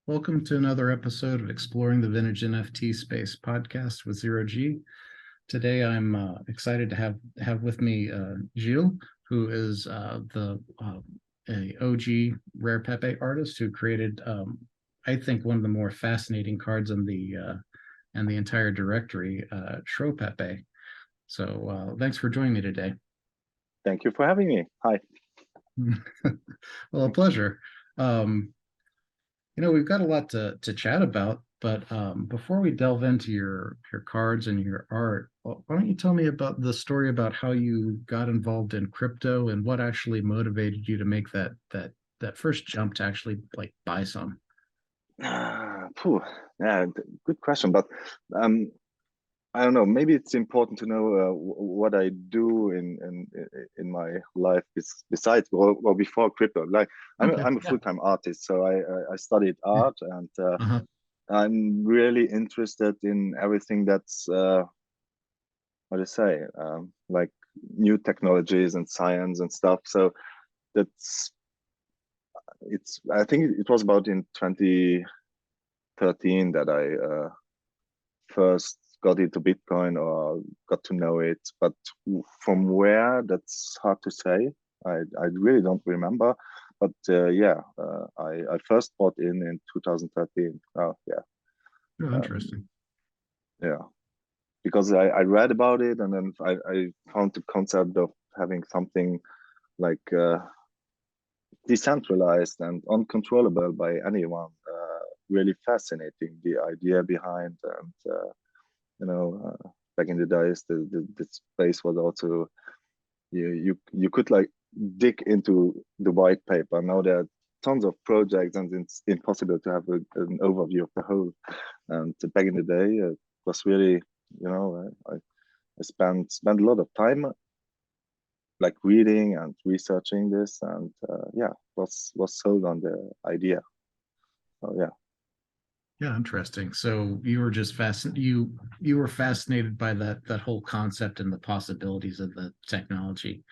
Welcome to another episode of Exploring the Vintage NFT Space podcast with Zero G. Today, I'm excited to have with me Gilles, who is a OG Rare Pepe artist who created, I think, one of the more fascinating cards in the entire directory, SCHROEPEPE. So, thanks for joining me today. Thank you for having me. Hi. Well, a pleasure. We've got a lot to chat about, but before we delve into your cards and your art, why don't you tell me about the story about how you got involved in crypto and what actually motivated you to make that first jump to actually like buy some? Yeah, good question. But I don't know. Maybe it's important to know what I do in my life besides or before crypto. Like I'm a full-time artist, so I studied art, and I'm really interested in everything that's what to say, like new technologies and science and stuff. So I think it was about in 2013 that I first got into Bitcoin or got to know it, but from where, that's hard to say. I really don't remember, but I first bought in 2013. Oh yeah. Oh, interesting. Yeah, because I read about it, and then I found the concept of having something like decentralized and uncontrollable by anyone really fascinating. The idea behind, and back in the days, the space was also you could like dig into the white paper. Now there are tons of projects, and it's impossible to have an overview of the whole. And back in the day, it was really, I spent a lot of time like reading and researching this, and was sold on the idea. So yeah. Yeah, interesting. So you were just you were fascinated by that whole concept and the possibilities of the technology.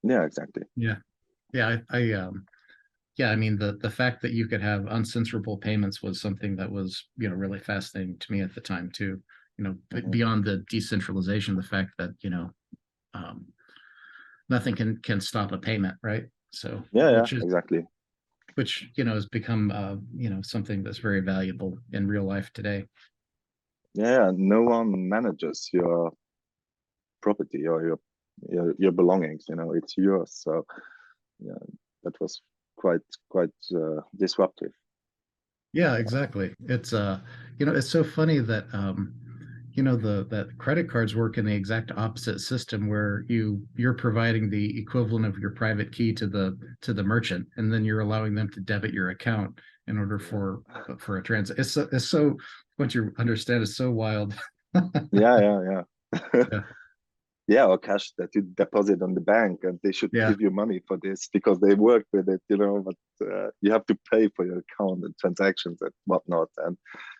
Yeah, exactly. Yeah. Yeah, I mean the fact that you could have uncensorable payments was something that was, really fascinating to me at the time too. Beyond the decentralization, the fact that, um, nothing can stop a payment, right? So Yeah, exactly. which has become something that's very valuable in real life today. Yeah, no one manages your property or your belongings. It's yours. So yeah, that was quite disruptive. Yeah, exactly. It's so funny that that credit cards work in the exact opposite system where you're providing the equivalent of your private key to the merchant, and then you're allowing them to debit your account in order for a transit. It's so once you understand, it's so wild. Yeah. Yeah. Yeah, or cash that you deposit on the bank, and they should Yeah. give you money for this because they work with it, but you have to pay for your account and transactions and whatnot, and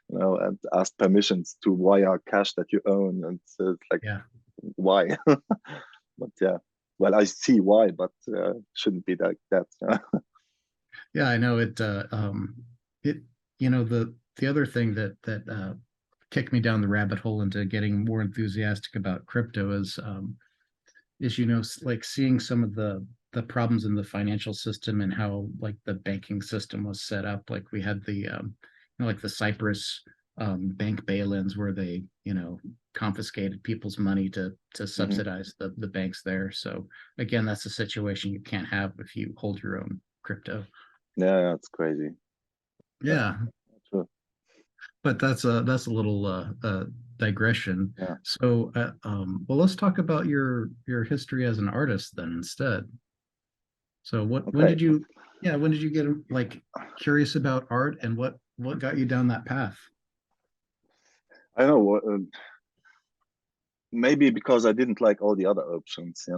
and ask permissions to wire cash that you own, and so it's like, Yeah. why? But yeah, well, I see why, but shouldn't be like that. Yeah, I know it. It the other thing that kicked me down the rabbit hole into getting more enthusiastic about crypto is like seeing some of the problems in the financial system and how like the banking system was set up. Like we had the like the Cyprus bank bail-ins where they confiscated people's money to subsidize the banks there. So again, that's a situation you can't have if you hold your own crypto. Yeah, that's crazy. Yeah, Yeah, true. but that's a little digression. Yeah. So, well, let's talk about your history as an artist then instead. So, Okay. when did you get like curious about art, and what got you down that path? I don't know what. Maybe because I didn't like all the other options. I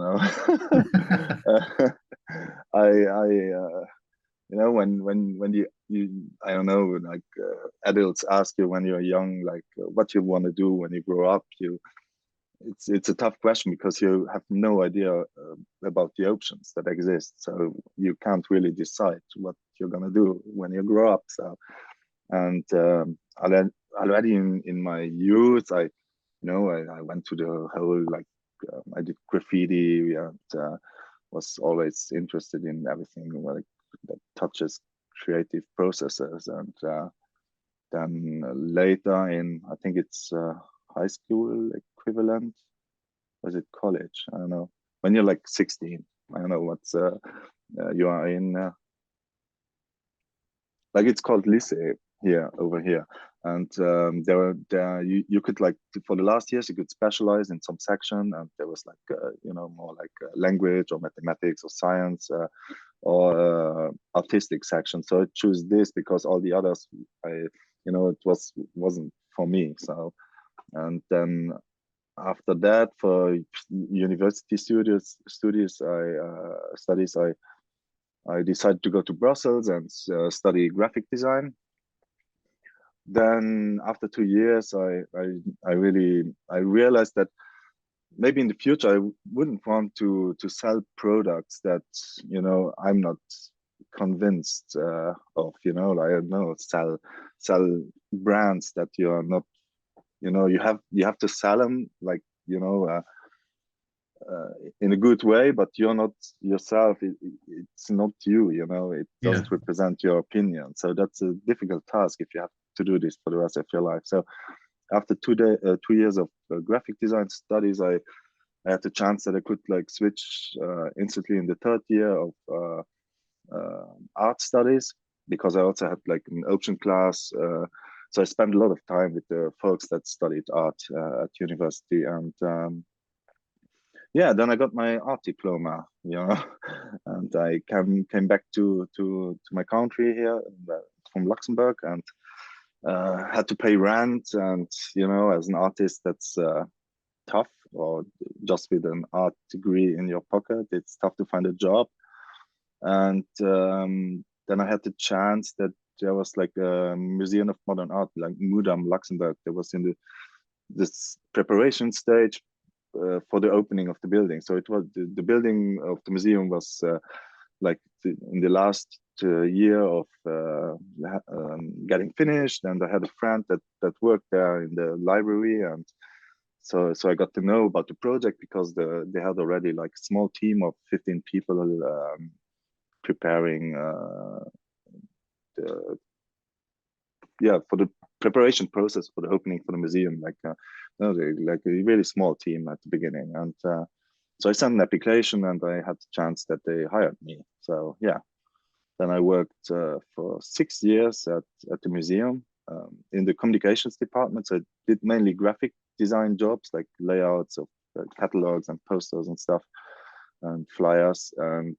when you I don't know, like adults ask you when you're young, like what you want to do when you grow up. It's a tough question because you have no idea about the options that exist, so you can't really decide what you're gonna do when you grow up. So And already in my youth, I went to the whole, like, I did graffiti, and was always interested in everything like that touches creative processes. And then later in, I think it's high school equivalent, was it college? I don't know. When you're like 16, I don't know what's you are in. Like, it's called lycée here, over here. And you could, like, for the last years you could specialize in some section, and there was like more like language or mathematics or science, or artistic section. So I choose this because all the others, it wasn't for me. So, and then after that, for university studies, I decided to go to Brussels and study graphic design. Then after 2 years, I realized that maybe in the future I wouldn't want to sell products that I'm not convinced of. Like, I don't know, sell brands that you're not. You have to sell them, like, in a good way, but you're not yourself. It's not you. It Yeah. doesn't represent your opinion. So that's a difficult task if you have to do this for the rest of your life. So after 2 years of graphic design studies, I had the chance that I could, like, switch instantly in the third year of art studies, because I also had, like, an option class. So I spent a lot of time with the folks that studied art at university. And yeah, then I got my art diploma, and I came back to my country here, from Luxembourg, and had to pay rent. And as an artist, that's tough. Or just with an art degree in your pocket, it's tough to find a job. And then I had the chance that there was, like, a Museum of Modern Art, like Mudam, Luxembourg. There was in this preparation stage for the opening of the building. So it was the building of the museum was like in the last year of getting finished. And I had a friend that worked there in the library, and so I got to know about the project, because they had already, like, a small team of 15 people preparing the for the preparation process for the opening for the museum, like like a really small team at the beginning. And so I sent an application, and I had the chance that they hired me. So yeah, then I worked for 6 years at the museum in the communications department. So I did mainly graphic design jobs, like layouts of catalogs and posters and stuff, and flyers. And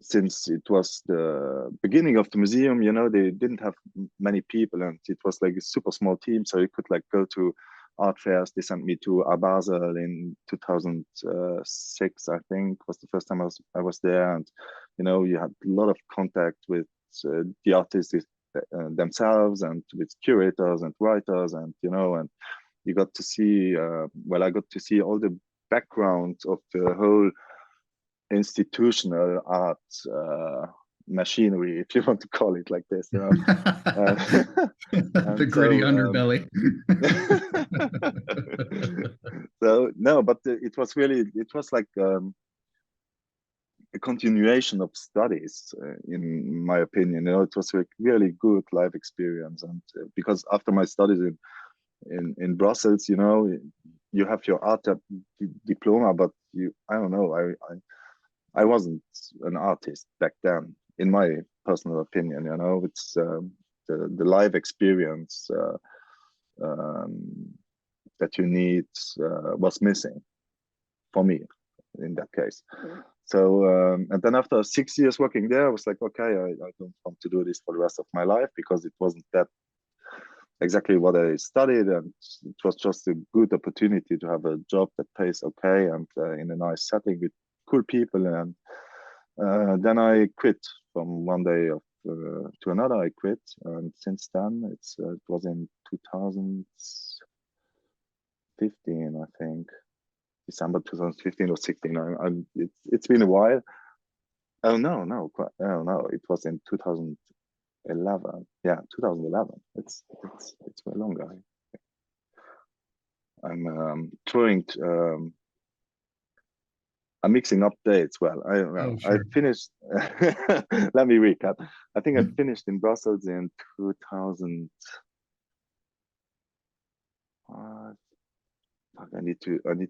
since it was the beginning of the museum, they didn't have many people, and it was like a super small team. So you could, like, go to art fairs. They sent me to Art Basel in 2006, I think, was the first time I was there. And you had a lot of contact with the artists themselves, and with curators and writers, and and you got to see I got to see all the background of the whole institutional art machinery, if you want to call it like this. The And gritty so underbelly. so no, but it was like a continuation of studies, in my opinion. It was a really good life experience. And because after my studies in Brussels, you have your art diploma, but I don't know, I wasn't an artist back then, in my personal opinion. It's the live experience that you need was missing for me in that case. So and then after 6 years working there, I was like, okay, I don't want to do this for the rest of my life, because it wasn't that exactly what I studied, and it was just a good opportunity to have a job that pays okay, and in a nice setting with cool people. And then I quit from one day to another. I quit, and since then it was in 2015, I think, December 2015 or 16. It's been a while. Oh no, it was in 2000. 11. Yeah, 2011. It's way longer. I'm trying to, I'm mixing up dates. Well, Oh, I sure. finished. Let me recap. I think I finished in Brussels in 2000. I need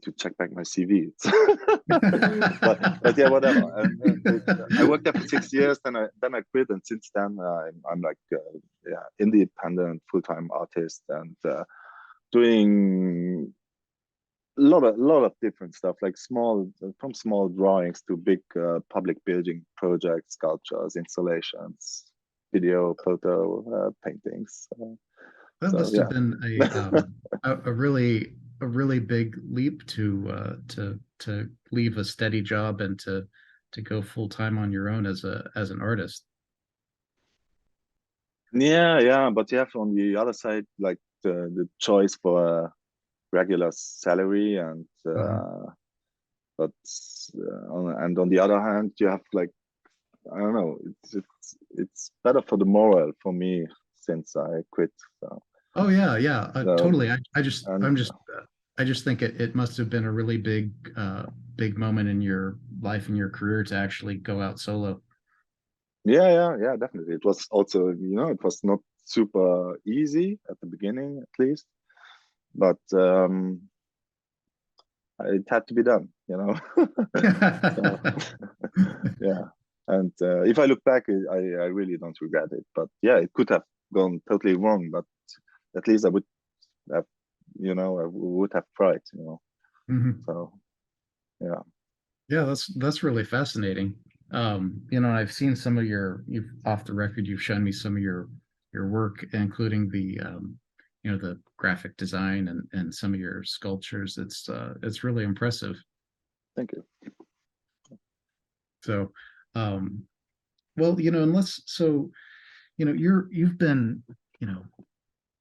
to check back my CV. But yeah, whatever. I worked there for 6 years, then I quit, and since then I'm like yeah, independent full time artist, and doing a lot of different stuff, like from small drawings to big public building projects, sculptures, installations, video, photo, paintings. That So must have yeah. been a really big leap to leave a steady job and to go full time on your own as an artist. Yeah, but you have on the other side like the choice for a regular salary, and Uh-huh. but and on the other hand you have like, I don't know, it's better for the moral for me since I quit. So, Oh yeah, yeah, so totally. and I just think it must have been a really big moment in your life and your career to actually go out solo. yeah, definitely. It was also, it was not super easy at the beginning, at least, but it had to be done, So yeah, and if I look back, I really don't regret it. But yeah, it could have gone totally wrong, but at least I would have, I would have tried, Mhm. So yeah, Yeah, that's really fascinating. I've seen some of you've off the record, you've shown me some of your work, including the graphic design and some of your sculptures. It's really impressive. thank you. So, um, well, unless so, you've been, you know,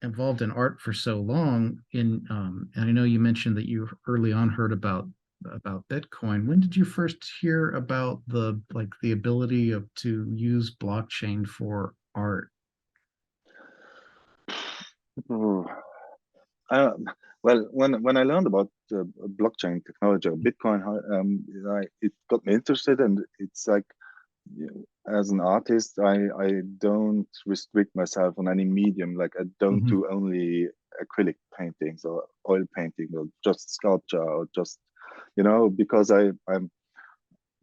involved in art for so long and I know you mentioned that you early on heard about Bitcoin. When did you first hear about the ability to use blockchain for art? Oh, Uh, well, when I learned about blockchain technology or Bitcoin, it got me interested, and it's like, as an artist, I don't restrict myself on any medium. Like I don't Mhm. do only acrylic paintings or oil painting or just sculpture or just, because I'm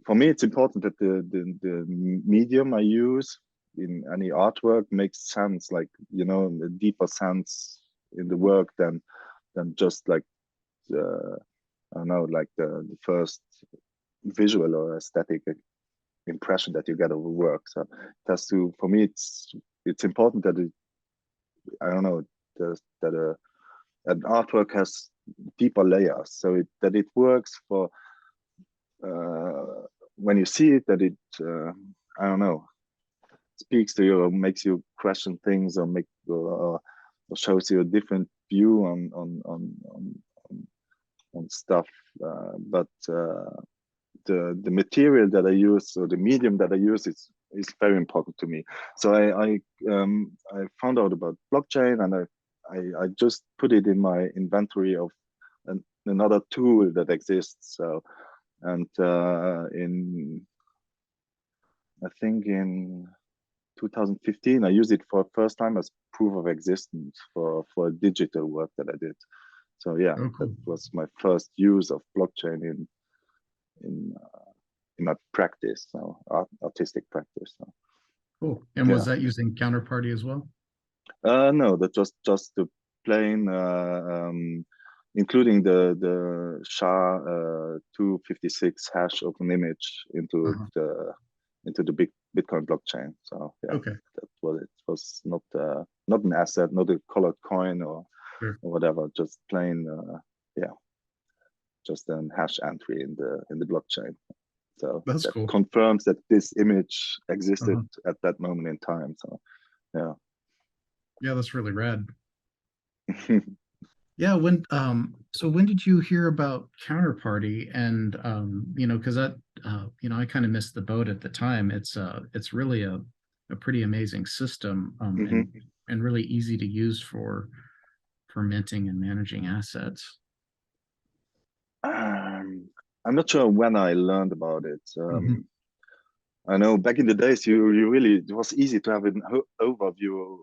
for me it's important that the medium I use in any artwork makes sense, like, a deeper sense in the work than just like uh, I don't know, like the first visual or aesthetic impression that you get of a work. So it has to, for me, it's important that I don't know, that an artwork has deeper layers, so that it works for uh, when you see it, that it I don't know, speaks to you or makes you question things, or or shows you a different view on stuff. But the material that I use, or the medium that I use, is very important to me. So I found out about blockchain, and I just put it in my inventory of another tool that exists. So, and in I think in 2015, I used it for the first time as proof of existence for digital work that I did. So yeah, Oh, that cool. was my first use of blockchain in in my practice, so artistic practice. So Cool. And was yeah, that using counterparty as well? no, that just the plain, including the SHA 256 hash open image Uh-huh. into the big Bitcoin blockchain. So yeah, Okay. that was it. Was not an asset, not a colored coin Sure. or whatever, just plain yeah, just an hash entry in the blockchain. So That's that cool. confirms that this image existed Uh-huh. at that moment in time. So yeah. Yeah, that's really rad. Yeah, when did you hear about Counterparty? And because that I kind of missed the boat at the time. It's really a pretty amazing system, Hmm. and really easy to use for minting and managing assets. I'm not sure when I learned about it. Mhm. I know back in the days, you really, it was easy to have an overview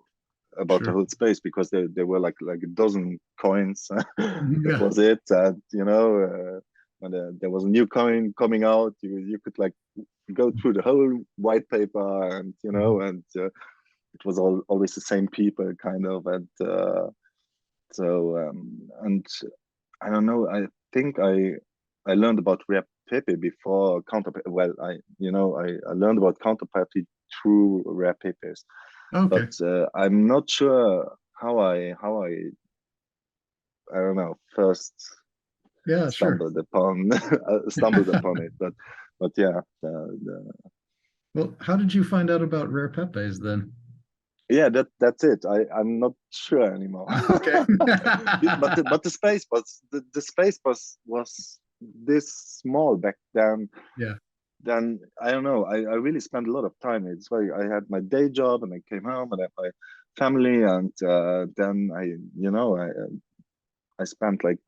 about the Sure. whole space because there were like a dozen coins. That Yeah. was it. And when there was a new coin coming out, you could like go through the whole white paper, and Mhm. and it was always the same people kind of, and and I don't know. I think I learned about Rare Pepe before counterparty. Well, I learned about counterparty through Rare Pepes, but Okay. I'm not sure how I don't know first Yeah, sure. stumbled upon it. But yeah, Well, how did you find out about rare pepes then? yeah, that's it. I'm not sure anymore. Okay. But the space was this small back then. Yeah. Then I don't know. I really spent a lot of time. It's why I had my day job, and I came home and I had my family, and then I spent like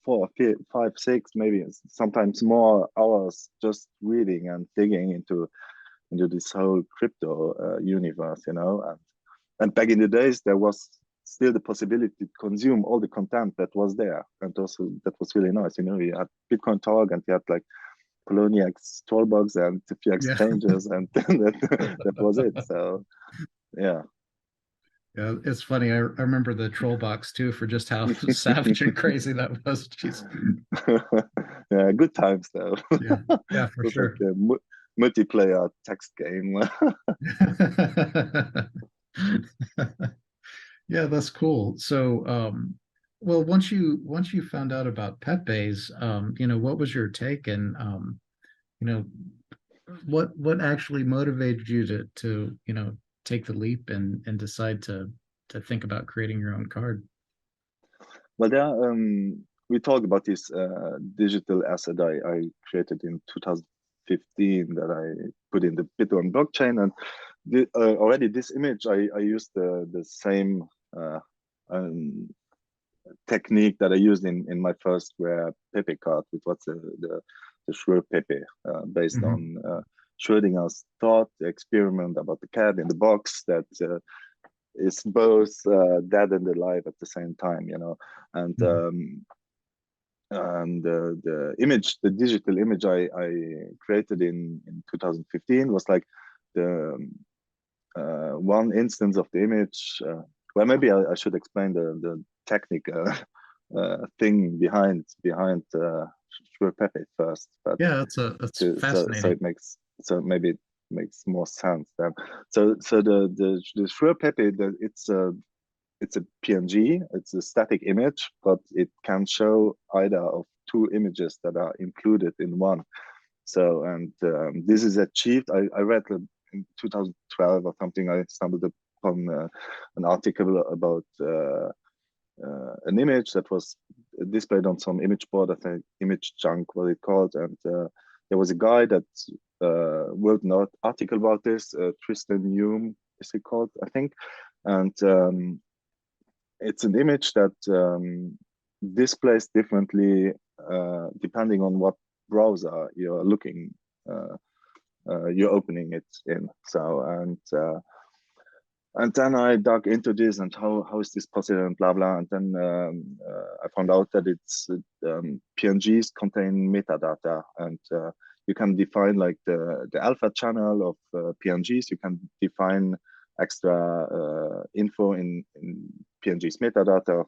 4, 5, 6, maybe sometimes more hours just reading and digging into this whole crypto universe, and back in the days there was still the possibility to consume all the content that was there, and also that was really nice. You had Bitcoin Talk, and you had like Poloniex toolbox and a few Yeah. exchanges, and that was it. So yeah. Yeah, it's funny. I remember the troll box too for just how savage and crazy that was. Jeez. Yeah, good times though. Yeah. Yeah, It for was like sure. a multiplayer text game. Yeah, that's cool. So, well, once you found out about Pepe's, what was your take, and you know, what actually motivated you to take the leap and decide to think about creating your own card? Well, we talked about this digital asset I created in 2015 that I put in the Bitcoin blockchain, and already this image I used the same uh, um, technique that I used in my first rare Pepe card, which was the SCHROEPEPE, based Hmm. on Schrödinger's thought experiment about the cat in the box that is both dead and alive at the same time, and the image, the digital image I created in 2015 was like the one instance of the image. Well, maybe I should explain the technical thing behind Pepe first, but Yeah, that's so fascinating. it makes so maybe it makes more sense then. So the Pepe, it's a PNG, it's a static image, but it can show either of two images that are included in one. So, and this is achieved. I read in 2012 or something, I stumbled upon an article about an image that was displayed on some image board, I think Image Junk, what it called. And there was a guy that wrote an article about this, Tristan Hume, is he called, I think. And it's an image that displays differently depending on what browser you're looking, you're opening it in. So and then I dug into this and how is this possible and blah blah. And then I found out that it's PNGs contain metadata, and you can define like the alpha channel of PNGs. You can define extra info in PNGs metadata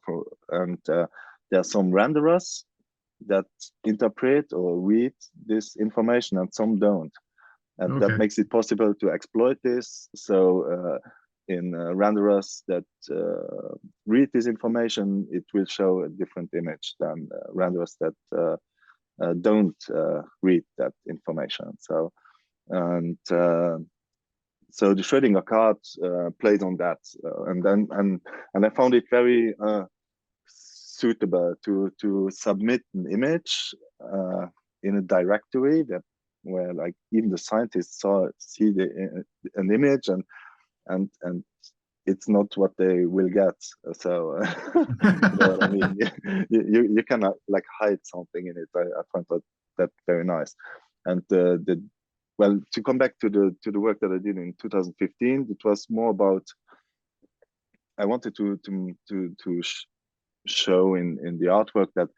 and there are some renderers that interpret or read this information, and some don't, and that Okay. makes it possible to exploit this. So in renderers that read this information, it will show a different image than renderers that don't read that information. So and so the Schrödinger card plays on that, and I found it very suitable to submit an image in a directory that where like even the scientists see an image, and it's not what they will get. So you know what I mean. You cannot like hide something in it. I find that very nice. And the well, to come back to the work that I did in 2015, it was more about, I wanted to show in the artwork that,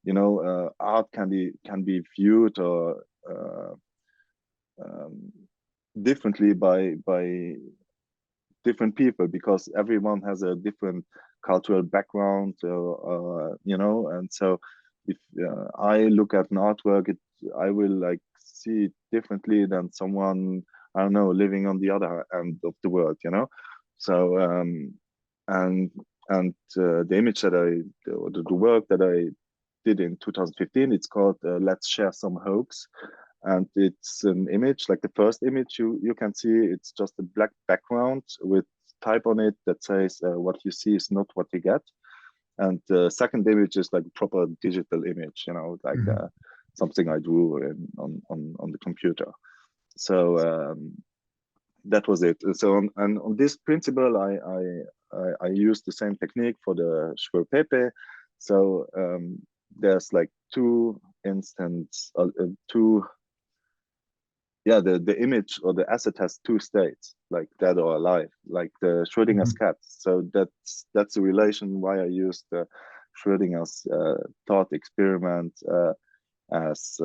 you know, art can be viewed or um, differently by different people, because everyone has a different cultural background, you know. And so if I look at an artwork, I will like see it differently than someone, I don't know, living on the other end of the world, you know. So and the image that the work that I did in 2015, it's called Let's Share Some Hoax. And it's an image, like the first image you can see, it's just a black background with type on it that says what you see is not what you get. And the second image is like a proper digital image, you know, like something I drew on the computer. So that was it. So on this principle, I used the same technique for the SCHROEPEPE. So there's like two the image or the asset has two states, like dead or alive, like the Schrodinger's cat. So that's the relation why I used the Schrodinger's thought experiment as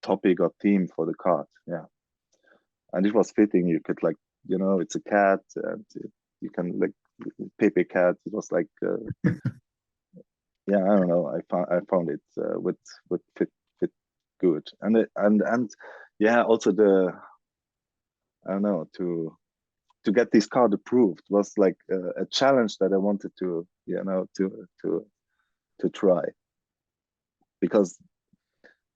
topic or theme for the card. Yeah, and it was fitting. You could like, you know, it's a cat, and you can like Pepe cat. It was like yeah, I don't know. I found it would fit good, and yeah, also I don't know, to get this card approved was like a challenge that I wanted to, you know, to try, because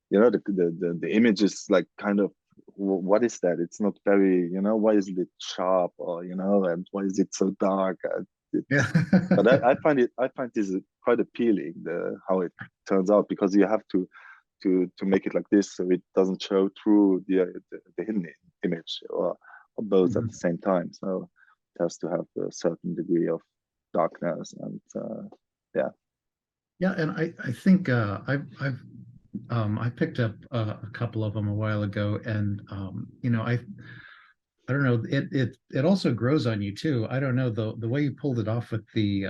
you know the image is like kind of, what is that? It's not very, you know, why is it sharp, or you know, and why is it so dark? Yeah. But I find this quite appealing, how it turns out, because you have to make it like this so it doesn't show through the hidden image, or both at the same time. So it has to have a certain degree of darkness, and yeah. Yeah, and I think I picked up a couple of them a while ago, and you know, I don't know, it also grows on you too. I don't know, the way you pulled it off with the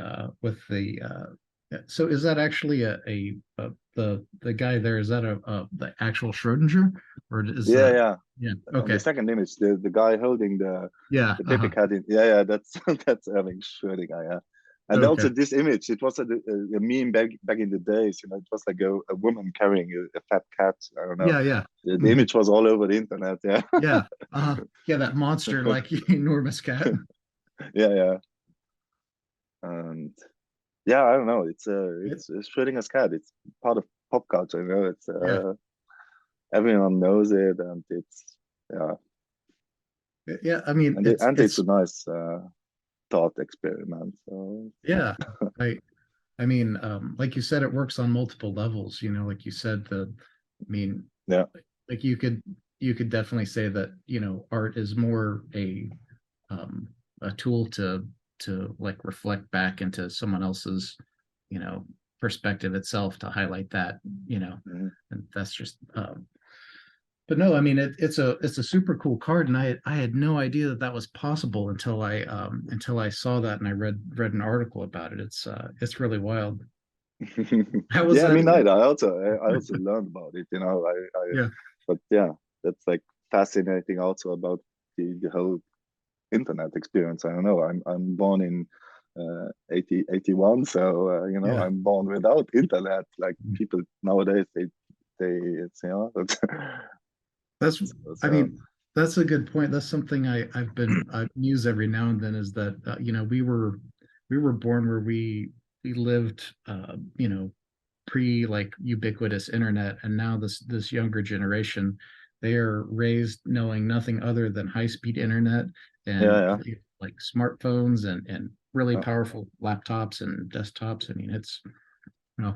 so is that actually the guy there, is that the actual Schrodinger, or is Yeah, yeah. yeah, On the okay, second image, the guy holding yeah, the paper cat in, yeah, that's that's Erling Schrödinger, yeah. And okay, also this image, it was a meme back in the days, you know. It was like a woman carrying a fat cat. I don't know. yeah, yeah, The image was all over the internet, yeah. yeah, yeah, that monster like enormous cat. Yeah, yeah. And yeah, I don't know. It, It's Schrödinger's cat. It's part of pop culture, you know. It's yeah, everyone knows it, and it's yeah, yeah. I mean, and it's it's a nice thought experiment. So yeah. I mean, like you said, it works on multiple levels. You know, like you said, I mean, yeah, like you could definitely say that, you know, art is more um, a tool to like reflect back into someone else's, you know, perspective itself, to highlight that, you know, mhm. and that's just. But no, I mean, it's a super cool card, and I had no idea that that was possible until I saw that, and I read an article about it. It's really wild. How was Yeah, I that? mean, I also learned about it, you know. Yeah. But yeah, that's like fascinating also about the whole internet experience. I don't know. I'm born in 81, so you know, Yeah. I'm born without internet. Like people nowadays, they it's, you know. That's, I So mean, that's a good point. That's something I use every now and then, is that you know, we were born where we lived you know, pre like ubiquitous internet, and now this younger generation, they are raised knowing nothing other than high speed internet and yeah, like smartphones and really yeah, powerful laptops and desktops. I mean, it's, you know,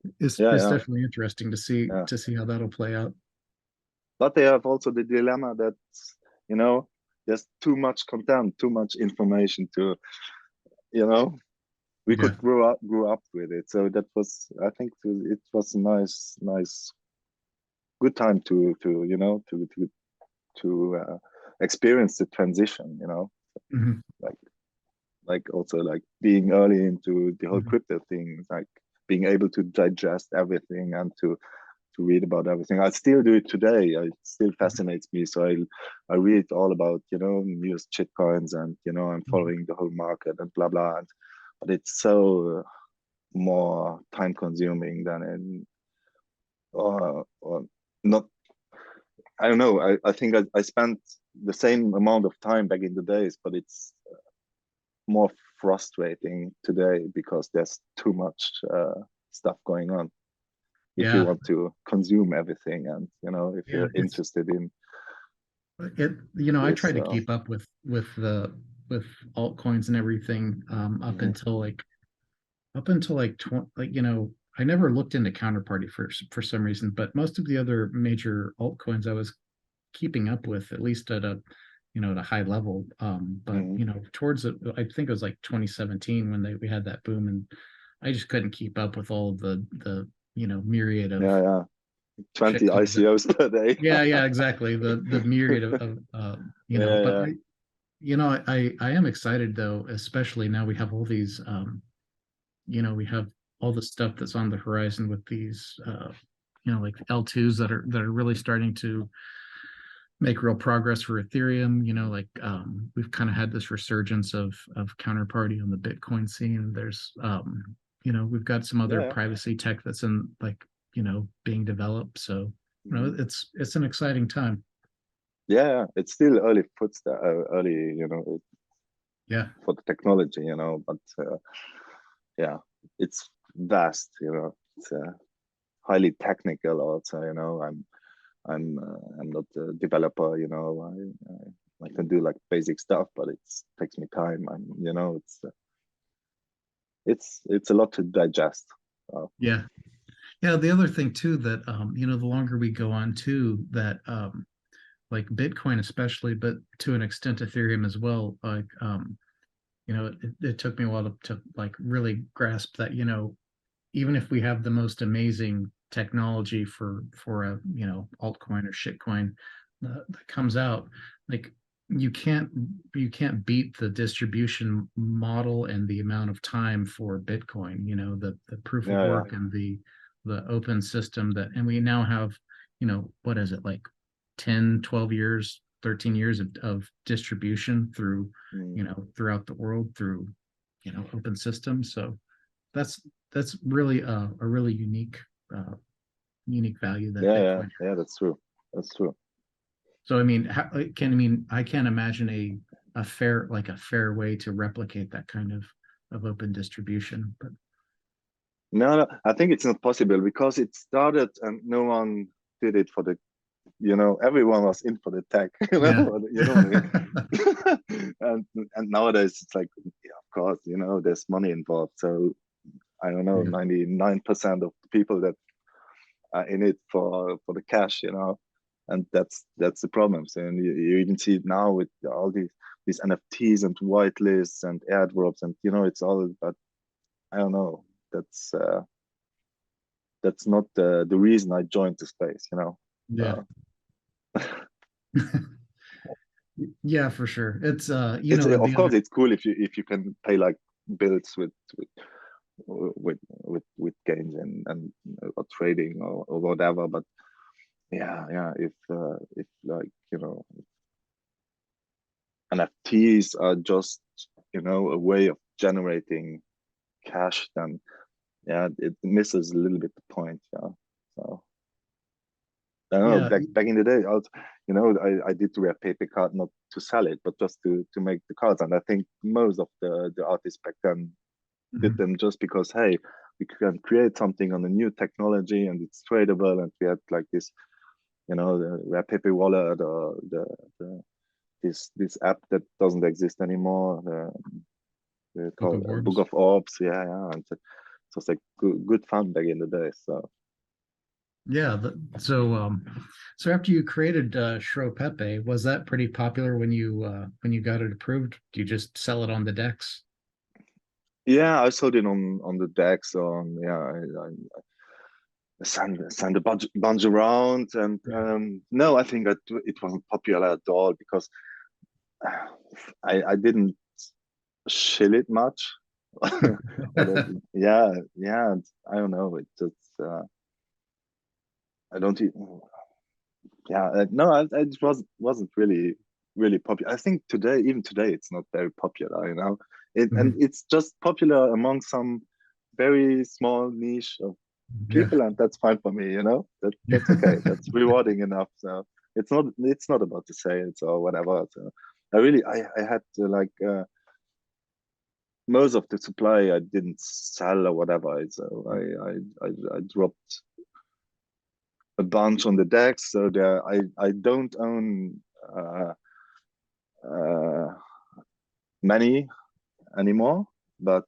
yeah, it's yeah, definitely interesting yeah. to see how that'll play out. But they have also the dilemma that, you know, there's too much content, too much information to, you know, we Yeah. could grow up with it. So that was, I think, it was a nice, good time to you know to experience the transition. You know, Hmm. like also like being early into the whole Hmm. crypto thing, like being able to digest everything and to read about everything. I still do it today. It still fascinates me. So I read all about, you know, newest shit coins, and, you know, I'm Hmm. following the whole market and blah blah. But it's so more time consuming than in or not. I don't know. I think I spent the same amount of time back in the days, but it's more frustrating today because there's too much stuff going on. If you Yeah. want to consume everything, and, you know, if Yeah. you're interested in I this. tried to keep up with altcoins and everything Mhm. up until like 20, like, I never looked into counterparty for some reason, but most of the other major altcoins I was keeping up with, at least at a, at a high level. But Mhm. towards it, I think it was like 2017 when we had that boom, and I just couldn't keep up with all of the myriad of Yeah, yeah. shit 20 coins that. ICOs per day. Yeah, yeah, exactly. The myriad of Yeah, but yeah. I am excited though, especially now we have all these we have all the stuff that's on the horizon with these like L2s that are really starting to make real progress for Ethereum. Like we've kind of had this resurgence of counterparty on the Bitcoin scene. There's we've got some other Yeah, privacy tech that's in like being developed. So yeah. it's an exciting time. Yeah, yeah. It's still early footstep, early, you know, Yeah. for the technology, you know, but yeah, it's vast, you know. It's highly technical also, you know. I'm not a developer, you know. I can do like basic stuff, but it takes me time, and, you know, it's a lot to digest. Yeah. Yeah, the other thing too that the longer we go on too, that like Bitcoin especially, but to an extent Ethereum as well, like it took me a while to like really grasp that, even if we have the most amazing technology for a altcoin or shitcoin that comes out, like you can't beat the distribution model and the amount of time for Bitcoin. The proof of Yeah, yeah. work and the open system that, and we now have, what is it, like 10, 12 years, 13 years of distribution through, Mm. throughout the world through, open systems. So that's really a really unique value that Yeah, yeah, Bitcoin yeah. has. That's true. That's true. So I mean, I can't imagine a fair way to replicate that kind of open distribution. But No, no, I think it's not possible because it started and no one did it for the, you know, everyone was in for the tech, you know, yeah, you know what I mean? And nowadays it's like, yeah, of course, you know, there's money involved. So I don't know, yeah, 99% of the people that are in it for the cash, you know, and that's the problem. So, and you even see it now with all these NFTs and whitelists and airdrops, and, you know, it's all, but I don't know. That's that's not the reason I joined the space, you know. yeah. Yeah, for sure. It's It's, the of other. course it's cool if you can pay like bills with gains and or trading or whatever. But yeah, yeah, if like, you know, NFTs are just, you know, a way of generating cash, then yeah, it misses a little bit the point. Yeah, so I don't know. Yeah. Back in the day, you know, I did the Rare Pepe card not to sell it, but just to make the cards. And I think most of the artists back then did Mhm. them just because, hey, we can create something on a new technology and it's tradable, and we had like this, you know, the Rare Pepe wallet, or the this app that doesn't exist anymore. They Book call of Book Orbs. of Orbs. Yeah, yeah. And so it's like good fun back in the day. So Yeah. So after you created SCHROEPEPE, was that pretty popular when you got it approved? Do you just sell it on the decks? Yeah, I sold it on the decks. On yeah, I send a bunch around, and no, I think that it wasn't popular at all because I didn't chill it much. Or yeah, yeah. I don't know. It just I don't. Yeah, no, it wasn't really popular. I think today, even today, it's not very popular. And Mhm. it's just popular among some very small niche of Yeah. people, and that's fine for me. That's okay. That's rewarding enough. So it's not about the sales or whatever. So I had to like. Most of the supply I didn't sell or whatever. So I dropped a bunch on the decks. So I don't own uh, many anymore. But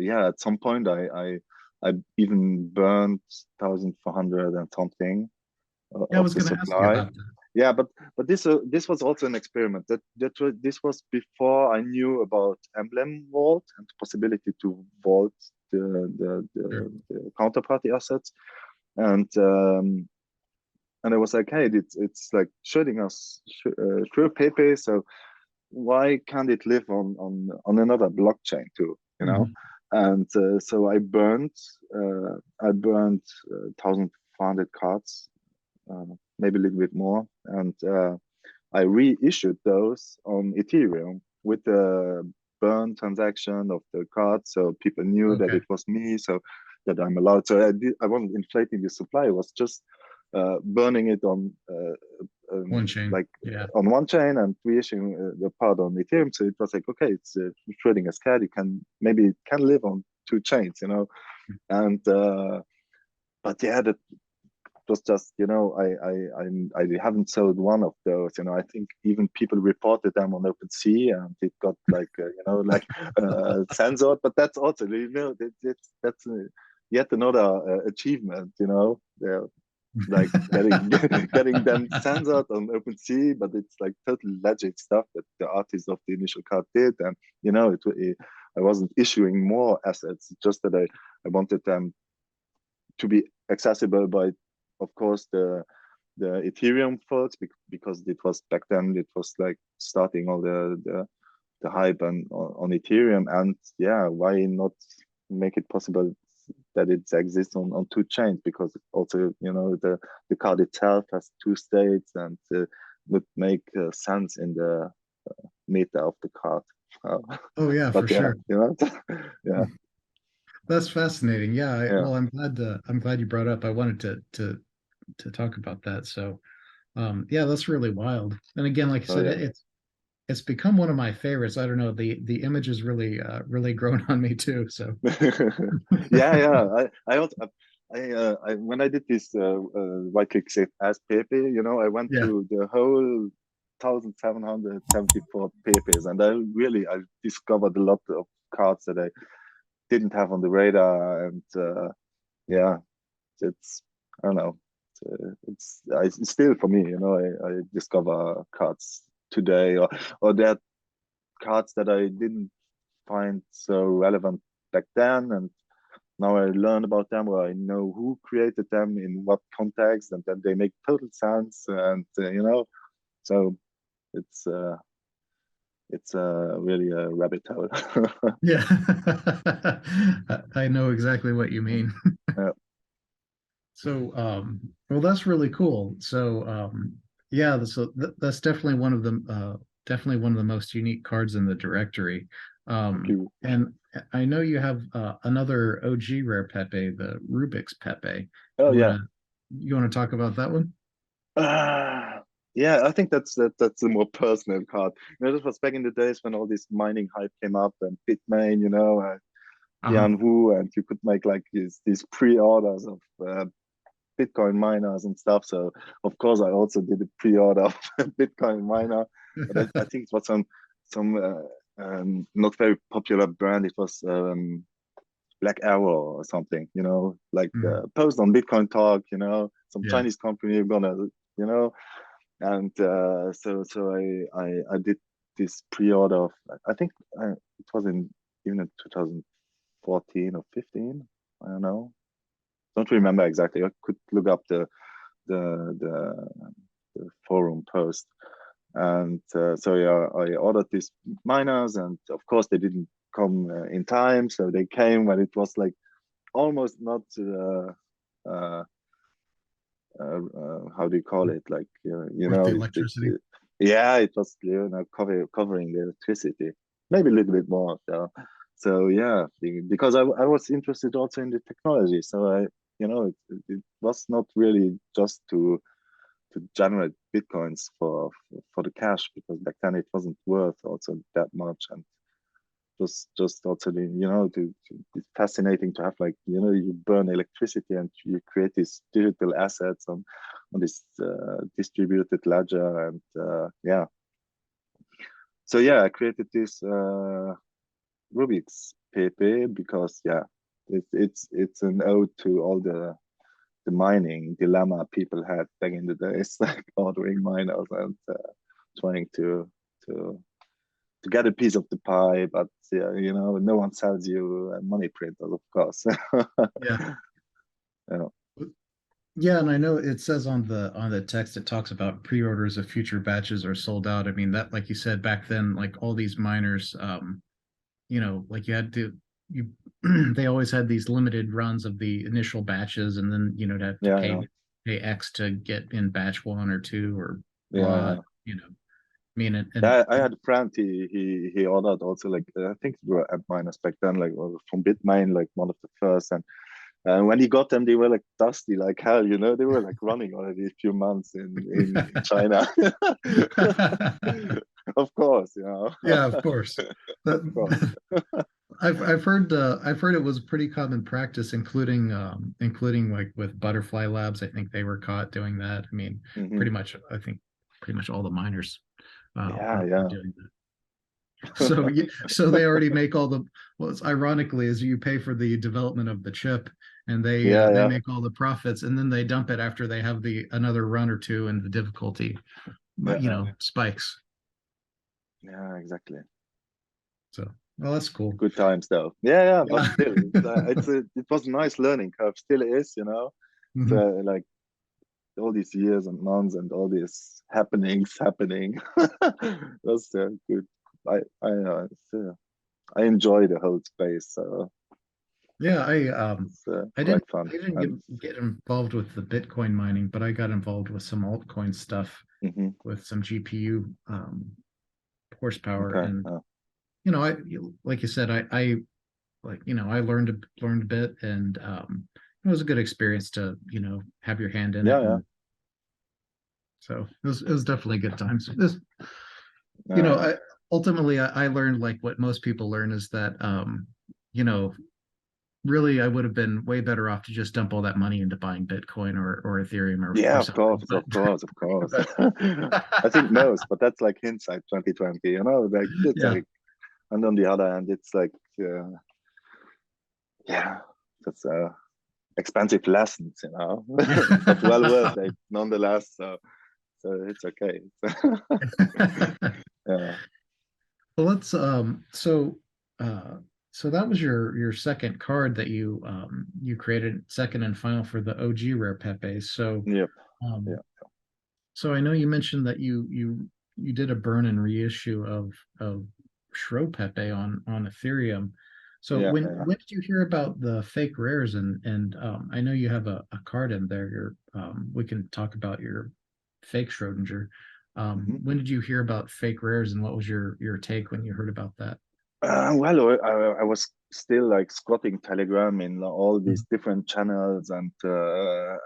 yeah, at some point I even burned 1,400 and something Yeah, I of was the going to ask you supply. about that. Yeah, but this was also an experiment. This was before I knew about emblem vault and the possibility to vault Sure. the counterparty assets. And I was like, hey, it's like showing us sure Pepe, so why can't it live on another blockchain too? Mhm. And so I burned 1,400 cards, maybe a little bit more, and I reissued those on Ethereum with the burn transaction of the card, so people knew that Okay. it was me, so that I'm allowed. So I wasn't inflating the supply; I was just burning it on One chain. like Yeah. on one chain and reissuing the part on Ethereum. So it was like, okay, it's Schrodinger's cat. Maybe it can live on two chains. And but yeah, that was just I haven't sold one of those. I think even people reported them on OpenSea, and it got like like censored. But that's also that's yet another achievement. They're like getting them censored on OpenSea, but it's like total legit stuff that the artist of the initial card did, and I wasn't issuing more assets, just that I wanted them to be accessible by, of course, the Ethereum folks, because it was back then, it was like starting all the hype on Ethereum. And yeah, why not make it possible that it exists on two chains, because also the card itself has two states, and would make sense in the meta of the card. uh, Oh yeah, for but yeah, sure. yeah, That's fascinating. Yeah. yeah, Well, I'm glad you brought up. I wanted to talk about that. So, yeah, that's really wild. And again, like I oh said, yeah. it's become one of my favorites. I don't know, the image has really grown on me too. So, Yeah, yeah. When I did this right click save as Pepe, I went yeah. through the whole 1,774 Pepes, and I discovered a lot of cards that I didn't have on the radar. And yeah, it's I don't know. It's still for me, I discover cards today, or there are cards that I didn't find so relevant back then, and now I learn about them, or I know who created them in what context, and then they make total sense. And so it's uh, it's really a rabbit hole. Yeah. I know exactly what you mean. Yeah, So, well, that's really cool. So, yeah, that's definitely one of the most unique cards in the directory. thank you. And I know you have another OG Rare Pepe, the Rubik's Pepe. Oh You yeah. wanna you wanna talk about that one? Yeah, I think that's a more personal card. This was back in the days when all this mining hype came up, and Bitmain, Uh-huh. Yan Wu, and you could make like these pre-orders of Bitcoin miners and stuff. So of course I also did a pre-order of a Bitcoin miner, but I think it was some not very popular brand. It was Black Arrow or something, like Mhm. post on Bitcoin Talk, some Yeah. Chinese company gonna, you know, and so I did this pre-order of, I think it was in even in 2014 or 15. I don't know. Don't remember exactly. I could look up the the forum post. And so yeah, I ordered these miners, and of course they didn't come in time. So they came when it was like almost not uh, how do you call it? Like you Worth the know, electricity. yeah, it was, you know, covering the electricity, maybe a little bit more. So yeah, because I was interested also in the technology. So I, you know, it was not really just to generate bitcoins for the cash, because back then it wasn't worth also that much. And just also the, you know, it's fascinating to have, like, you know, you burn electricity and you create these digital assets on this distributed ledger. And yeah, so yeah, I created this Rubik's Pepe because yeah, it's an ode to all the mining dilemma people had back in the days, like ordering miners and trying to to get a piece of the pie, but yeah, you know, no one sells you money printers, of course. Yeah. Yeah, Yeah, and I know it says on the text it talks about pre-orders of future batches are sold out. I mean that, like you said, back then, like all these miners, you know, like you had to you they always had these limited runs of the initial batches, and then you know to have to yeah, yeah, pay X to get in batch one or two or yeah, blah, yeah. you know. I mean, I had a friend. He ordered also, like, I think they were at miners back then, like from Bitmain, like one of the first. And when he got them, they were like dusty like hell. You know, they were like running already a few months in China. Of course, you know. yeah, of course. That, Of course. I've heard it was pretty common practice, including like with Butterfly Labs. I think they were caught doing that. I mean, Hmm. I think pretty much all the miners Yeah, were yeah, doing that. So so they already make all the, well, it's ironically is you pay for the development of the chip, and yeah, they yeah, make all the profits, and then they dump it after they have the another run or two, and the difficulty, yeah, you know, spikes. yeah, exactly. So, well, that's cool. Good times though. Yeah, yeah, but Yeah. still, it was a nice learning curve. Still is, you know. So Mhm. like all these years and months and all these happenings happening. That's good. I enjoy the whole space. So Yeah, it's I quite fun. didn't And get involved with the Bitcoin mining, but I got involved with some altcoin stuff hmm, with some GPU horsepower, okay, and you know, like you said, I like, you know, I learned a bit, and it was a good experience to, you know, have your hand in yeah, it, yeah, and so it was definitely good times. This, you yeah, know, yeah, ultimately I learned like what most people learn is that you know, really I would have been way better off to just dump all that money into buying Bitcoin or Ethereum yeah. or Of something. course, of course, of course. But I think most, but that's like hindsight 2020. You know, like it's yeah, like, and on the other hand, it's like, yeah, that's expensive lessons, you know, but well worth it nonetheless. So it's okay. Yeah, well, let's uh so that was your second card that you created, second and final for the OG Rare Pepe. yep, Um yeah, so I know you mentioned that you did a burn and reissue of Pepe on Ethereum. So yeah, yeah. when did you hear about the fake rares, and I know you have a card in there. We can talk about your fake Schrodinger. Mhm. When did you hear about fake rares, and what was your take when you heard about that? Well, I was still like squatting Telegram in all these different channels, and I,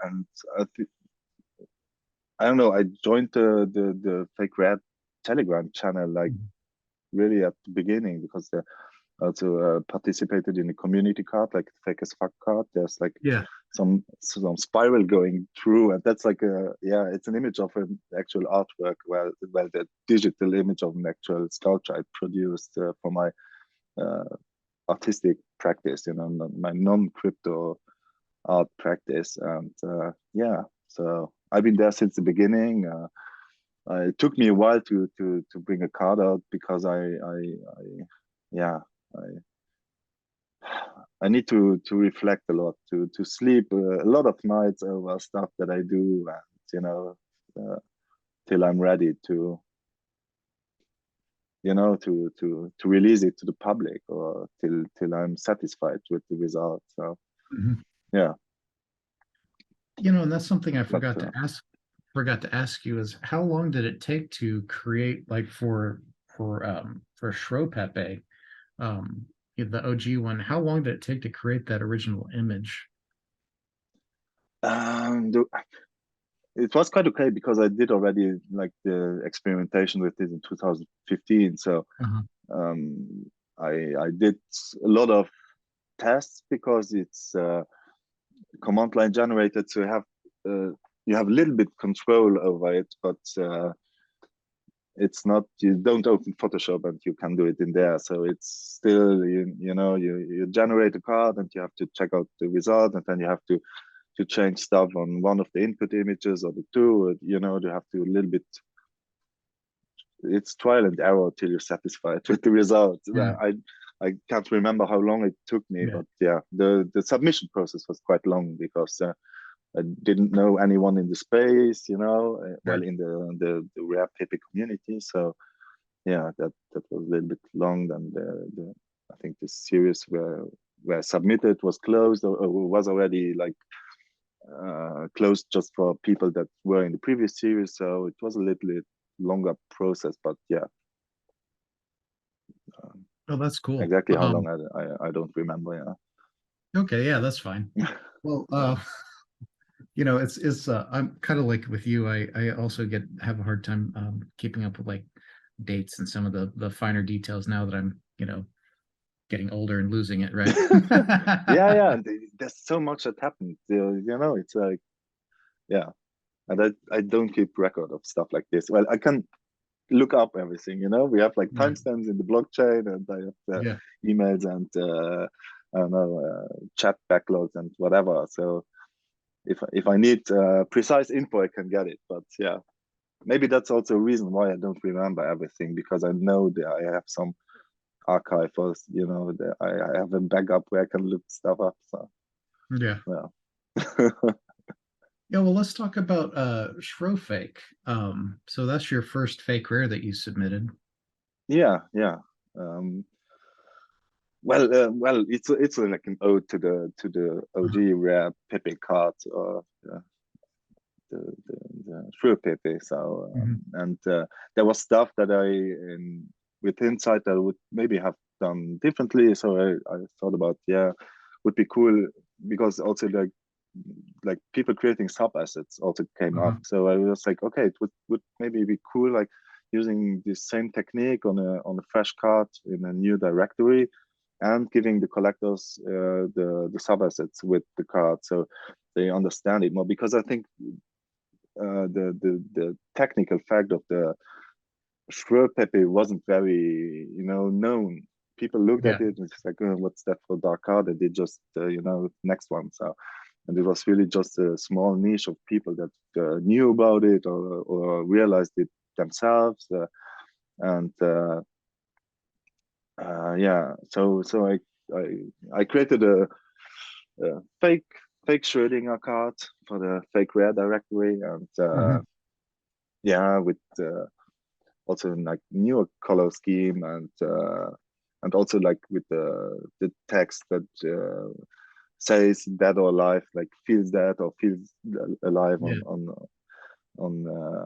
I don't know. I joined the fake red Telegram channel like Mhm. really at the beginning, because they also participated in the community card, like fake as fuck card. There's like Yeah. some spiral going through, and that's like a, yeah, it's an image of an actual artwork, well the digital image of an actual sculpture I produced for my uh, artistic practice, you know, my non-crypto art practice. And yeah, So I've been there since the beginning. It took me a while to bring a card out because yeah, I need to reflect a lot, to sleep a lot of nights over stuff that I do, and uh, till I'm ready to to release it to the public, or till I'm satisfied with the result. So Mhm. yeah, And that's something I but forgot to ask you is how long did it take to create like for SCHROEPEPE, the OG one, how long did it take to create that original image? it was quite okay because I did already like the experimentation with it in 2015. So Uh-huh. um, I did a lot of tests because it's command line generated, so you have a little bit control over it, but it's not, you don't open Photoshop and you can do it in there. So it's still, you generate a card and you have to check out the result, and then you have to change stuff on one of the input images or the two. You have to a little bit, it's trial and error till you're satisfied with the result. Yeah. I can't remember how long it took me, Yeah. but yeah, the submission process was quite long because I didn't know anyone in the space, Right. well, in the Rare Pepe community. So yeah, that was a little bit long. Then I think the series where submitted was closed, or was already like closed just for people that were in the previous series. So it was a little bit longer process, but yeah, um, Oh, that's cool. exactly how long I don't remember. Okay, yeah, that's fine. Yeah. Well, it's I'm kind of like with you. I also have a hard time keeping up with like dates and some of the finer details now that I'm, getting older and losing it, right? Yeah. There's so much that happened. It's like, yeah, and I don't keep record of stuff like this. Well, I can look up everything. We have like Right. timestamps in the blockchain, and I have the Yeah. emails and I don't know, chat backlogs and whatever. So if I need precise info, I can get it. But yeah, maybe that's also a reason why I don't remember everything, because I know that I have some archive first, that I have a backup where I can look stuff up. So Yeah. yeah. Yeah, well, let's talk about Fake. So that's your first fake rare that you submitted. Yeah. Um, well, it's like an ode to the OG Rare Pepe card, or the True Pepe. So Mhm. and there was stuff that with hindsight, I would maybe have done differently. So I thought about, yeah, would be cool, because also like people creating sub assets also came up. Uh-huh. So I was like, okay, it would maybe be cool, like using the same technique on a fresh card in a new directory, and giving the collectors the sub assets with the card, so they understand it more. Because I think the technical fact of the SCHROEPEPE wasn't very known. People looked Yeah. at it and it's like, oh, what's that for dark card? And they just next one. So, and it was really just a small niche of people that knew about it, or realized it themselves. And yeah, so I created a fake Schrödinger card for the fake rare directory, and Mhm. yeah, with also like newer color scheme, and also like with the text that says dead or alive, like feels dead or feels alive Yeah. on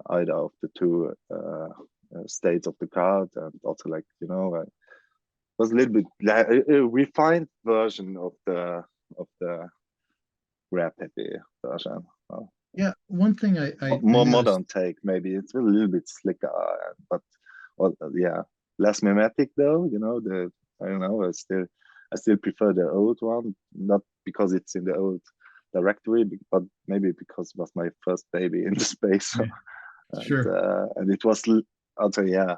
either of the two states of the card. And also, like, was a little bit like a refined version of the Rare Pepe version. Yeah. One thing I More noticed. modern take, maybe it's a little bit slicker, but well, yeah, less mimetic though. The I don't know. I still prefer the old one, not because it's in the old directory, but maybe because it was my first baby in the space. Yeah. Sure. And it was also, yeah,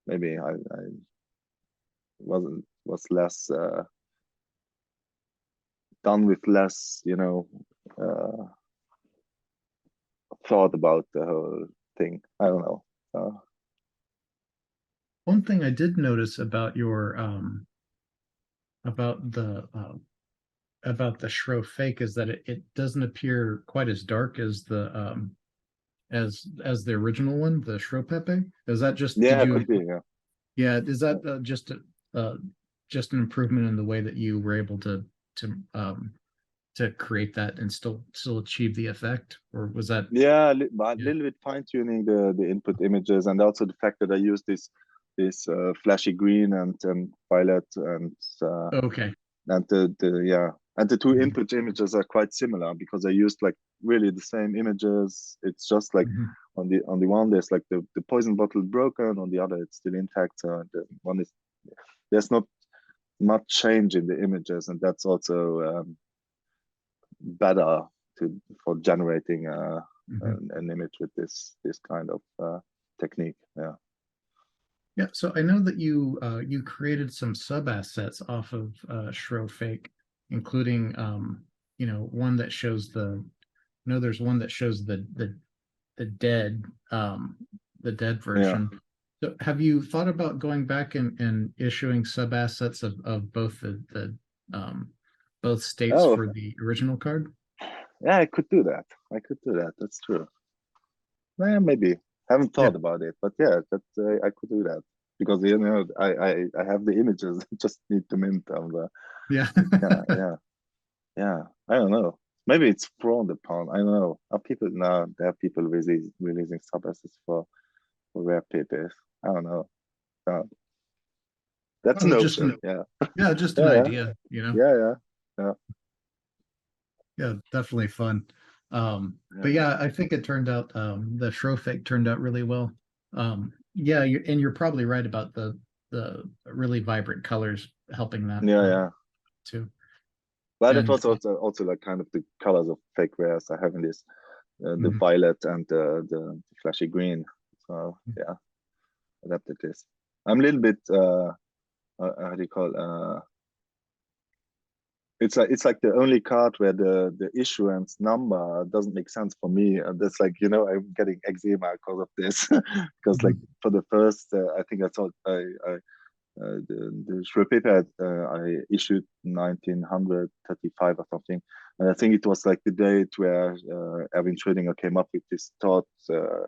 maybe I wasn't was less done with less, thought about the whole thing. I don't know. One thing I did notice about your about the uh, about the Shro fake is that it doesn't appear quite as dark as the as the original one, the Pepe. Is that just did Yeah, it you could be. Yeah. yeah, is that uh just an improvement in the way that you were able to create that and still achieve the effect, or was that Yeah, but a yeah. little bit fine tuning the input images, and also the fact that I use this flashy green and violet uh, Okay. and the yeah, and the two Mhm. input images are quite similar because I used like really the same images. It's just like Mhm. on the one there's like the poison bottle broken, on the other it's still intact. The one is there's not much change in the images, and that's also better to for generating Mhm. an image with this kind of technique. Yeah, Yeah, so I know that you created some sub assets off of Shro Fake, including one that shows there's one that shows the dead the dead yeah. version. So have you thought about going back and issuing sub assets of both the both states Oh, for the original card? yeah. I could do that. I could do that. That's true. Yeah, maybe. Haven't Yeah. thought about it, but yeah, that I could do that because I have the images. Just need to mint them. Yeah. Yeah, yeah, yeah. I don't know. Maybe it's frowned upon. I don't know. Are people now? There are people releasing sub assets for rare papers. I don't know. Uh, that's an Oh, just option. an Yeah, yeah, just an yeah, yeah, idea, you know. yeah, yeah, yeah. Yeah, definitely fun. But Yeah, yeah, I think it turned out the Shrofake turned out really well. Yeah, and you're probably right about the really vibrant colors helping that yeah, yeah. too. But it And was also like kind of the colors of fake rares I have in this the mhm, violet and the flashy green. So yeah, adapted this. I'm a little bit how do you call it's like the only card where the issuance number doesn't make sense for me, and that's like I'm getting eczema because of this because like mhm, for the first I think I thought I the SCHROEPEPE I issued 1935 or something, and I think it was like the date where Erwin Schrödinger came up with this thought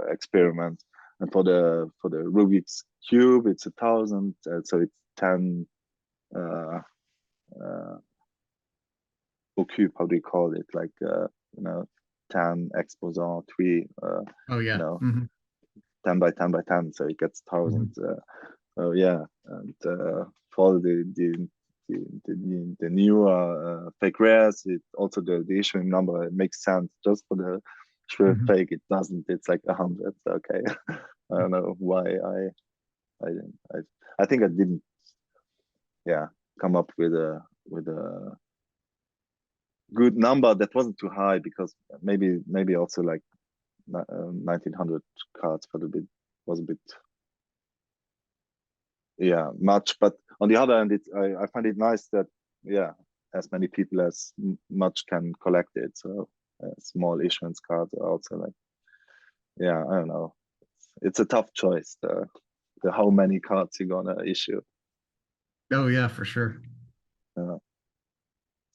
experiment, and for the Rubik's cube it's 1,000, so it's 10 uh, uh, or cube. How do you call it? Like 10 exposant 3, oh you yeah. know, Hmm. 10 by 10 by 10, so it gets 1,000. Hmm. Oh yeah, and for the newer fake rares, it also the issuing number it makes sense. Just for the sure Hmm. fake, it doesn't. It's like 100. Okay, I don't know why I didn't. I think I didn't. Yeah, come up with a good number that wasn't too high because maybe also like 1900 cards for the bit was a bit much. But on the other hand, I find it nice that yeah, as many people as much can collect it. So small issuance cards are also like I don't know. It's a tough choice. The how many cards you're gonna issue. Oh yeah, for sure. Uh,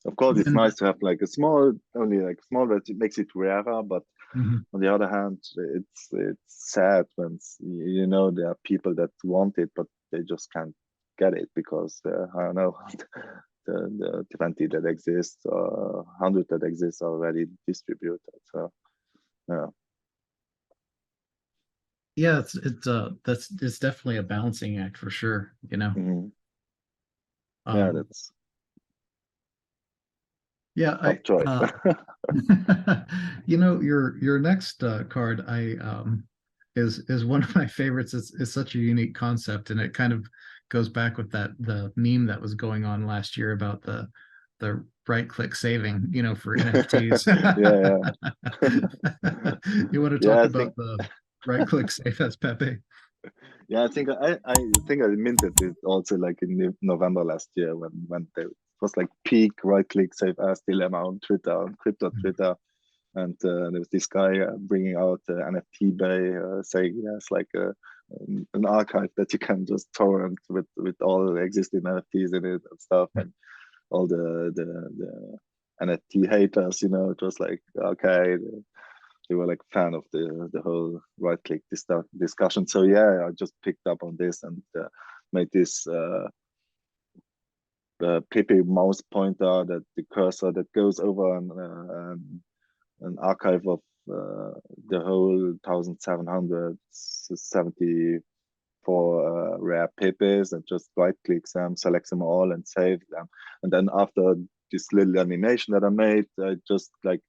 of course, it's And nice to have like a small, only like small that it makes it rarer. But mhm. on the other hand, it's sad when there are people that want it, but they just can't get it because I don't know the 20 that exists or 100 that exists are already distributed. So yeah, Yeah, it's definitely a balancing act for sure, you know. mhm. Yeah, Um, that's yeah, I tough choice. your next card I is one of my favorites. It's such a unique concept, and it kind of goes back with that the meme that was going on last year about the right click saving, for NFTs. Yeah, yeah. You want to Yeah, talk I think about the right click save as Pepe? yeah, I think I minted it also like in November last year when it was like peak right click save as dilemma on Twitter, on crypto Twitter. and there was this guy bringing out NFT Bay, saying he has like an archive that you can just torrent with all the existing NFTs in it and stuff, and all the NFT haters, it was like, okay, they were like fan of the whole right click discussion. So yeah, I just picked up on this and made this Pepe mouse pointer, that the cursor that goes over an archive of the whole 1774 rare Pepes, and just right clicks them, selects them all, and save them. And then after this little animation that I made, I just like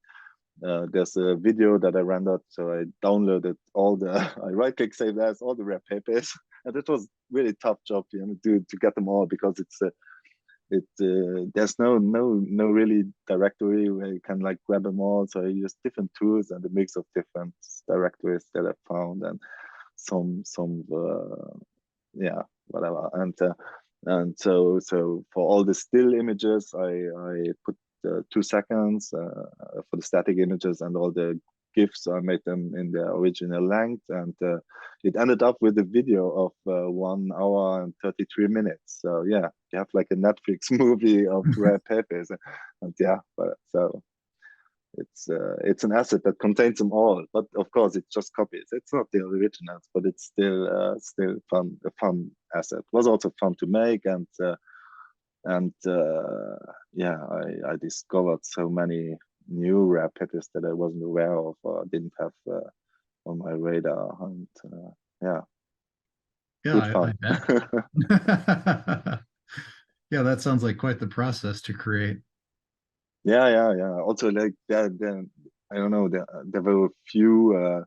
there's a video that I rendered, so I downloaded all the I right click save as all the rare Pepes, and it was really tough job, to get them all, because there's no really directory where you can like grab them all. So I use different tools and a mix of different directories that I found, and some yeah, whatever. And so for all the still images, I put 2 seconds for the static images, and all the GIFs, I made them in their original length, and it ended up with a video of 1 hour and 33 minutes. So yeah, you have like a Netflix movie of rare papers, and yeah, but so it's an asset that contains them all, but of course it's just copies. It's not the originals, but it's still fun, a fun asset. It was also fun to make, and yeah, I discovered so many new rare papers that I wasn't aware of or didn't have on my radar, and yeah, good Yeah, I fun. bet. Yeah, that sounds like quite the process to create. Yeah. Also, like I don't know, there were a few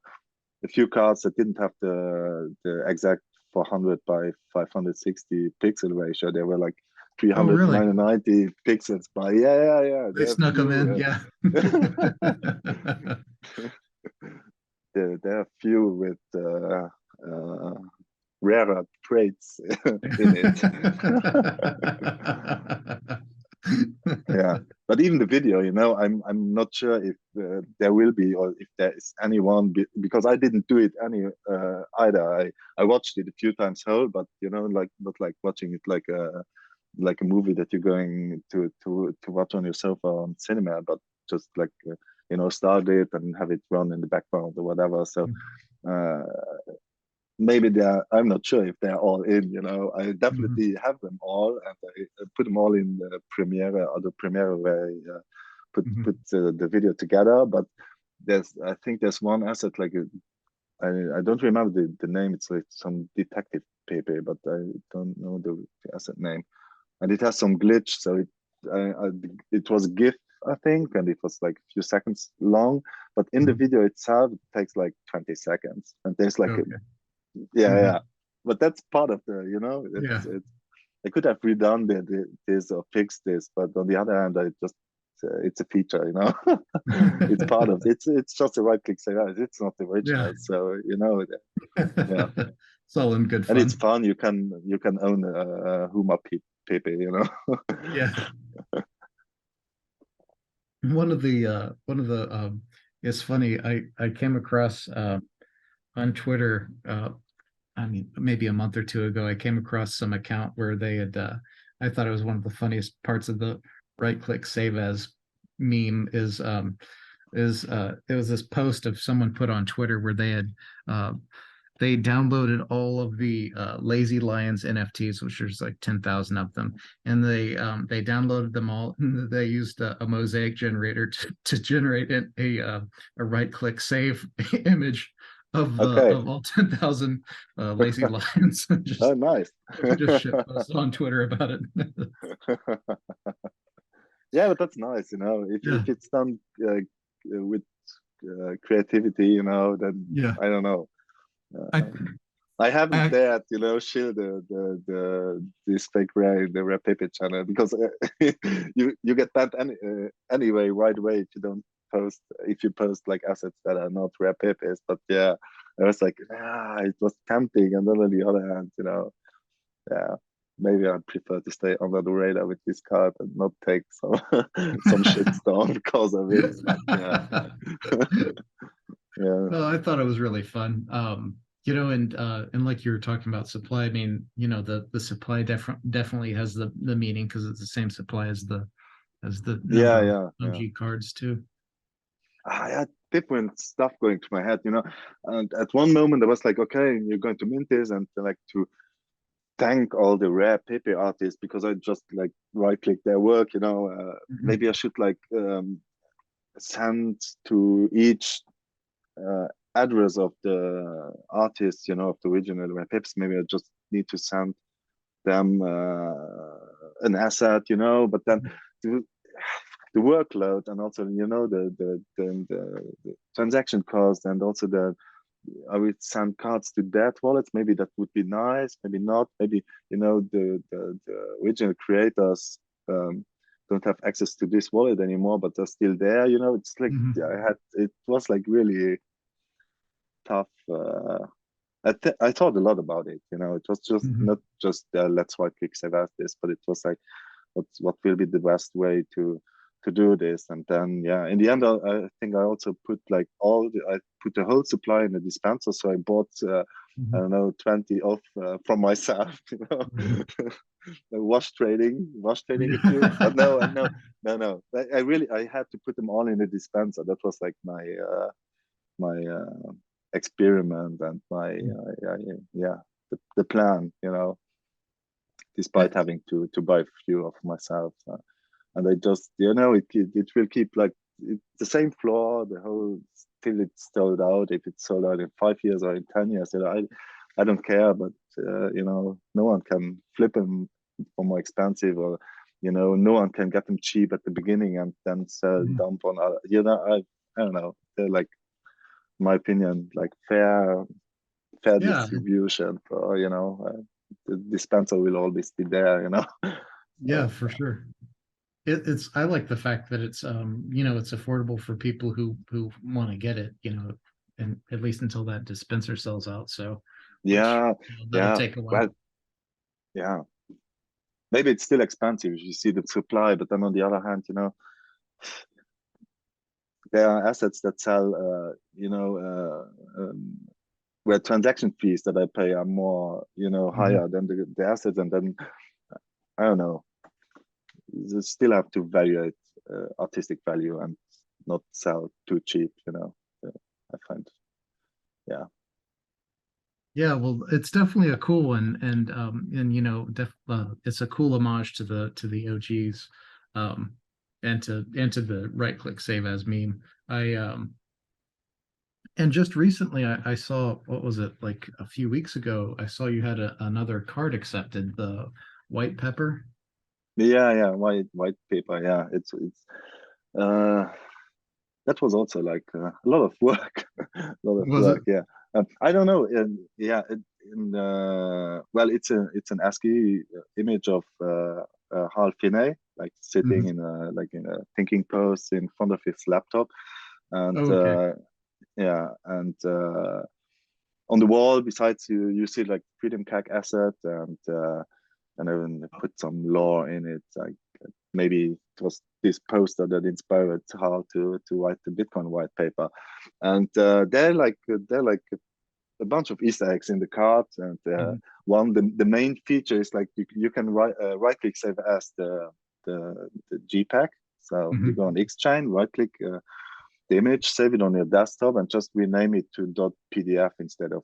cards that didn't have the exact 400 by 560 pixel ratio. They were like Oh, really? 390 pixels by, yeah. They There are snuck them in. few. Yeah. There are few with rarer traits in it. Yeah, but even the video, I'm not sure if there will be, or if there is anyone, because I didn't do it any either. I watched it a few times whole, but like not like watching it like a movie that you're going to watch on your sofa on cinema, but just like start it and have it run in the background or whatever. So uh, maybe I'm not sure if they're all in. I Mhm, definitely have them all, and I put them all in the Premiere, or the Premiere where I mhm. put the video together. But I think there's one asset, like I don't remember the name. It's like some detective paper, but I don't know the asset name, and it has some glitch. So it was a GIF, I think, and it was like a few seconds long. But in the Mhm. video itself, it takes like 20 seconds, and there's like Okay. yeah. Mhm. But that's part of Yeah. it's I could have redone this or fixed this, but on the other hand, I just it's a feature. It's part of it's just a right click say, oh, it's not the Yeah. original, so yeah, It's all in good and it's fun. fun. You can own Huma Pepe. Yeah. One of the it's funny. I came across on Twitter I mean maybe a month or two ago, I came across some account where they had I thought it was one of the funniest parts of the right click save as meme is it was this post of someone put on Twitter where uh they downloaded all of the Lazy Lions NFTs, which there's like 10,000 of them, and they downloaded them all. And they used a mosaic generator to generate a right click save image of the Okay. of all 10,000 Lazy Lions. Oh, nice. Just shit post on Twitter about it. Yeah, but that's nice. Yeah, If it's done with creativity, then yeah. I don't know. I, I haven't I dared, shill this fake rare in the Rare Pepe channel, because you get banned anyway right away if you post like assets that are not Rare Pepes. But yeah, I was like, it was tempting, and then on the other hand, yeah. maybe I prefer to stay under the radar with this card and not take some some shitstorm because of it. But yeah, yeah, Well, I thought it was really fun. And like you were talking about supply, I mean, the supply definitely has the meaning because it's the same supply as the yeah, number of yeah, yeah. OG cards too. I had different stuff going to my head, you know. And at one moment, I was like, okay, you're going to mint this, and like to thank all the rare Pepe artists because I just like right click their work, you know. Mhm. Maybe I should like send to each address of the artist, you know, of the original rare Pepes. Maybe I just need to send them an asset, you know. But then the, the workload and also, you know, the transaction cost and also the I would send cards to that wallet. Maybe that would be nice. Maybe not. Maybe you know the original creators don't have access to this wallet anymore, but they're still there. You know, it's like Mhm. it was like really tough. I thought a lot about it. You know, it was just Mhm. not just let's right click save as this, but it was like what will be the best way to do this. And then yeah, in the end I think I also put like I put the whole supply in the dispenser, so I bought I Mhm. don't know 20 off from myself, you know. Mhm. Wash trading a few, but no, I really I had to put them all in the dispenser. That was like my experiment and my yeah the plan, you know, Yeah. despite having to buy a few of myself. And I just, you know, it will keep like the same floor the whole till it's sold out. If it's sold out in 5 years or in 10 years, you know, I don't care. But you know, no one can flip them for more expensive, or you know, no one can get them cheap at the beginning and then sell Mhm. dump on other. You know, I don't know. They're like, in my opinion, like fair Yeah. distribution for you know. The dispenser will always be there, you know. Yeah, for sure. It's I like the fact that it's affordable for people who want to get it, and at least until that dispenser sells out. So, which Yeah, that'll yeah. take a while. Well, yeah. Maybe it's still expensive if you see the supply, but then on the other hand, you know, there are assets that sell, where transaction fees that I pay are more, you know, Mhm. higher than the assets, and then I don't know, you still have to evaluate artistic value and not sell too cheap, you know. I find, yeah, Yeah, well, it's definitely a cool one, and it's a cool homage to the OGs, and to the right click save as meme. I And just recently, I saw, what was it, like a few weeks ago, I saw you had another card accepted, the white pepper. yeah, white paper, yeah, it's uh that was also like a lot of work, a lot of Was it? work. Yeah, I don't know. Yeah, well, it's an ASCII image of Hal Finney, like sitting Mhm. in a thinking pose in front of his laptop, and Oh, okay. yeah, and on the wall besides you see like freedom CAC asset and even put some lore in it, like maybe it was this poster that inspired how to write the Bitcoin white paper, and they're like a bunch of Easter eggs in the card, and Mhm. the main feature is like you can right click save as the JPEG. So you Mhm. go on Xchain, right click the image, save it on your desktop, and just rename it to .pdf instead of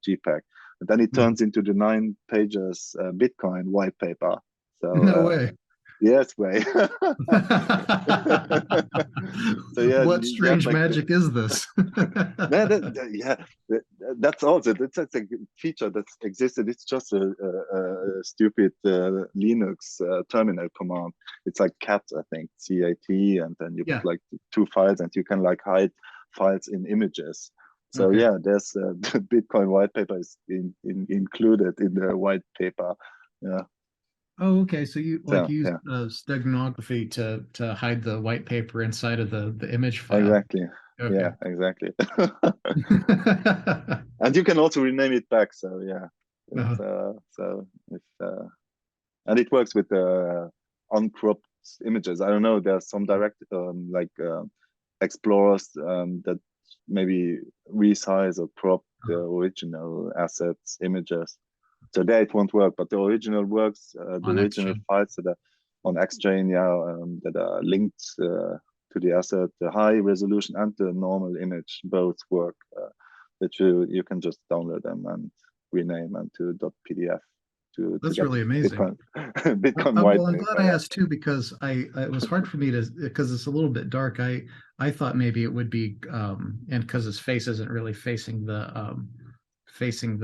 .jpeg. And then it Mhm. turns into the 9 pages Bitcoin white paper. So No way. yes, way. So yeah, What you have strange like magic is this? yeah, that's also that's a feature that's existed. It's just a stupid Linux terminal command. It's like cat, I think, CAT, and then you put Yeah. like 2 files, and you can like hide files in images. So Okay. yeah, there's the Bitcoin white paper is included in the white paper. Yeah, Oh, okay. So you like so use yeah, steganography to hide the white paper inside of the image file. exactly. Okay. Yeah, exactly. And you can also rename it back. So yeah, Uh, it's so if and it works with uncropped images. I don't know. There's some direct explorers that maybe resize or crop the original assets images. So there it won't work, but the original works. The original files that are on Xchain, that are linked to the asset, the high resolution and the normal image both work. That you can just download them and rename them to .pdf. That's really amazing. Bitcoin Well, I'm white glad paper. I asked too, because it was hard for me to, because it's a little bit dark. I thought maybe it would be and because his face isn't really facing facing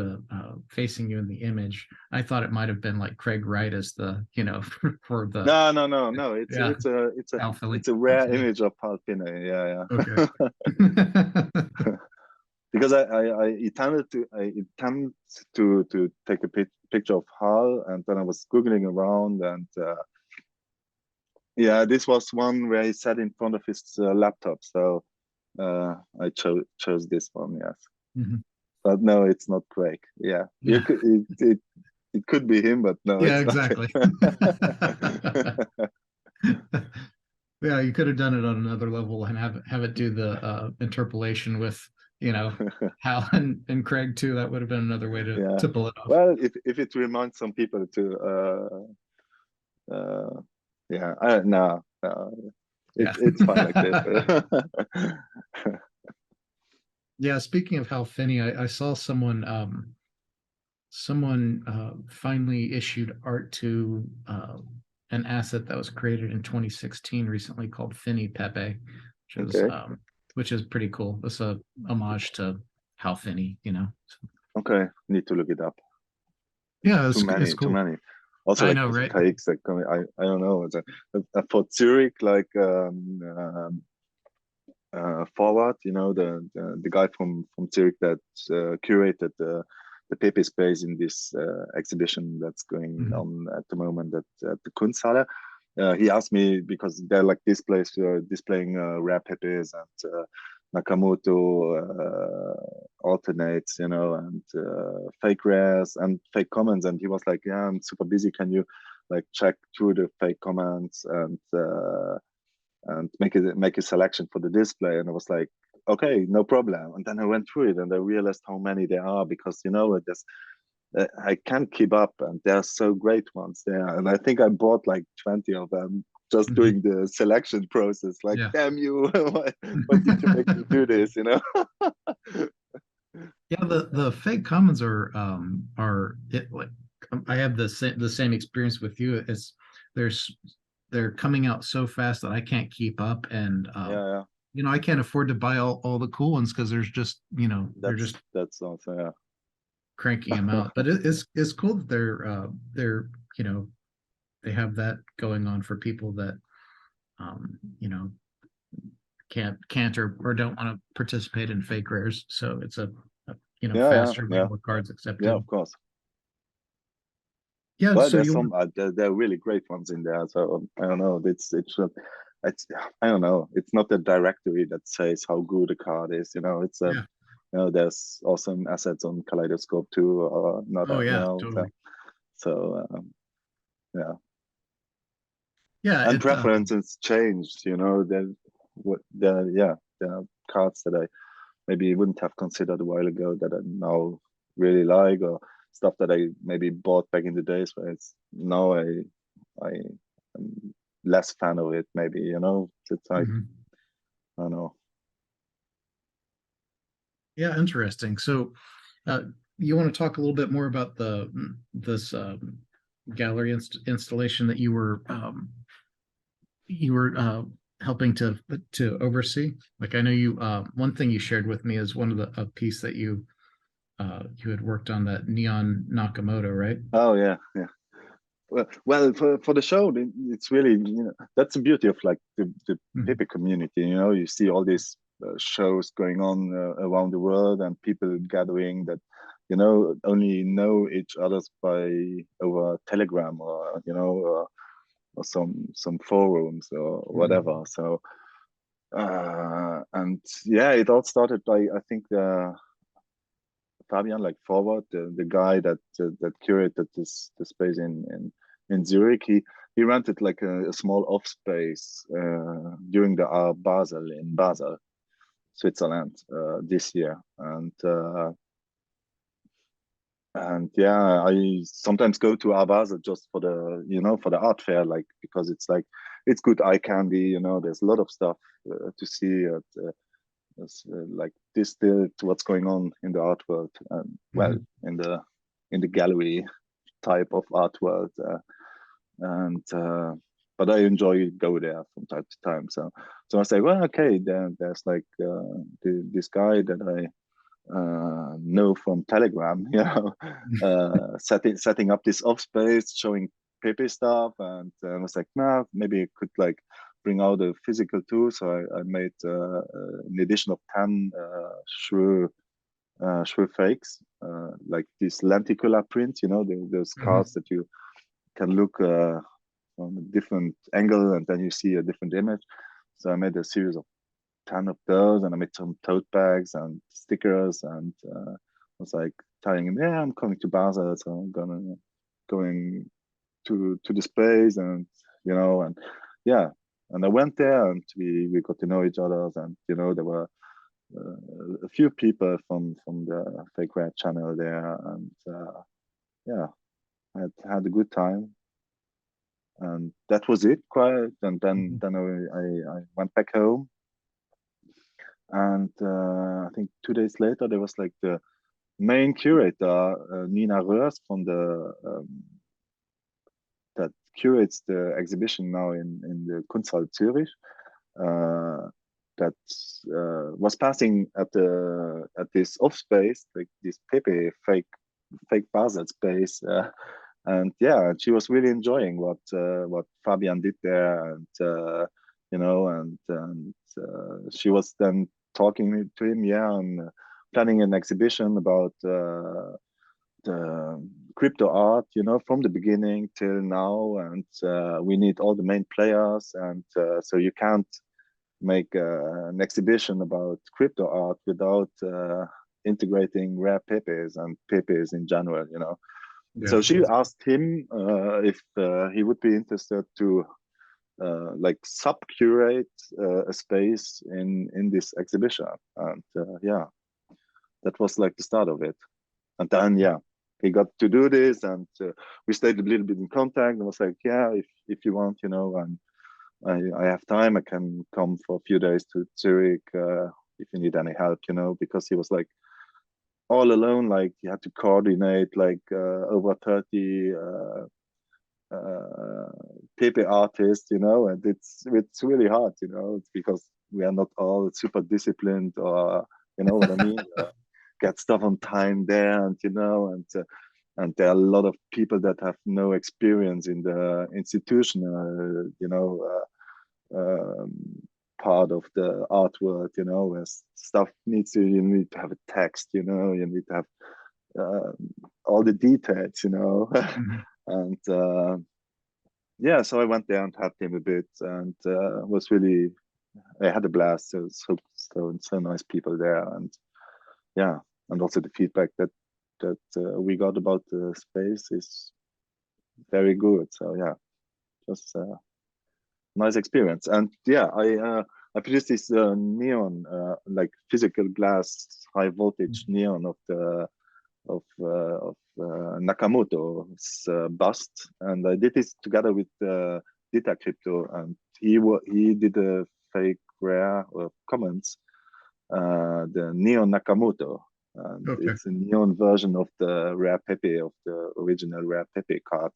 you in the image. I thought it might have been like Craig Wright as the, for the No. yeah, It's a rare image of Hal Finney. Yeah. Okay. Because I intended to take a picture of Hal, and then I was googling around, and yeah, this was one where he sat in front of his laptop, so I chose this one. Yes. Mhm. But no, it's not Craig. Yeah, Yeah. it could be him, but no, Yeah, it's exactly. not. Yeah, you could have done it on another level and have it do the interpolation with, Hal and Craig too. That would have been another way Yeah. to pull it off. Well, if it reminds some people yeah, no, it's fine like this. Yeah, speaking of Hal Finney, I saw someone finally issued art to an asset that was created in 2016 recently called Pepe, Okay. Which is pretty cool. It's a homage to Hal Finney, Okay, need to look it up. Yeah, Too many, cool. too many. Also, I like know, right? takes like I don't know. For Zurich, like Forward, the guy from Zurich that curated the Pepe space in this exhibition that's going on at the moment at the Kunsthalle. He asked me, because they're like displays displaying rare pepes, and Nakamoto alternates, and fake rares and fake comments. And he was like, "Yeah, I'm super busy. Can you like check through the fake comments and make a selection for the display?" And I was like, "Okay, no problem." And then I went through it, and I realized how many there are, because I can't keep up, and there are so great ones there. And I think I bought like 20 of them just doing the selection process. Like, Yeah. damn you, why did you make me do this? Yeah, the fake comments are like, I have the same experience with you. There's they're coming out so fast that I can't keep up, and Yeah. I can't afford to buy all the cool ones, because there's just they're just that's also, yeah. cranking them out. But it's cool that they're they have that going on for people that can't or don't want to participate in fake rares. So it's a faster way, more cards accepted. Yeah, of course. Yeah, Well, so there's some there are really great ones in there. So I don't know. It's I don't know. It's not a directory that says how good a card is. It's there's awesome assets on Kaleidoscope too, or not. Oh yeah, totally. So yeah. And preferences changed. There are cards that I maybe wouldn't have considered a while ago that I now really like, or stuff that I maybe bought back in the days where it's now I am less fan of it. Maybe it's like I don't know. Yeah, interesting. So, you want to talk a little bit more about this gallery installation that you were helping to oversee? Like, I know you one thing you shared with me is one of a piece that you had worked on, that Neon Nakamoto, right? Oh yeah. Well, for the show, it's really that's the beauty of like the Pepe community. You see all these shows going on around the world, and people gathering that only know each other's by over Telegram, or or some forums or whatever. So and yeah, it all started by, I think, Fabian, like Forward, the guy that curated the space in in Zurich. He rented like a small off space during the Art Basel in Basel, Switzerland, this year, and yeah, I sometimes go to Art Basel just for the for the art fair, like, because it's like it's good eye candy. There's a lot of stuff to see at. Like distilled what's going on in the art world, and well, in the gallery type of art world, and but I enjoy go there from time to time. So I say, well, okay, then there's like this guy that I know from Telegram, setting up this off space, showing Pepe stuff, and I was like, nah, maybe I could like bring out a physical too. So I made an edition of 10 Shrew fakes, like this lenticular print, those cards that you can look from a different angle and then you see a different image. So I made a series of 10 of those, and I made some tote bags and stickers, and I was like telling him, yeah, I'm coming to Basel, so I'm going to the space, and and yeah, and I went there, and we got to know each other, and there were a few people from the Fake Rare channel there, and yeah, I had a good time, and that was it. Quite, and then I went back home, and I think 2 days later there was like the main curator, Nina Röhrs, from the that curates the exhibition now in the Kunsthalle Zürich, that was passing at this off space, like this Pepe fake Basel space, and yeah, she was really enjoying what Fabian did there, and she was then talking to him, and planning an exhibition about the crypto art, from the beginning till now, and we need all the main players, and so you can't make an exhibition about crypto art without integrating rare pepes and pepes in general, Yeah. So she asked him if he would be interested to like sub-curate a space in this exhibition, and yeah, that was like the start of it. And then yeah, he got to do this, and we stayed a little bit in contact, and was like, yeah, if you want, and I have time, I can come for a few days to Zurich if you need any help, because he was like all alone, like he had to coordinate like over 30 Pepe artists, and it's really hard, it's because we are not all super disciplined, or you know what I mean. Get stuff on time there, and and there are a lot of people that have no experience in the institutional, part of the art world, where stuff you need to have a text, you need to have all the details, and yeah, so I went there and helped him a bit, and was really, I had a blast. It was so nice people there, and yeah, and also the feedback that we got about the space is very good. So yeah, just nice experience. And yeah, I produced this neon, like physical glass, high voltage neon of the Nakamoto's bust, and I did this together with Dita Crypto, and he did a fake rare comments, the Neon Nakamoto, and it's a neon version of the Rare Pepe, of the original Rare Pepe card.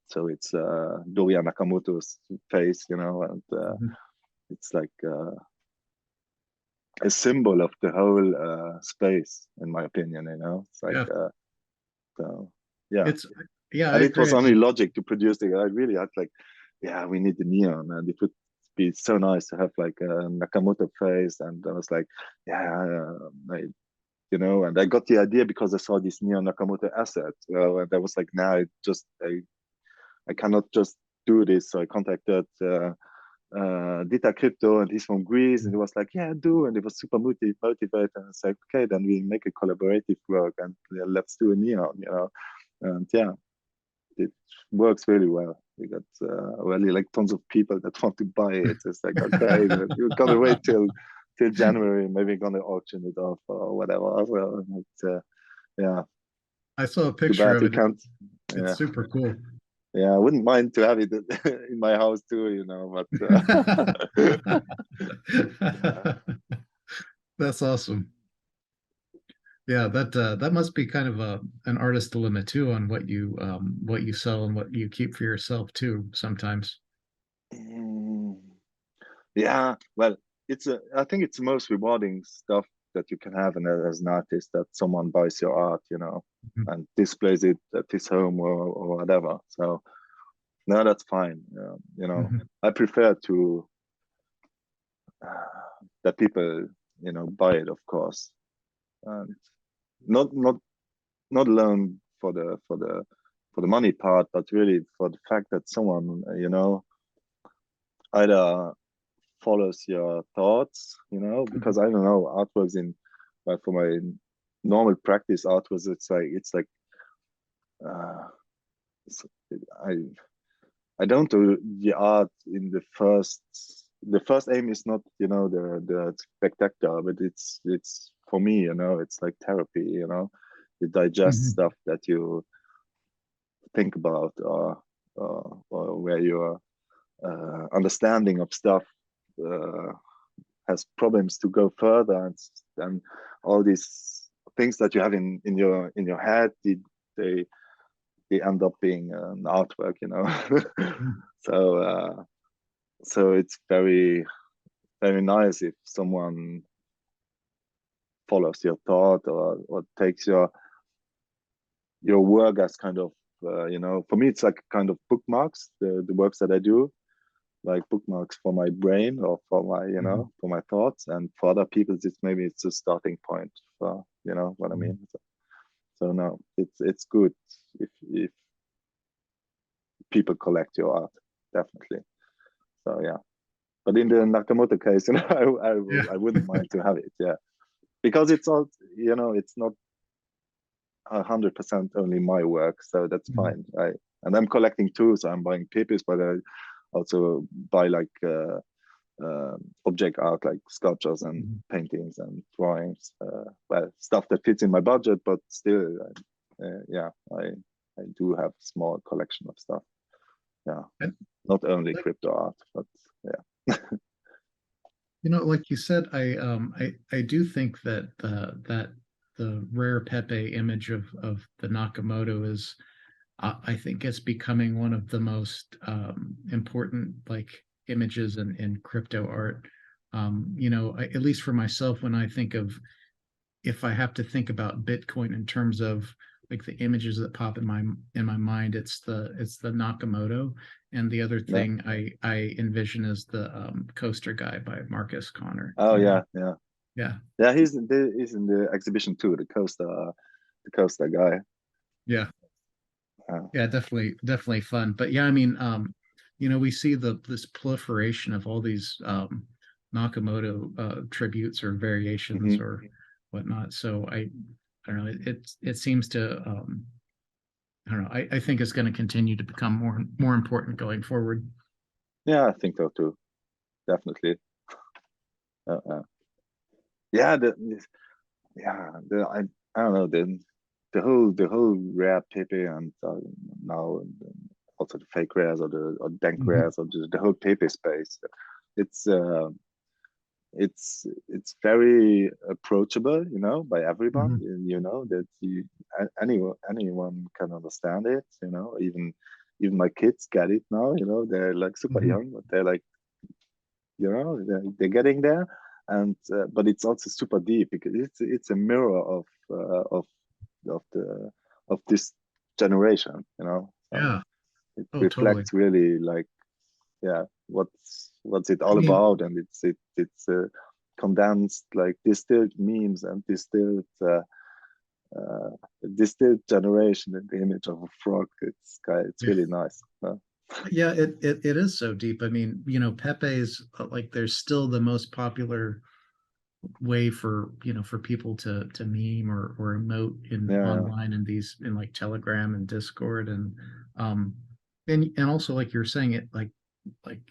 So it's Doria Nakamoto's face, and it's like a symbol of the whole space, in my opinion. It's like so yeah. It's yeah, and I it was agree. only logic to produce it. I really had like, yeah, we need the neon, and it would be so nice to have like a Nakamoto face. And I was like, yeah, and I got the idea because I saw this Neon Nakamoto asset, and I was like, nah, I cannot just do this. So I contacted Dita Crypto, and he's from Greece, and he was like, yeah, do, and it was super motivated. And it's like, okay, then we make a collaborative work, and let's do a neon, and yeah, it works really well. We got really like tons of people that want to buy it. It's like, okay, you're gonna wait till January, maybe gonna auction it off or whatever. So yeah, I saw a too picture bad of you it. can't. It's Yeah, super cool. yeah, I wouldn't mind to have it in my house too, but yeah. That's awesome. Yeah, that must be kind of a an artist dilemma too on what you sell and what you keep for yourself too sometimes. Mm, yeah, well, I think it's the most rewarding stuff that you can have as an artist, that someone buys your art, Mhm. and displays it at his home or whatever. So no, that's fine. Mhm. I prefer to that people, buy it, of course, and not not not alone for the money part, but really for the fact that someone, either follows your thoughts, because I don't know, artworks in like for my normal practice artworks, it's like uh, it's, I I don't do the art in the first aim is not, the spectacular, but it's for me, it's like therapy, you digest Mhm. stuff that you think about, or where your understanding of stuff uh, has problems to go further, and all these things that you have in your head, they they end up being an artwork, Mhm. so so it's very very nice if someone follows your thought, or takes your work as kind of, for me it's like kind of bookmarks, the works that I do, like bookmarks for my brain, or for my, Mhm. for my thoughts, and for other people it's a starting point for, what I Mhm. mean. So no, it's good if people collect your art, definitely. So yeah, but in the Nakamoto case, Yeah. I wouldn't mind to have it, yeah, because it's all, it's not 100% only my work, so that's Mhm. fine. And I'm collecting too, so I'm buying papers, but I also buy like object art, like sculptures and Mhm. paintings and drawings. Well, stuff that fits in my budget, but still, yeah, I do have small collection of stuff. Yeah, And not only like crypto art, but yeah. like you said, I do think that the rare Pepe image of the Nakamoto is I think it's becoming one of the most important like images in crypto art. At least for myself, when I think of if I have to think about Bitcoin in terms of like the images that pop in my mind, it's the Nakamoto, and the other Yeah. thing I envision is the coaster guy by Marcus Connor. Oh yeah, yeah, Yeah, yeah. He's in the exhibition too. The coaster guy. yeah, Uh, yeah, definitely fun. But yeah, I mean, we see this proliferation of all these Nakamoto tributes or variations mhm. or whatnot. So I don't know. It seems to I don't know. I think it's going to continue to become more important going forward. Yeah, I think so too. Definitely. Yeah, yeah, I don't know, the whole rare Pepe, and now also the fake rares, or dank Mhm. rares, or the whole Pepe space. It's uh, it's very approachable, by everyone. Mhm. That anyone can understand it. Even my kids get it now. They're like super Mhm. young, but they're like, they're getting there. And but it's also super deep, because it's a mirror of this generation, so Yeah. it Oh, totally. reflects really, like, yeah, what's it I all mean, about. And it's condensed, like distilled memes, and uh, distilled generation in the image of a frog. It's yeah. really nice. Yeah, it is so deep. I mean, Pepe's like there's still the most popular way for, for people to meme or emote in Yeah, online, in these, in like Telegram and Discord, um and also, like you're saying, it like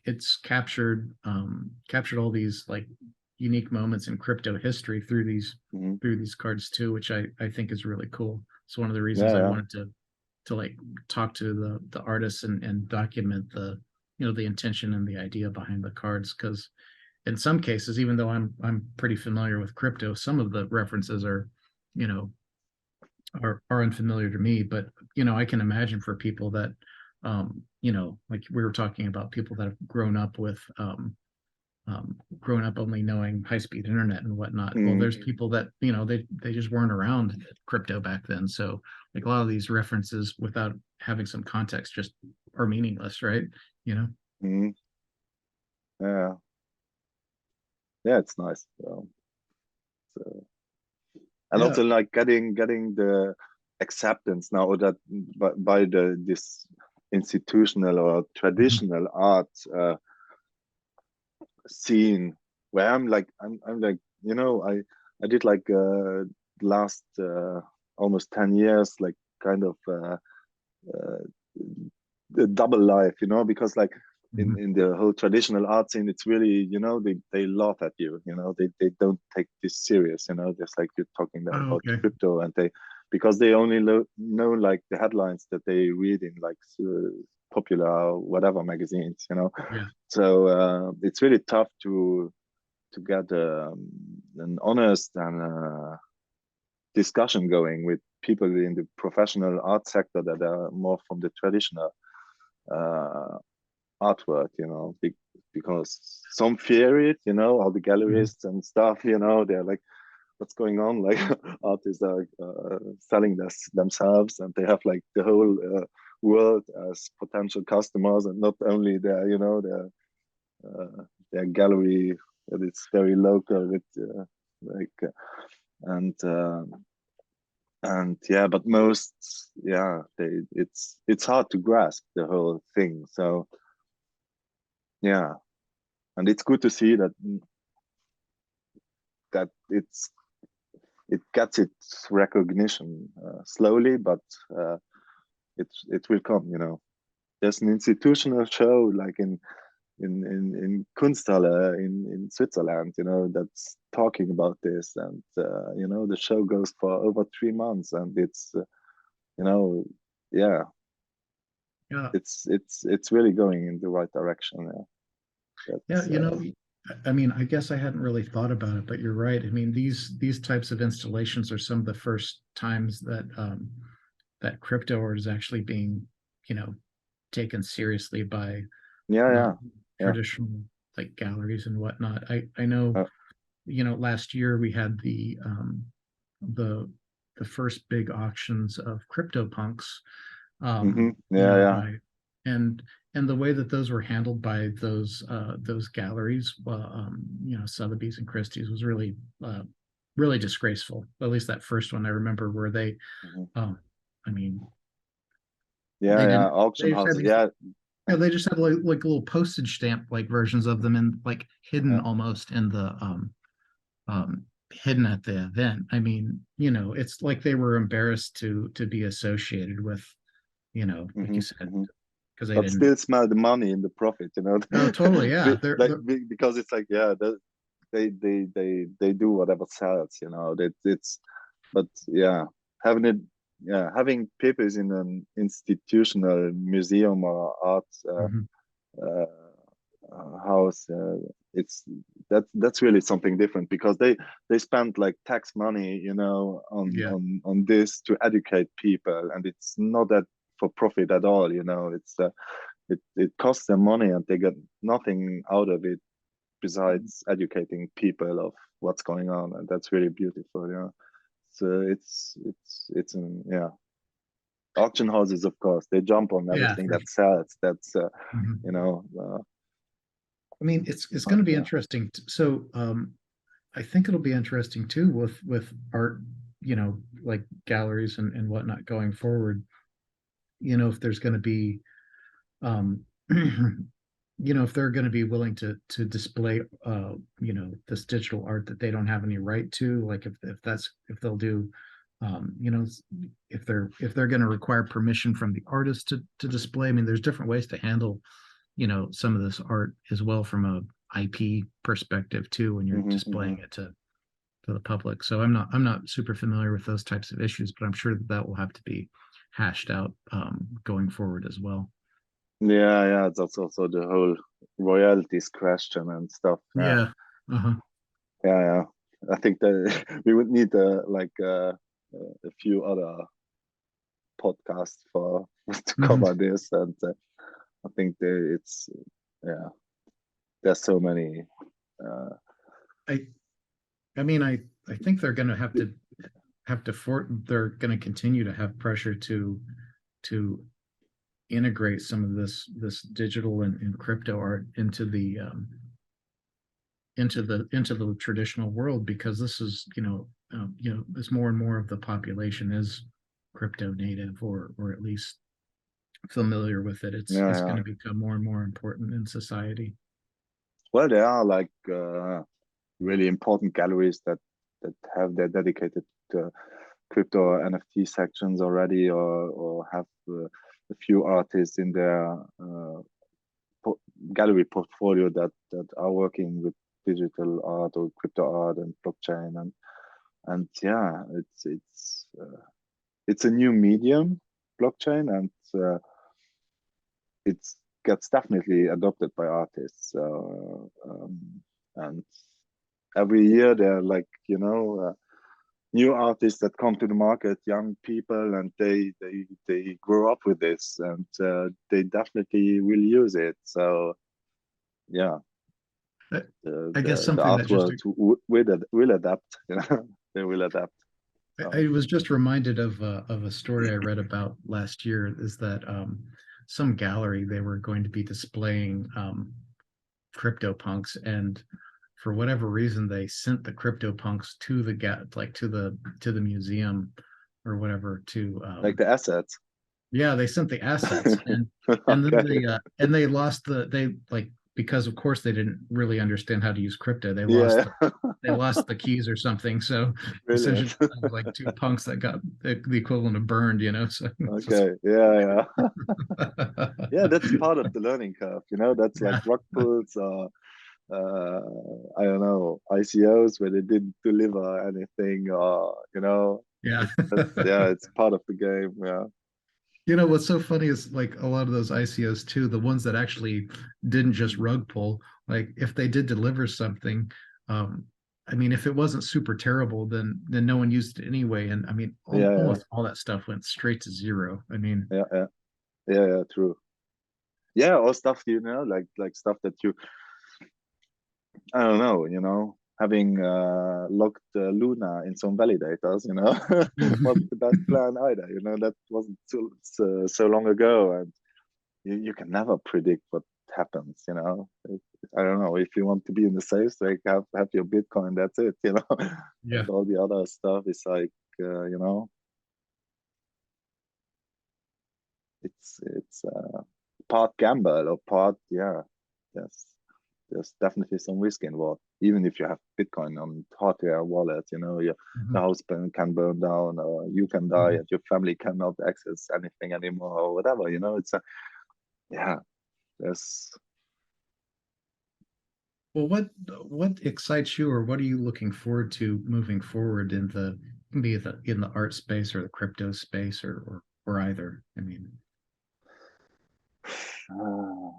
it's captured all these like unique moments in crypto history hmm, through these cards too, which I think is really cool. It's one of the reasons yeah, I yeah. wanted to like talk to the artists and document the, the intention and the idea behind the cards, because in some cases, even though I'm pretty familiar with crypto, some of the references are, you know, are unfamiliar to me. But I can imagine for people that, like we were talking about, people that have grown up only knowing high speed internet and whatnot. Well, Mm, there's people that they just weren't around crypto back then, so like a lot of these references without having some context just are meaningless, right? You know. mm, yeah, yeah, it's nice. So, and Yeah. also like getting the acceptance now that by the this institutional or Mhm. traditional art scene, where I'm like, I did like last almost 10 years, like kind of uh, the double life, because like Mhm. in the whole traditional art scene, it's really, they laugh at you, they don't take this serious, just like you're talking Oh, about okay. crypto, and they, because they only know like the headlines that they read in like popular whatever magazines, Yeah. so it's really tough to get an honest and discussion going with people in the professional art sector that are more from the traditional uh, artwork, because some fear it, all the Mhm. gallerists and stuff, they're like, what's going on? Like artists are selling themselves, and they have like the whole world as potential customers, and not only their gallery that is very local with like and yeah, but most, yeah, it's hard to grasp the whole thing. So yeah, and it's good to see that it gets its recognition slowly, but uh, it will come. There's an institutional show like in Kunsthalle in Switzerland, that's talking about this, and the show goes for over 3 months, and it's you know yeah, Yeah. it's really going in the right direction. Yeah, Yeah, that's I mean, I guess I hadn't really thought about it, but you're right. I mean, these types of installations are some of the first times that that crypto art is actually being, you know, taken seriously by yeah, yeah, yeah. traditional like galleries and whatnot. I know, uh, last year we had the the first big auctions of CryptoPunks, yeah, yeah. by and and the way that those were handled by those galleries, Sotheby's and Christie's, was really disgraceful. At least that first one I remember, where they, Mhm. um, I mean, Yeah, they yeah, didn't. auction They just had houses. these. Yeah, Yeah, they just had like little postage stamp like versions of them, and like hidden yeah. almost in the hidden at the event. I mean, it's like they were embarrassed to be associated with, like you said, Hmm. because they But didn't. still smell the money in the profit, Oh, totally. Yeah. Because it's like, yeah, they do whatever sells, that it's, but yeah, having it, yeah, having papers in an institutional museum or art Mhm. uh, house, it's that's really something different, because they spend like tax money, Yeah. on this to educate people, and it's not that for profit at all, it's it costs them money, and they get nothing out of it besides educating people of what's going on, and that's really beautiful. So yeah, auction houses, of course, they jump on Yeah. everything that sells. That's Mhm. you know I mean, it's going but to be interesting. So, I think it'll be interesting too with art, like galleries and whatnot going forward. If there's going to be, um, if they're going to be willing to display this digital art that they don't have any right to, like if they'll do if they're going to require permission from the artist to display. I mean, there's different ways to handle some of this art as well from a IP perspective too when you're displaying it to the public. So I'm not super familiar with those types of issues, but I'm sure that will have to be hashed out going forward as well. Yeah, that's also the whole royalties question and stuff. Yeah, Yeah. Uh-huh. yeah. I think that we would need a few other podcasts for to Mhm. cover this, and I think that it's yeah, there's so many. Uh, I I mean I think they're going to they're going to continue to have pressure to integrate some of this digital and crypto art into the traditional world, because this is as more and more of the population is crypto native, or at least familiar with it, yeah, it's going yeah. to become more and more important in society. Well, there are like really important galleries that have their dedicated crypto or NFT sections already, or have a few artists in their gallery portfolio that are working with digital art or crypto art and blockchain, and yeah, it's a new medium, blockchain, and it gets definitely adopted by artists. And every year there are like new artists that come to the market, young people, and they grow up with this, and they definitely will use it. So yeah, I, the I guess the something that just artwork will adapt. They will adapt. I So was just reminded of a story I read about last year, is that some gallery, they were going to be displaying CryptoPunks, and for whatever reason they sent the CryptoPunks to the museum or whatever to like the assets. yeah, they sent the assets, and then Okay. they lost they like, because of course they didn't really understand how to use crypto. Yeah. They lost the keys or something. So essentially Brilliant. like two punks that got the equivalent of burned, so it's just Okay. Yeah. Yeah, that's part of the learning curve. That's like yeah, rock pools or I don't know, ICOs where they didn't deliver anything, or yeah. yeah, it's part of the game. Yeah. What's so funny is, like, a lot of those ICOs too, the ones that actually didn't just rug pull, like if they did deliver something, um, I mean, if it wasn't super terrible, then no one used it anyway. And I mean, Yeah, yeah, almost all that stuff went straight to zero. I mean, yeah, yeah, yeah, true. Yeah, or stuff, like stuff that I don't know, having locked Luna in some validators, wasn't the best plan either. That wasn't so long ago, and you can never predict what happens. I don't know, if you want to be in the safe, like have your Bitcoin. That's it. yeah. And all the other stuff is like, it's part gamble or part, yeah. Yes, there's definitely some risk involved. Even if you have Bitcoin on hardware wallet, your Mhm. house can burn down, or you can die, Mhm. and your family cannot access anything anymore, or whatever. It's a yeah. There's Well, what excites you, or what are you looking forward to moving forward in the art space or the crypto space, or either? I mean, uh,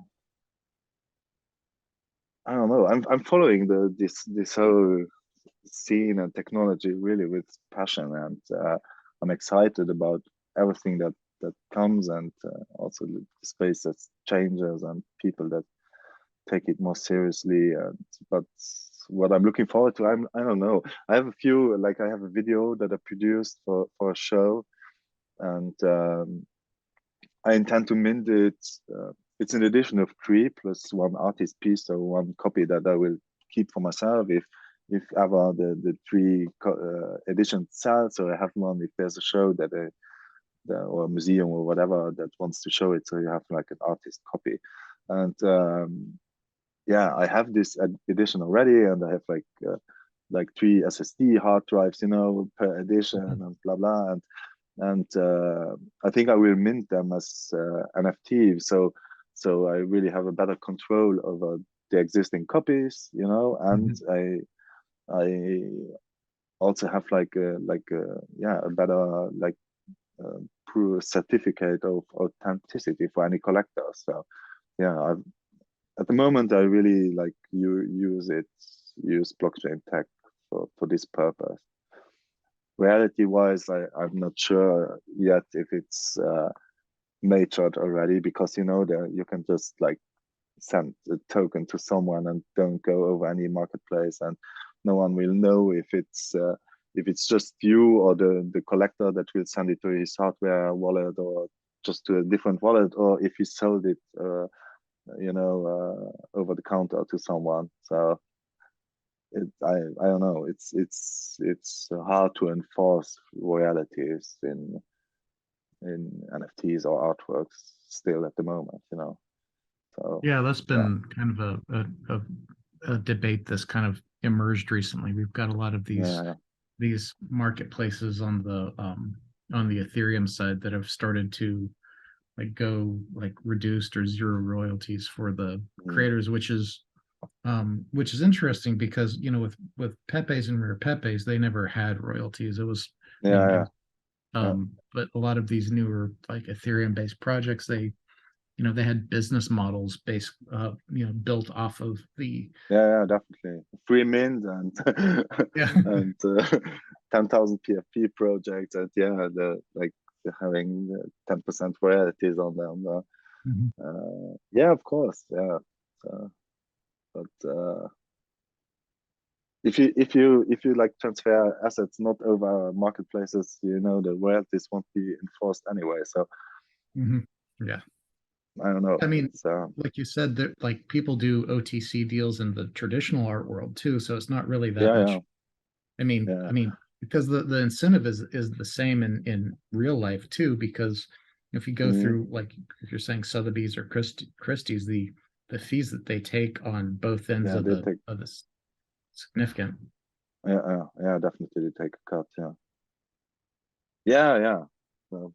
I don't know. I'm following this whole scene and technology really with passion, and I'm excited about everything that comes, and also the space that changes, and people that take it more seriously. And but what I'm looking forward to, I don't know. I have a few, like I have a video that I produced for a show, and I intend to mint it. It's an edition of three plus one artist piece, so one copy that I will keep for myself if ever the three editions sell. So I have one if there's a show or a museum or whatever that wants to show it. So you have like an artist copy. And yeah, I have this edition already, and I have like 3 SSD hard drives, you know, per edition, and blah blah. And I think I will mint them as NFT. So I really have a better control over the existing copies, you know, and I also have yeah, a better proof certificate of authenticity for any collector. So yeah, at the moment I really like use blockchain tech for this purpose. Reality wise, I'm not sure yet if it's matured already, because you know there you can just like send a token to someone and don't go over any marketplace, and no one will know if it's just you or the collector that will send it to his hardware wallet, or just to a different wallet, or if he sold it you know over the counter to someone. So I don't know, it's hard to enforce royalties in NFTs or artworks still at the moment, you know. So Yeah, that's yeah, been kind of a debate that's kind of emerged recently. We've got a lot of yeah, these marketplaces on the Ethereum side that have started to like go like reduced or zero royalties for the mm, creators, which is interesting because you know with Pepe's and Rare Pepe's they never had royalties. It was you know yeah, yeah, but a lot of these newer like Ethereum based projects you know they had business models based you know built off of the yeah, definitely. Free mint and yeah and 10,000 PFP projects, and yeah, the like having 10% royalties on them. Mhm. Yeah, of course, yeah. But if you like transfer assets not over marketplaces, you know the royalties won't be enforced anyway. So Mhm. Yeah. I don't know. I mean, It's like you said, that like people do OTC deals in the traditional art world too, so it's not really that yeah, yeah, much. I yeah, mean, because the incentive is the same in real life too, because if you go mm, through like if you're saying Sotheby's or Christie's, the fees that they take on both ends yeah. They take of this significant. yeah, definitely they take a cut. Yeah, yeah, yeah. So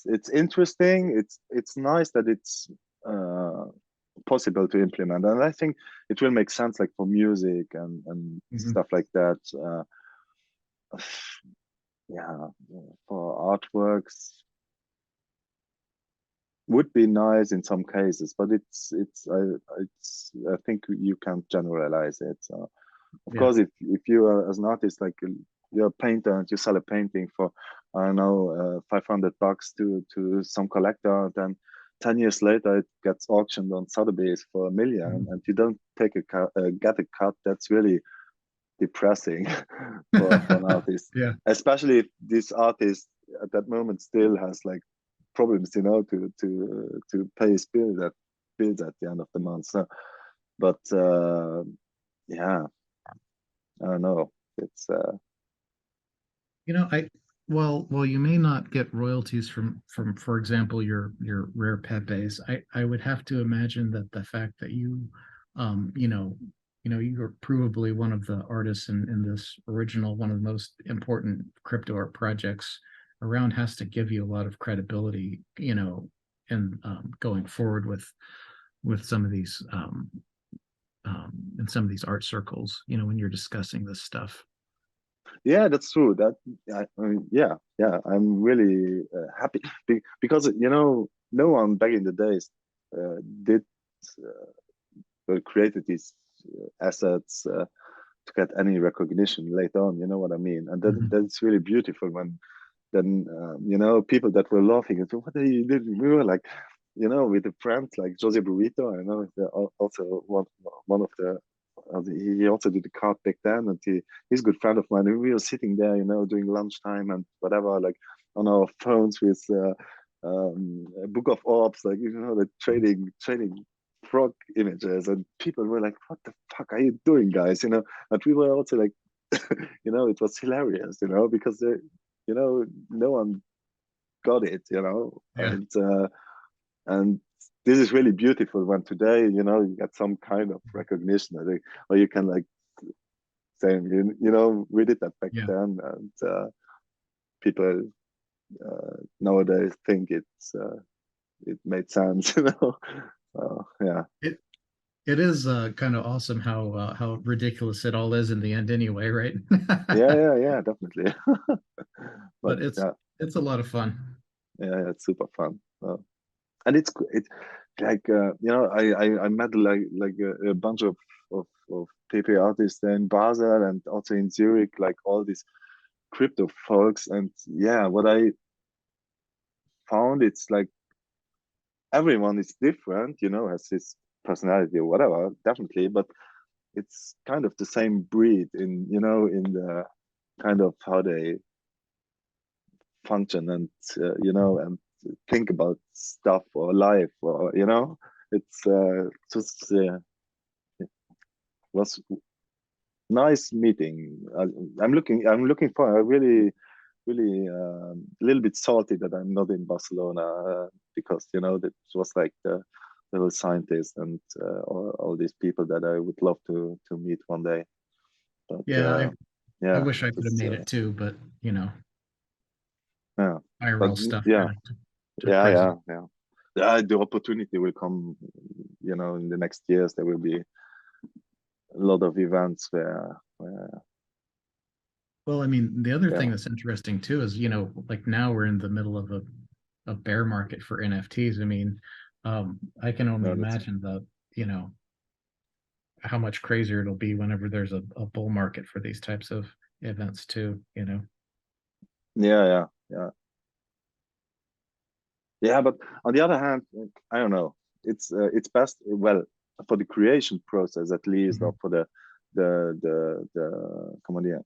it's interesting. It's nice that it's uh, possible to implement, and I think it will make sense like for music and Mhm. stuff like that. Yeah, for artworks would be nice in some cases, but I think you can't generalize it. So of Yeah. course, if you are as an artist, like you're a painter and you sell a painting for I don't know $500 to some collector, then 10 years later it gets auctioned on Sotheby's for 1 million, Mhm. and you don't get a cut. That's really depressing for an artist, Yeah. especially if this artist at that moment still has like problems, you know, to pay his bills at the end of the month. So, but yeah, I don't know. It's You know, well, you may not get royalties from, for example, your rare Pepes. I would have to imagine that the fact that you know, you're provably one of the artists in this original, one of the most important crypto art projects around has to give you a lot of credibility, you know, and going forward with some of these in some of these art circles, you know, when you're discussing this stuff. yeah, that's true. That I mean, yeah, yeah. I'm really happy because you know no one back in the days did created these assets to get any recognition later on. You know what I mean? And Mhm. that's really beautiful when then you know people that were laughing and so what are you doing? We were like, you know, with a friend like Jose Burrito. I know also one of the he also did the card back then, and he's a good friend of mine. And we were sitting there, you know, doing lunchtime and whatever, like on our phones with a book of orbs, like you know, the trading frog images, and people were like, "What the fuck are you doing, guys?" You know, and we were also like, you know, it was hilarious, you know, because you know, no one got it, you know, Yeah. and this is really beautiful when today, you get some kind of recognition, I think, or you can like say, we did that back Yeah. then, and people nowadays think it made sense, yeah. It is kind of awesome how ridiculous it all is in the end anyway, right? Yeah, definitely. But But it's a lot of fun. yeah, it's super fun. And it's like I met like a bunch of Pepe artists in Basel and also in Zurich, like all these crypto folks. And yeah, what I found, it's like everyone is different, has his personality or whatever, definitely, but it's kind of the same breed in the kind of how they function, and and think about stuff or life, or it's just was nice meeting. I'm looking for a really a little bit salty that I'm not in Barcelona, because that was like the little scientist and all these people that I would love to meet one day. But Yeah, I yeah, wish I could have just made it too, but yeah, but IRL stuff yeah, kind of took yeah, precedent. yeah, yeah. Yeah, the opportunity will come, in the next years. There will be a lot of events where Well, I mean, the other yeah, thing that's interesting too is, like now we're in the middle of a bear market for NFTs. I mean, I can only no, that's imagine you know, how much crazier it'll be whenever there's a bull market for these types of events too. yeah. Yeah, but on the other hand, I don't know. It's best, well, for the creation process at least, or Mhm. for the comment here,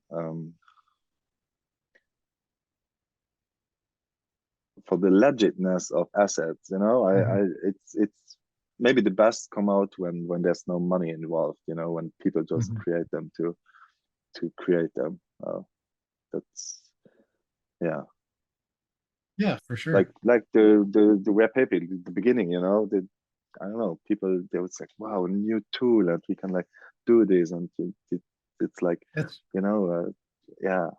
for the legitness of assets. Mhm. It's maybe the best come out when there's no money involved. When people just Mhm. create them to create them. That's yeah. Yeah, for Like sure. the Rare Pepe at the beginning, I don't know, people, they would say, wow, a new tool, and we can like do this, and it's like, That's you know, uh, yeah,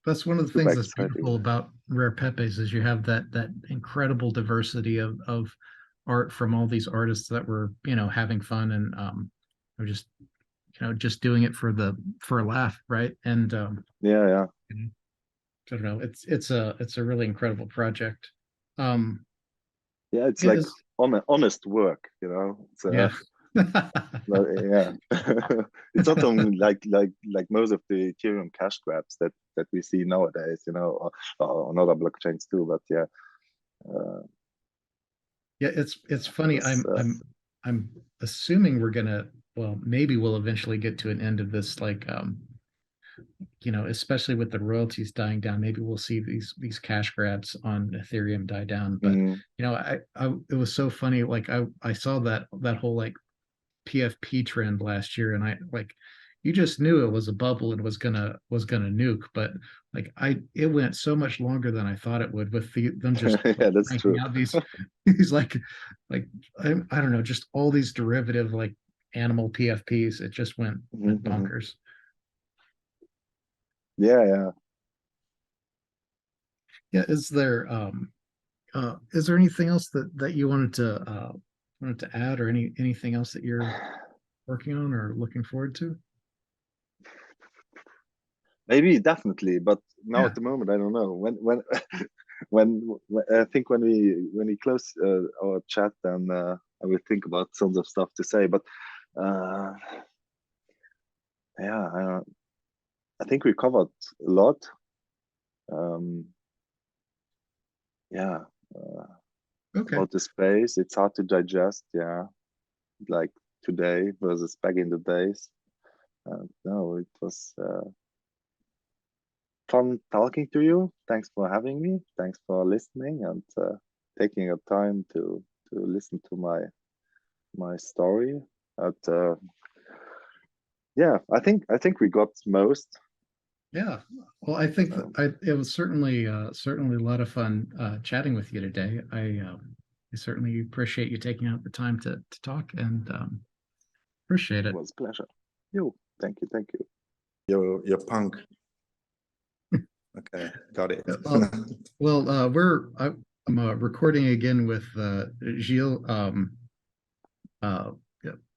that's one of the super things that's exciting. beautiful about Rare Pepes is you have that incredible diversity of art from all these artists that were having fun and are just doing it for a laugh, right? And Yeah, you know, I don't know, it's a really incredible project. Um, yeah, it's yeah, like honest work, it's yeah. yeah. It's not only like most of the Ethereum cash grabs that we see nowadays, or on other blockchains too, but yeah, uh, Yeah, it's funny. was I'm assuming we're gonna, well, maybe we'll eventually get to an end of this, like especially with the royalties dying down, maybe we'll see these cash grabs on Ethereum die down. But mm, it was so funny. Like I saw that whole like PFP trend last year, and I like you just knew it was a bubble and was gonna nuke, but like it went so much longer than I thought it would with them just like yeah, that's cranking true. out these like I don't know, just all these derivative like animal PFPs. It just went Mhm. bonkers. Yeah. Yeah, is there anything else that you wanted to add, or anything else that you're working on or looking forward to? Maybe definitely, but now Yeah. at the moment I don't know. When I think when we close our chat, then I will think about tons of stuff to say. But uh, yeah, I think we covered a lot. Um, yeah, uh, Okay. about the space, it's hard to digest. Yeah, like today versus back in the days. No, it was fun talking to you. Thanks for having me. Thanks for listening, and taking your time to listen to my story. But yeah, I think we got most. Yeah. Well, I think that So it was certainly a lot of fun chatting with you today. I certainly appreciate you taking out the time to talk, and appreciate It it. was a pleasure. Yo, thank you, thank you. You're punk. Okay, got it. I'm recording again with Gilles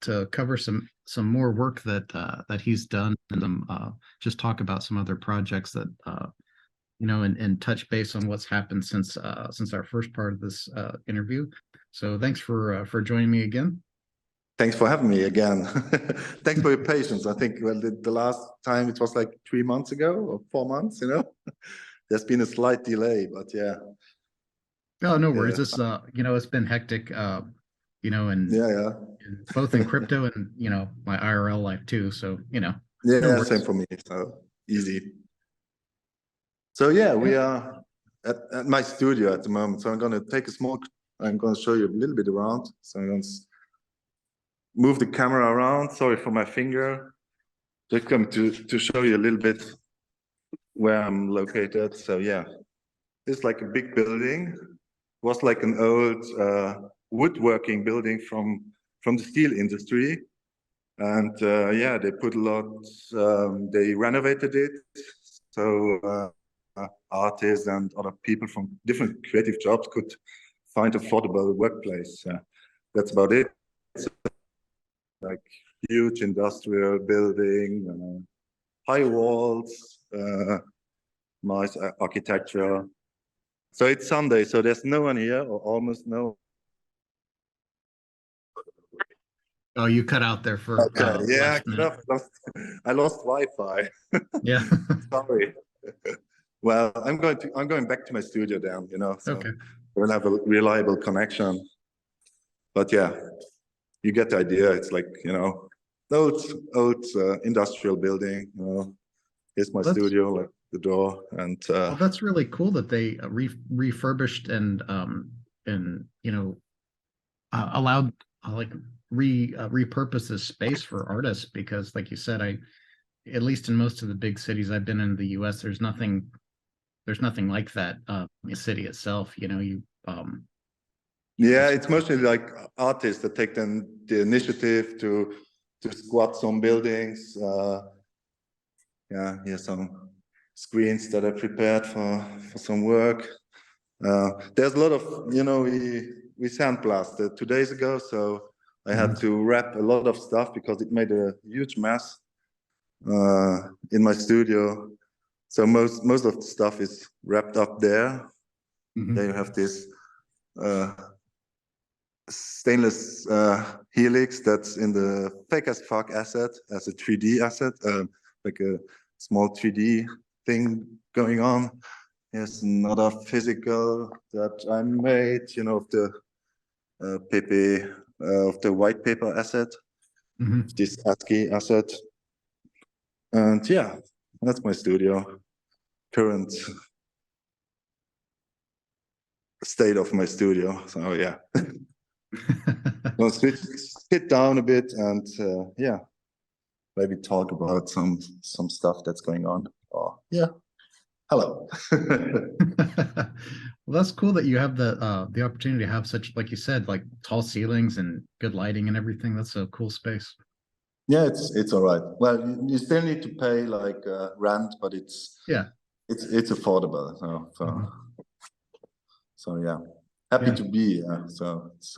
to cover some more work that he's done, and just talk about some other projects that and touch base on what's happened since our first part of this interview. So thanks for joining me again. Thanks for having me again. Thanks for your patience. I think the last time it was like 3 months ago or 4 months, There's been a slight delay, but yeah. Oh, no worries. This it's been hectic, and yeah. both in crypto and my IRL life too. So yeah, no same for me. So easy. So yeah, we are at my studio at the moment. So I'm going to show you a little bit around. So I'm going to move the camera around. Sorry for my finger. Just come to show you a little bit where I'm located. So yeah, it's like a big building. It was like an old woodworking building from the steel industry. And yeah, they put a lot, they renovated it. So artists and other people from different creative jobs could find affordable workplace. That's about it. It's like huge industrial building, high walls, nice architecture. So it's Sunday, so there's no one here, or almost no. Oh, you cut out there for okay. Yeah, I lost Wi-Fi. Yeah. Sorry. Well, I'm going back to my studio then, so okay. we'll have a reliable connection. But yeah, you get the idea. It's like, old industrial building. Here's my studio, like the door, and well, that's really cool that they refurbished and allowed repurpose this space for artists, because like you said, at least in most of the big cities I've been in the US, there's nothing like that in the city itself. Yeah, it's mostly like artists that take the initiative to squat some buildings. Yeah, here's some screens that I prepared for some work. There's a lot of, we sandblasted 2 days ago, so I had to wrap a lot of stuff because it made a huge mess in my studio. So most of the stuff is wrapped up there. There you have this stainless helix that's in the fake as fuck asset as a 3D asset, like a small 3D thing going on. Here's another physical that I made, of the Pepe, of the WHITEPEPER asset, this ASCII asset. And yeah, that's my studio, current state of my studio. So yeah. I'll sit down a bit and yeah, maybe talk about some stuff that's going on. Oh yeah, hello. Well, that's cool that you have the opportunity to have such, like you said, like tall ceilings and good lighting and everything. That's a cool space. Yeah, it's all right. Well, you still need to pay like rent, but it's affordable. So yeah, happy to be here. So it's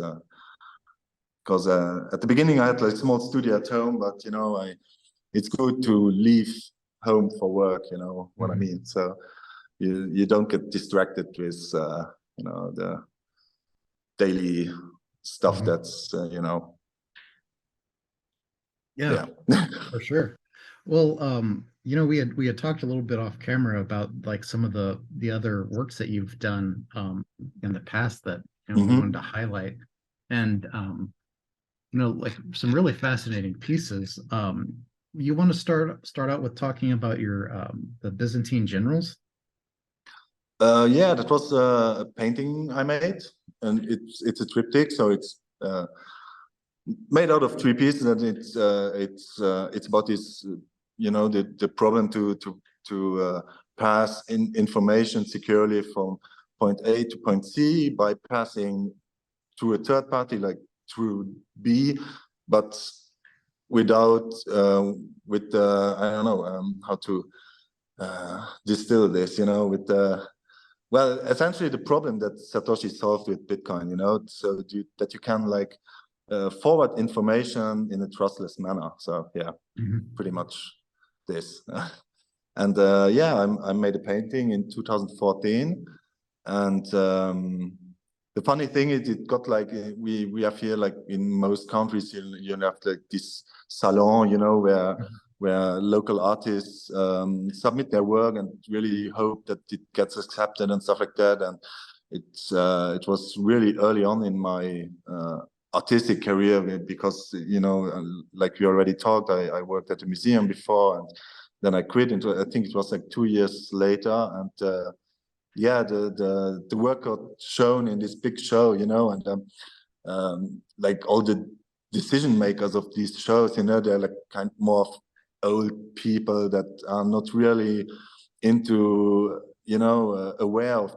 because at the beginning I had like a small studio at home, but it's good to leave home for work. You know what I mean? So you don't get distracted with the daily stuff that's Yeah, for sure. Well, we had talked a little bit off camera about like some of the other works that you've done in the past that we wanted to highlight, and like some really fascinating pieces. You want to start out with talking about your the Byzantine generals? Yeah, that was a painting I made, and it's a triptych, so it's made out of 3 pieces, and it's about this, the problem to pass information securely from point A to point C by passing through a third party, like through B, but without with the I don't know how to distill this, you know, with the well, essentially the problem that Satoshi solved with Bitcoin, you know, so that you can like forward information in a trustless manner. So yeah, pretty much this. And yeah, I made a painting in 2014, and the funny thing is, it got like we have here, like in most countries, you have like this salon, you know, where local artists submit their work and really hope that it gets accepted and stuff like that. And it was really early on in my artistic career, because, you know, like we already talked, I worked at a museum before, and then I quit into, I think it was like 2 years later, and yeah, the work got shown in this big show, you know, and like all the decision makers of these shows, you know, they're like kind of more of old people that are not really into, you know, aware of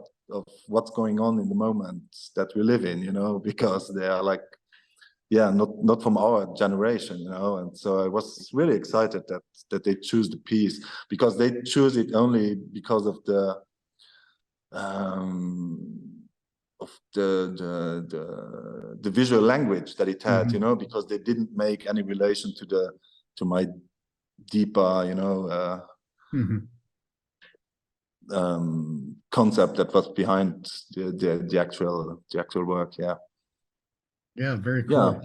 what's going on in the moment that we live in, you know, because they are like, yeah, not from our generation, you know. And so I was really excited that they choose the piece, because they choose it only because of the visual language that it had, you know, because they didn't make any relation to my deeper, you know, concept that was behind the actual work. Yeah. Yeah, very cool.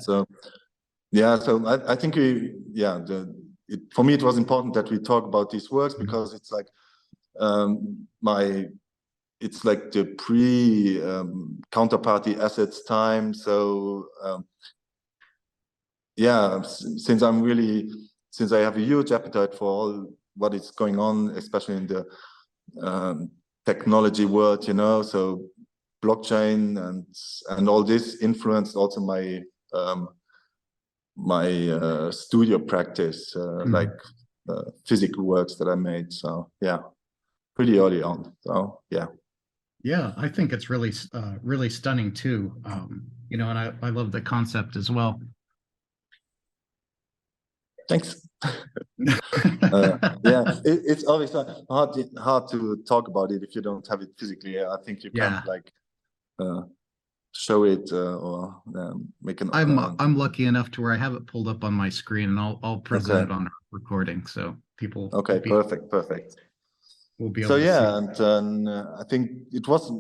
Yeah, so I think for me it was important that we talk about these works, because it's like it's like the pre counterparty assets time. So yeah, since I have a huge appetite for all what is going on, especially in the technology world, you know, so blockchain and all this influenced also my studio practice, like physical works that I made. So yeah, pretty early on. So yeah. Yeah, I think it's really really stunning too. You know, and I love the concept as well. Thanks. Yeah, it's always hard to talk about it if you don't have it physically. I think you can't like show it or make an. I'm lucky enough to where I have it pulled up on my screen, and I'll present it on a recording, so people. Okay, perfect. We'll be able to yeah, and I think it was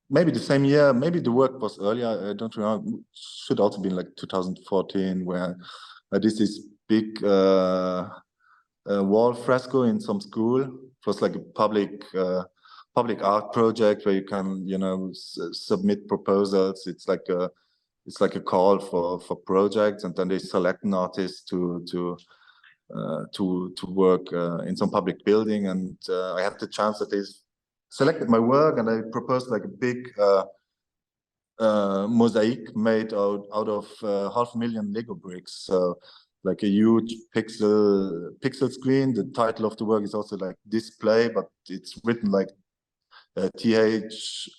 maybe the same year, maybe the work was earlier, I don't remember, should also be like 2014, where I did this big wall fresco in some school. It was like a public art project where you can, you know, submit proposals. It's like a call for projects, and then they select an artist to work in some public building. And I had the chance that they selected my work, and I proposed like a big mosaic made out of 500,000 Lego bricks. So like a huge pixel screen. The title of the work is also like display, but it's written like THYS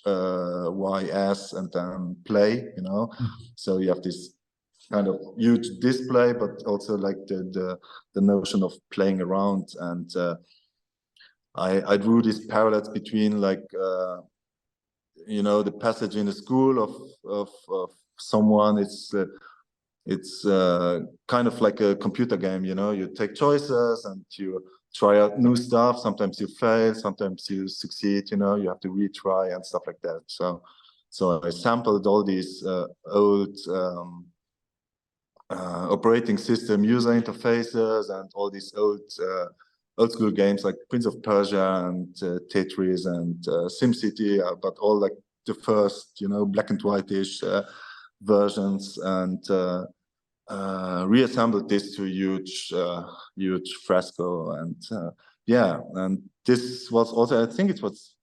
and then play, you know. So you have this kind of huge display, but also like the notion of playing around. And I drew these parallels between like you know, the passage in the school of someone. It's kind of like a computer game, you know. You take choices and you try out new stuff. Sometimes you fail, sometimes you succeed, you know. You have to retry and stuff like that. So I sampled all these old operating system user interfaces and all these old school games like Prince of Persia and Tetris and SimCity, but all like the first, you know, black and white-ish versions, and reassembled this to a huge fresco. And yeah, and this was also, I think it was,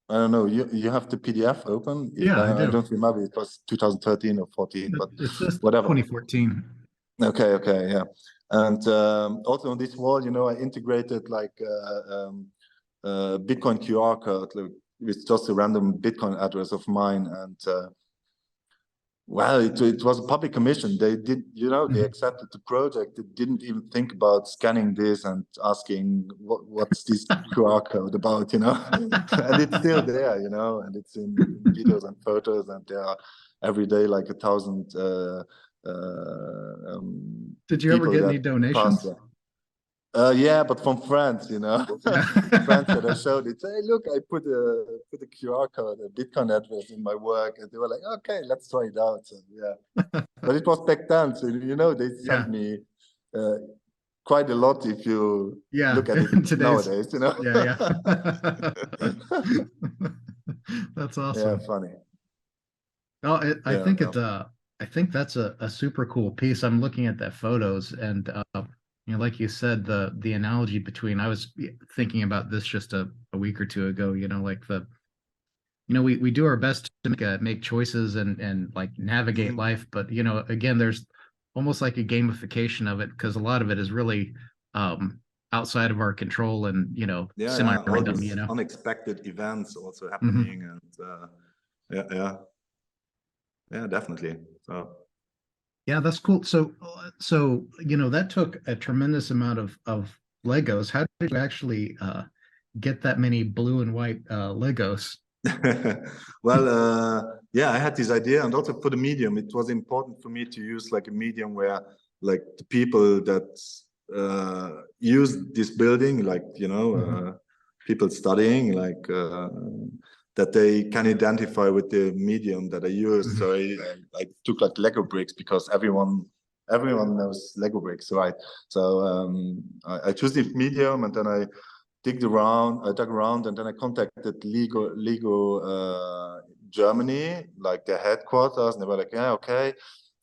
I don't know, you have the PDF open? Yeah, I do. I don't remember, it was 2013 or 14, but it says whatever. 2014. Okay, yeah. And also on this wall, you know, I integrated like Bitcoin QR code with just a random Bitcoin address of mine. And Well, it was a public commission. They did, you know, they accepted the project. They didn't even think about scanning this and asking what's this QR code about, you know. And it's still there, you know, and it's in videos and photos, and there are every day like 1,000 Did you ever people get any that donations? pass there. Yeah, but from friends, you know, friends that I showed it. Hey, look, I put a QR code, a Bitcoin address in my work, and they were like, "Okay, let's try it out." So, yeah, but it was back then, so you know, they sent me quite a lot if you look at it nowadays, you know. Yeah. That's awesome. Yeah, funny. Oh, I think I think that's a super cool piece. I'm looking at that photos, and you know, like you said, the analogy between, I was thinking about this just a week or two ago, you know, like you know, we do our best to make choices and like navigate life, but you know, again, there's almost like a gamification of it, because a lot of it is really outside of our control, and you know, semi-random, you know, unexpected events also happening, and yeah, definitely. So yeah, that's cool. So you know, that took a tremendous amount of Legos. How did you actually get that many blue and white Legos? well, yeah, I had this idea, and also for the medium, it was important for me to use like a medium where like the people that use this building, like, you know, people studying, like that they can identify with the medium that I use. So I took like Lego bricks, because everyone knows Lego bricks, right? So I chose this medium, and then I dug around, and then I contacted Lego Germany, like their headquarters, and they were like, yeah, okay.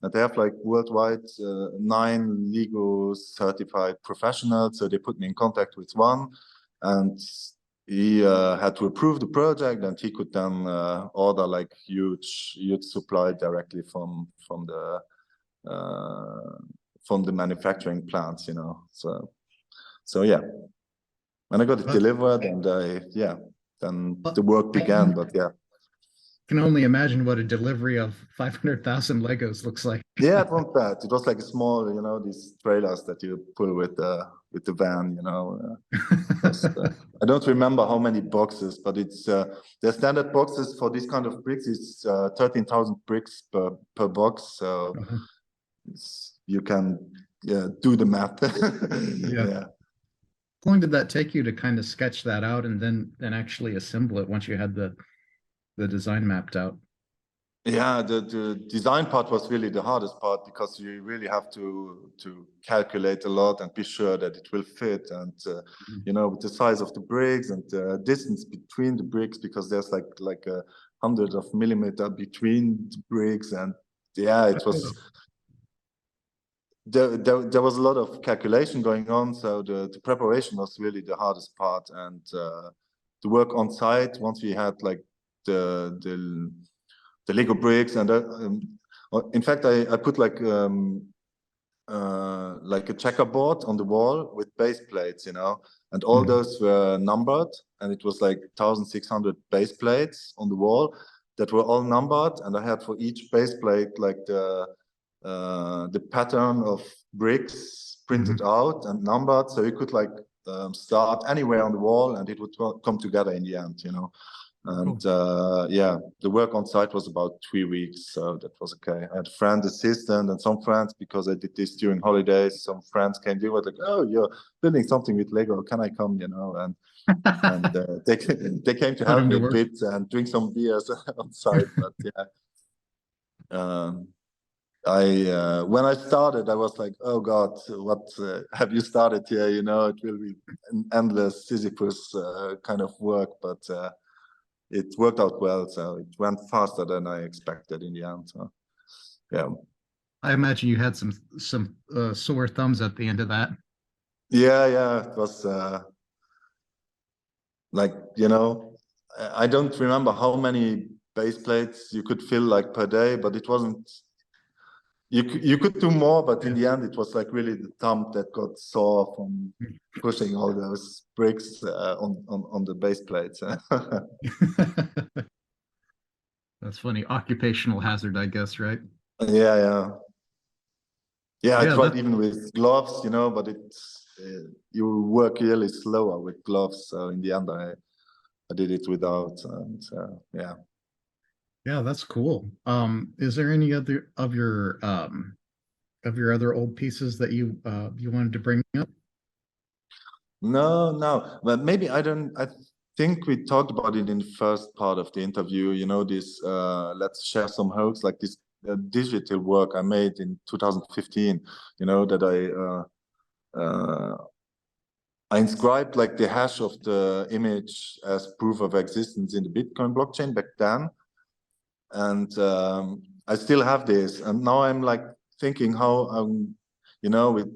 And they have like worldwide 9 Lego certified professionals. So they put me in contact with one, and he had to approve the project, and he could then order like huge supply directly from the manufacturing plants, you know. So yeah. And I got it delivered, and then the work began. But yeah, can only imagine what a delivery of 500,000 Legos looks like. Yeah, it wasn't bad. It was like a small, you know, these trailers that you pull with the van, you know. I don't remember how many boxes, but it's the standard boxes for this kind of bricks is 13,000 bricks per box. So you can do the math. Yeah. How long did that take you to kind of sketch that out and then actually assemble it once you had the design mapped out? Yeah, the design part was really the hardest part, because you really have to calculate a lot and be sure that it will fit, and you know, with the size of the bricks and the distance between the bricks, because there's like 100 of millimeter between the bricks, and yeah, it was there was a lot of calculation going on. So the preparation was really the hardest part, and the work on site, once we had like the Lego bricks, and in fact I put like a checkerboard on the wall with base plates, you know, and all those were numbered, and it was like 1,600 base plates on the wall that were all numbered, and I had for each base plate like the pattern of bricks printed out and numbered, so you could like start anywhere on the wall, and it would come together in the end, you know. And yeah, the work on site was about 3 weeks, so that was okay. I had a friend assistant and some friends, because I did this during holidays. Some friends came, they were like, "Oh, you're building something with Lego, can I come?" You know, and they came to help me a bit and drink some beers on site. But yeah, when I started, I was like, "Oh God, what have you started here?" You know, it will be an endless Sisyphus kind of work, but it worked out well, so it went faster than I expected in the end. So, yeah. I imagine you had some sore thumbs at the end of that. Yeah, it was like, you know, I don't remember how many base plates you could fill like per day, but it wasn't. You could do more, but in the end, it was like really the thumb that got sore from pushing all those bricks on the base plates. That's funny. Occupational hazard, I guess, right? Yeah. Yeah, I Yeah, tried even with gloves, you know, but it's you work really slower with gloves. So in the end, I did it without, and yeah. yeah, that's cool. Is there any other of your other old pieces that you wanted to bring up? No, but maybe I don't. I think we talked about it in the first part of the interview. You know, this let's share some hoax, like this digital work I made in 2015. You know, that I inscribed like the hash of the image as proof of existence in the Bitcoin blockchain back then. And I still have this. And now I'm like thinking how you know, with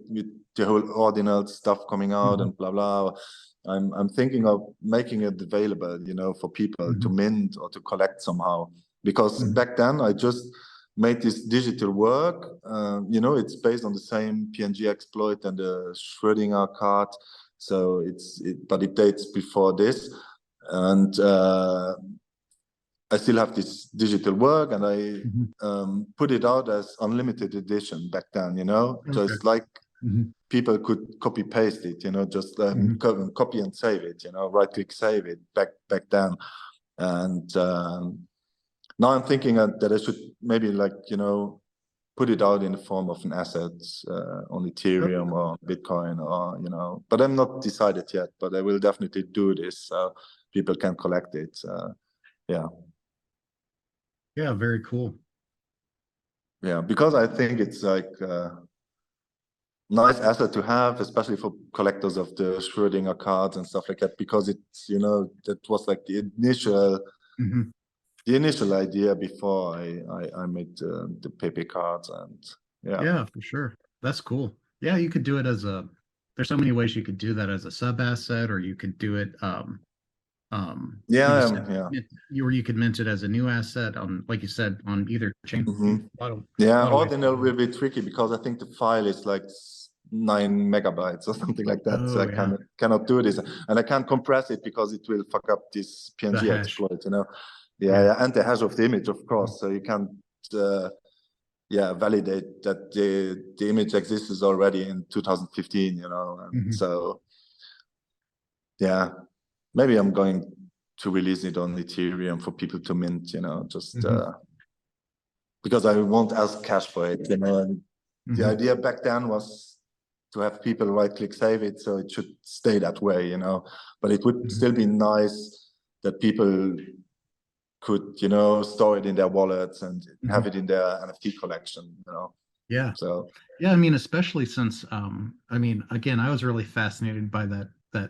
the whole ordinal stuff coming out and blah blah. I'm thinking of making it available, you know, for people to mint or to collect somehow. Because back then I just made this digital work. You know, it's based on the same PNG exploit and the Schrödinger card. So but it dates before this. And I still have this digital work, and I put it out as unlimited edition back then, you know, just like people could copy paste it, you know, just copy and save it, you know, right click save it back then. And now I'm thinking that I should maybe, like, you know, put it out in the form of an asset on Ethereum or Bitcoin, or, you know, but I'm not decided yet, but I will definitely do this so people can collect it. Yeah. Yeah, very cool. Yeah, because I think it's like nice asset to have, especially for collectors of the Schrödinger cards and stuff like that, because it's, you know, that was like the initial idea before I made the Pepe cards. And Yeah, for sure. That's cool. Yeah, you could do it as there's so many ways you could do that as a sub asset, or you could do it you could mint it as a new asset on, like you said, on either chain. Yeah, ordinal will be tricky because I think the file is like 9 megabytes or something like that. So I cannot do this, and I can't compress it because it will fuck up this PNG exploit, you know. Yeah, and the hash of the image, of course. So you can't validate that the image exists already in 2015, you know. And so yeah, maybe I'm going to release it on Ethereum for people to mint, you know, just because I won't ask cash for it, you know. And the idea back then was to have people right-click save it, so it should stay that way, you know. But it would still be nice that people could, you know, store it in their wallets and have it in their NFT collection, you know. Yeah. So yeah, I mean, especially since I mean, again, I was really fascinated by that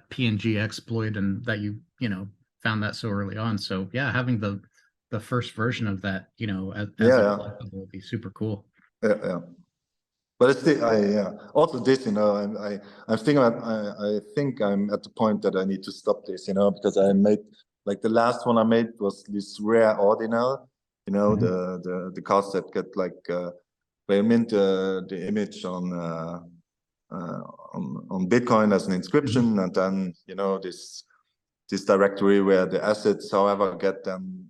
PNG exploit, and that you know, found that so early on. So yeah, having the first version of that, you know, as a collectible would be super cool. Yeah. But it's also this, you know, I think I'm at the point that I need to stop this, you know, because I made, like, the last one I made was this rare ordinal, you know, the cards that get like they mint the image on Bitcoin as an inscription, and then, you know, this directory where the assets, however, get them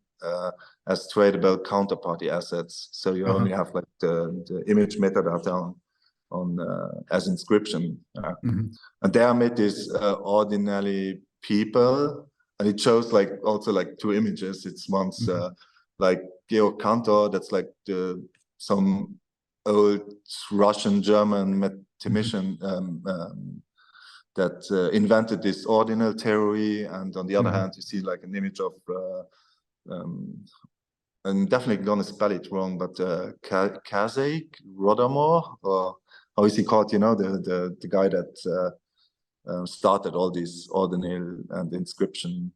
as tradable counterparty assets. So you only have like the image metadata on as inscription. And there I made this ordinary people, and it shows like also like 2 images. It's once like Georg Cantor, that's like some old Russian German mathematician that invented this ordinal theory, and on the other hand, you see like an image of I'm definitely gonna spell it wrong, but Kazak Rodamor, or how is he called? You know, the guy that started all these ordinal and inscription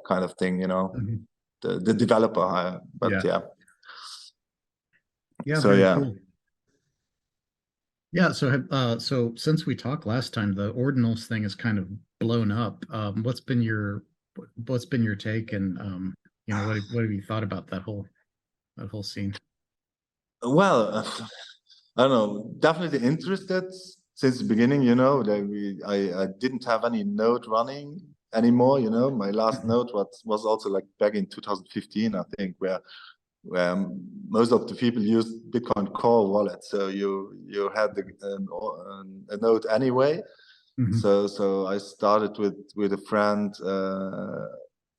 kind of thing. You know, the developer. But Yeah. Cool. Yeah, so since we talked last time, the ordinals thing is kind of blown up. What's been your take, and you know, what have you thought about that whole scene? Well, I don't know. Definitely interested since the beginning. You know, like I didn't have any node running, anymore. You know, my last node was also like back in 2015, I think, where most of the people use Bitcoin Core wallet. So you had a node anyway. So I started with a friend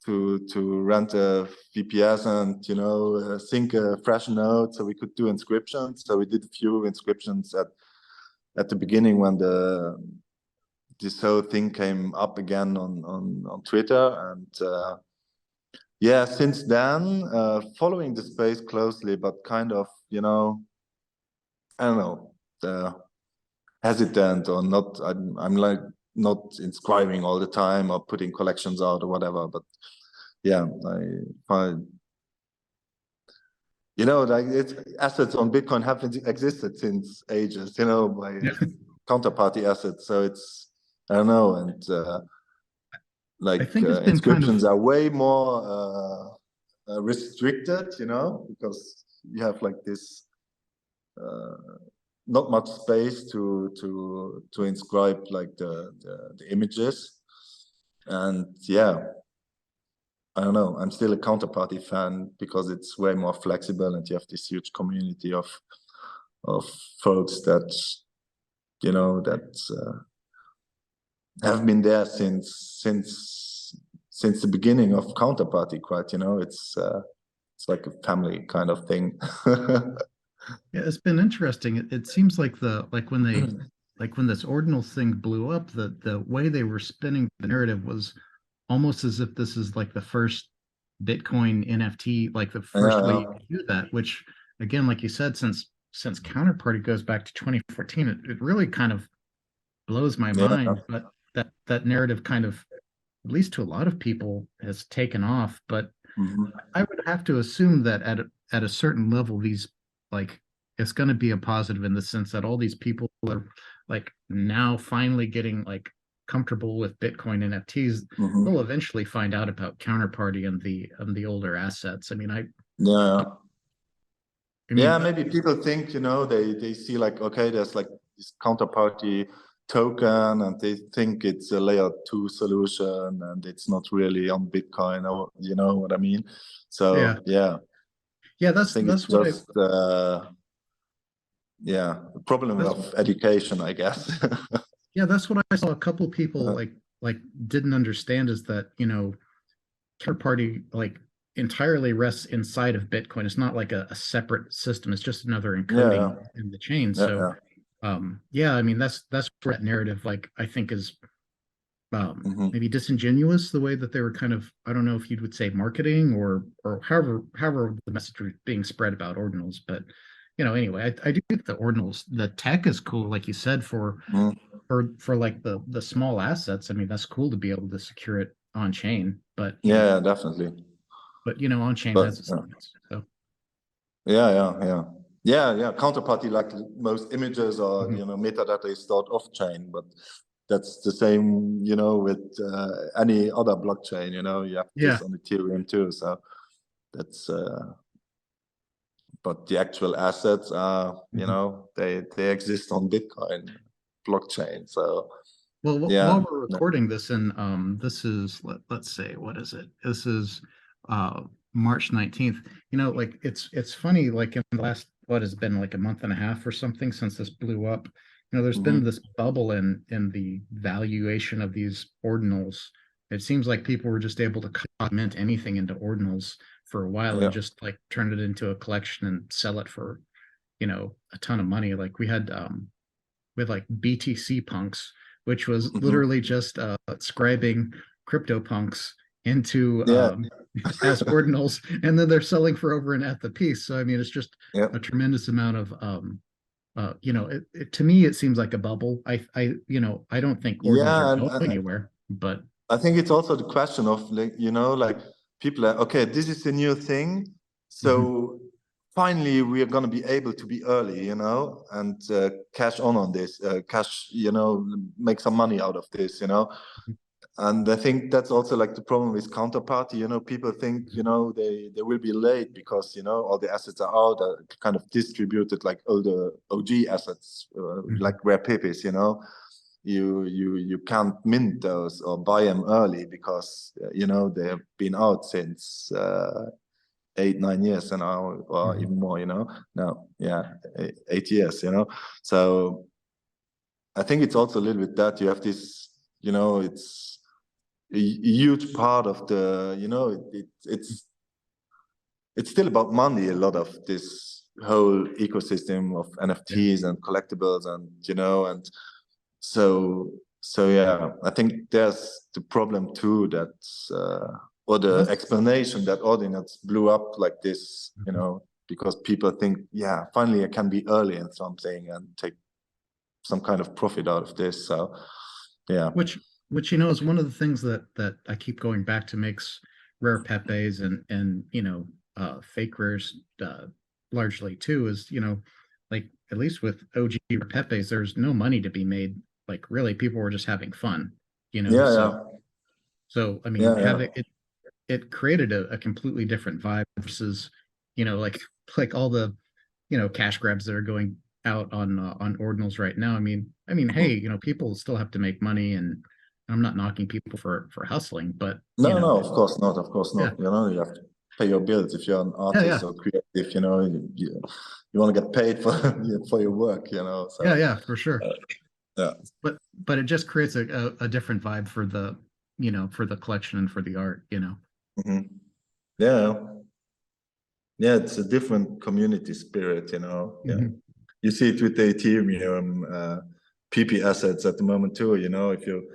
to rent a VPS and, you know, sync a fresh node so we could do inscriptions. So we did a few inscriptions at the beginning when this whole thing came up again on Twitter. And yeah, since then, following the space closely, but kind of, you know, I don't know, hesitant or not. I'm like not inscribing all the time or putting collections out or whatever. But yeah, I find, you know, like assets on Bitcoin have existed since ages, you know, by counterparty assets. So it's, I don't know, and like I think it's been inscriptions are way more restricted, you know, because you have like this not much space to inscribe like the images. And yeah, I don't know, I'm still a counterparty fan because it's way more flexible and you have this huge community of folks that, you know, that have been there since the beginning of counterparty, quite, you know, it's like a family kind of thing. Yeah, it's been interesting. It seems like when this ordinals thing blew up, the way they were spinning the narrative was almost as if this is like the first Bitcoin NFT, like the first way you could do that, which again, like you said, since counterparty goes back to 2014, it really kind of blows my mind. But that narrative kind of, at least to a lot of people, has taken off. But I would have to assume that at a certain level, these, like, it's going to be a positive in the sense that all these people are like now finally getting like comfortable with Bitcoin NFTs. They'll eventually find out about counterparty and the older assets. I mean, maybe people think, you know, they see like, okay, there's like this counterparty token and they think it's a layer 2 solution and it's not really on Bitcoin, or you know what I mean. So yeah that's it's what just a problem of education, I guess. Yeah, that's what I saw a couple people like didn't understand, is that, you know, counterparty like entirely rests inside of Bitcoin. It's not like a separate system. It's just another encoding in the chain. So I mean, that's where that narrative, like, I think is maybe disingenuous, the way that they were kind of, I don't know if you would say marketing or however the message was being spread about ordinals. But you know, anyway, I do think the ordinals, the tech is cool, like you said, for like the small assets. I mean, that's cool to be able to secure it on chain. But yeah, definitely. But you know, on chain has its limits. So yeah, counterparty, like most images or you know, metadata is stored off chain, but that's the same, you know, with any other blockchain. You know, you have this on Ethereum too. So that's but the actual assets are, you know, they exist on Bitcoin blockchain. So well, while we're recording this, and this is let's say, what is it? This is March 19th. You know, like it's funny, like in the last, what has been like a month and a half or something since this blew up, you know, there's been this bubble in the valuation of these ordinals. It seems like people were just able to comment anything into ordinals for a while and just like turn it into a collection and sell it for, you know, a ton of money. Like we had like BTC punks, which was literally just scribing CryptoPunks into as ordinals, and then they're selling for over an ETH a piece. So I mean, it's just a tremendous amount of you know, to me it seems like a bubble. You know, I don't think ordinals are going anywhere, but I think it's also the question of, like, you know, like people are, okay, this is a new thing, so finally we are going to be able to be early, you know, and cash on this, you know, make some money out of this, you know. And I think that's also like the problem with counterparty. You know, people think, you know, they will be late because, you know, all the assets are out, kind of distributed like all the OG assets, like Rare Pepes, you know. you can't mint those or buy them early because you know they have been out since 8-9 years and now, or even more, you know. No, yeah, 8 years, you know. So I think it's also a little bit that you have this, you know, it's a huge part of the, you know, it's still about money, a lot of this whole ecosystem of NFTs and collectibles, and you know, and so yeah, I think there's the problem too, that or the explanation that Ordinance blew up like this, you know, because people think, yeah, finally I can be early in something and take some kind of profit out of this. So yeah, which you know is one of the things that I keep going back to makes rare Pepes and you know fake rares largely too, is, you know, like at least with OG Rare Pepes, there's no money to be made. Like really, people were just having fun, you know. yeah, So I mean, having it created a completely different vibe versus, you know, like all the, you know, cash grabs that are going out on ordinals right now. I mean, hey, you know, people still have to make money, and I'm not knocking people for hustling, but no, you know, no, of course not, of course not. You know, you have to pay your bills if you're an artist or creative. You know, you want to get paid for your work. You know, so yeah, for sure. Yeah, but it just creates a different vibe for the, you know, for the collection and for the art, you know. Yeah, it's a different community spirit, you know. Yeah, you see it with the Ethereum PP assets at the moment too. You know, if you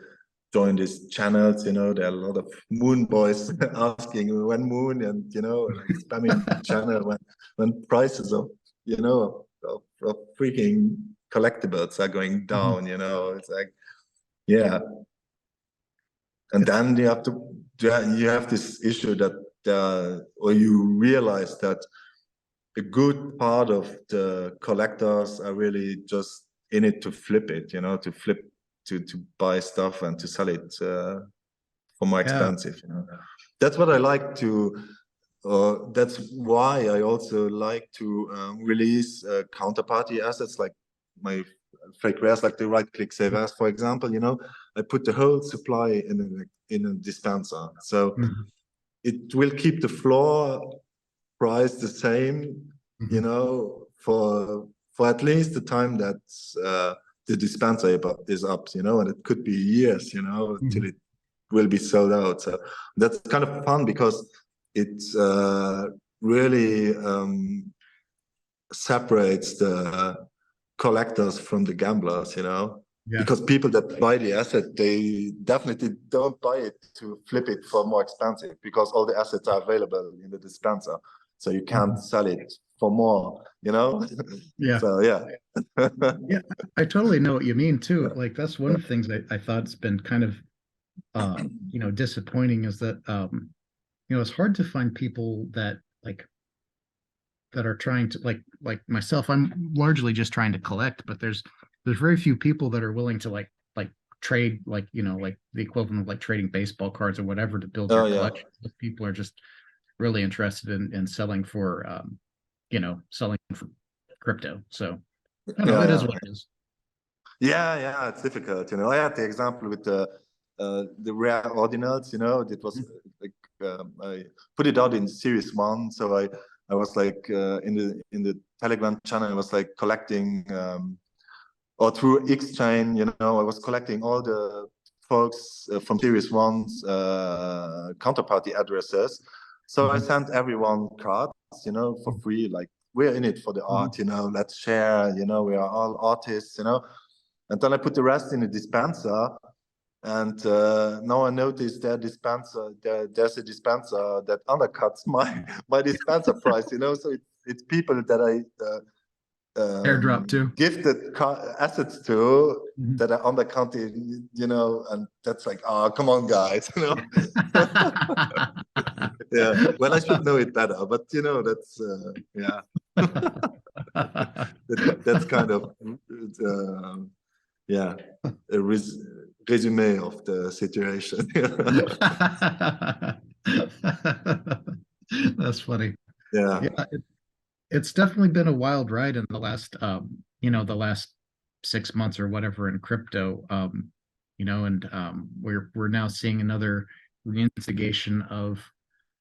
join these channels, you know, there are a lot of moon boys asking when moon, and you know, like spamming the channel when prices of, you know, of freaking collectibles are going down. You know, it's like, yeah. And then you have this issue that or you realize that a good part of the collectors are really just in it to flip it, you know, to buy stuff and to sell it for more expensive. You know, that's what I like to. That's why I also like to release counterparty assets like my fake rares, like the right-click save as, for example. You know, I put the whole supply in a dispenser, so it will keep the floor price the same, you know, for at least the time that the dispenser is up, you know, and it could be years, you know, till it will be sold out. So that's kind of fun because it really separates the collectors from the gamblers, you know. Because people that buy the asset, they definitely don't buy it to flip it for more expensive, because all the assets are available in the dispenser, so you can't sell it for more, you know. So yeah. Yeah, I totally know what you mean too. Like that's one of the things I thought has been kind of you know, disappointing, is that you know, it's hard to find people that that are trying to like myself. I'm largely just trying to collect, but there's very few people that are willing to like trade, like, you know, like the equivalent of like trading baseball cards or whatever to build your collection. People are just really interested in selling for you know, selling for crypto. So I don't know, it is what it is. Yeah, it's difficult, you know. I had the example with the rare ordinals, you know. It was like I put it out in series 1, so I was like in the Telegram channel, I was like collecting or through Exchange, you know, I was collecting all the folks from series 1's counterparty addresses. So I sent everyone cards, you know, for free, like, we're in it for the art, you know, let's share, you know, we are all artists, you know. And then I put the rest in a dispenser, and now I noticed there's a dispenser that undercuts my dispenser price, you know. So it's people that I airdrop too, gifted assets to that are undercounted, you know, and that's like, oh, come on, guys, you know. Yeah, well, I should know it better, but you know, that's yeah. That's kind of yeah, a resume of the situation. That's funny. Yeah. It's definitely been a wild ride in the last you know, the last 6 months or whatever in crypto, you know, and we're now seeing another reinstigation of,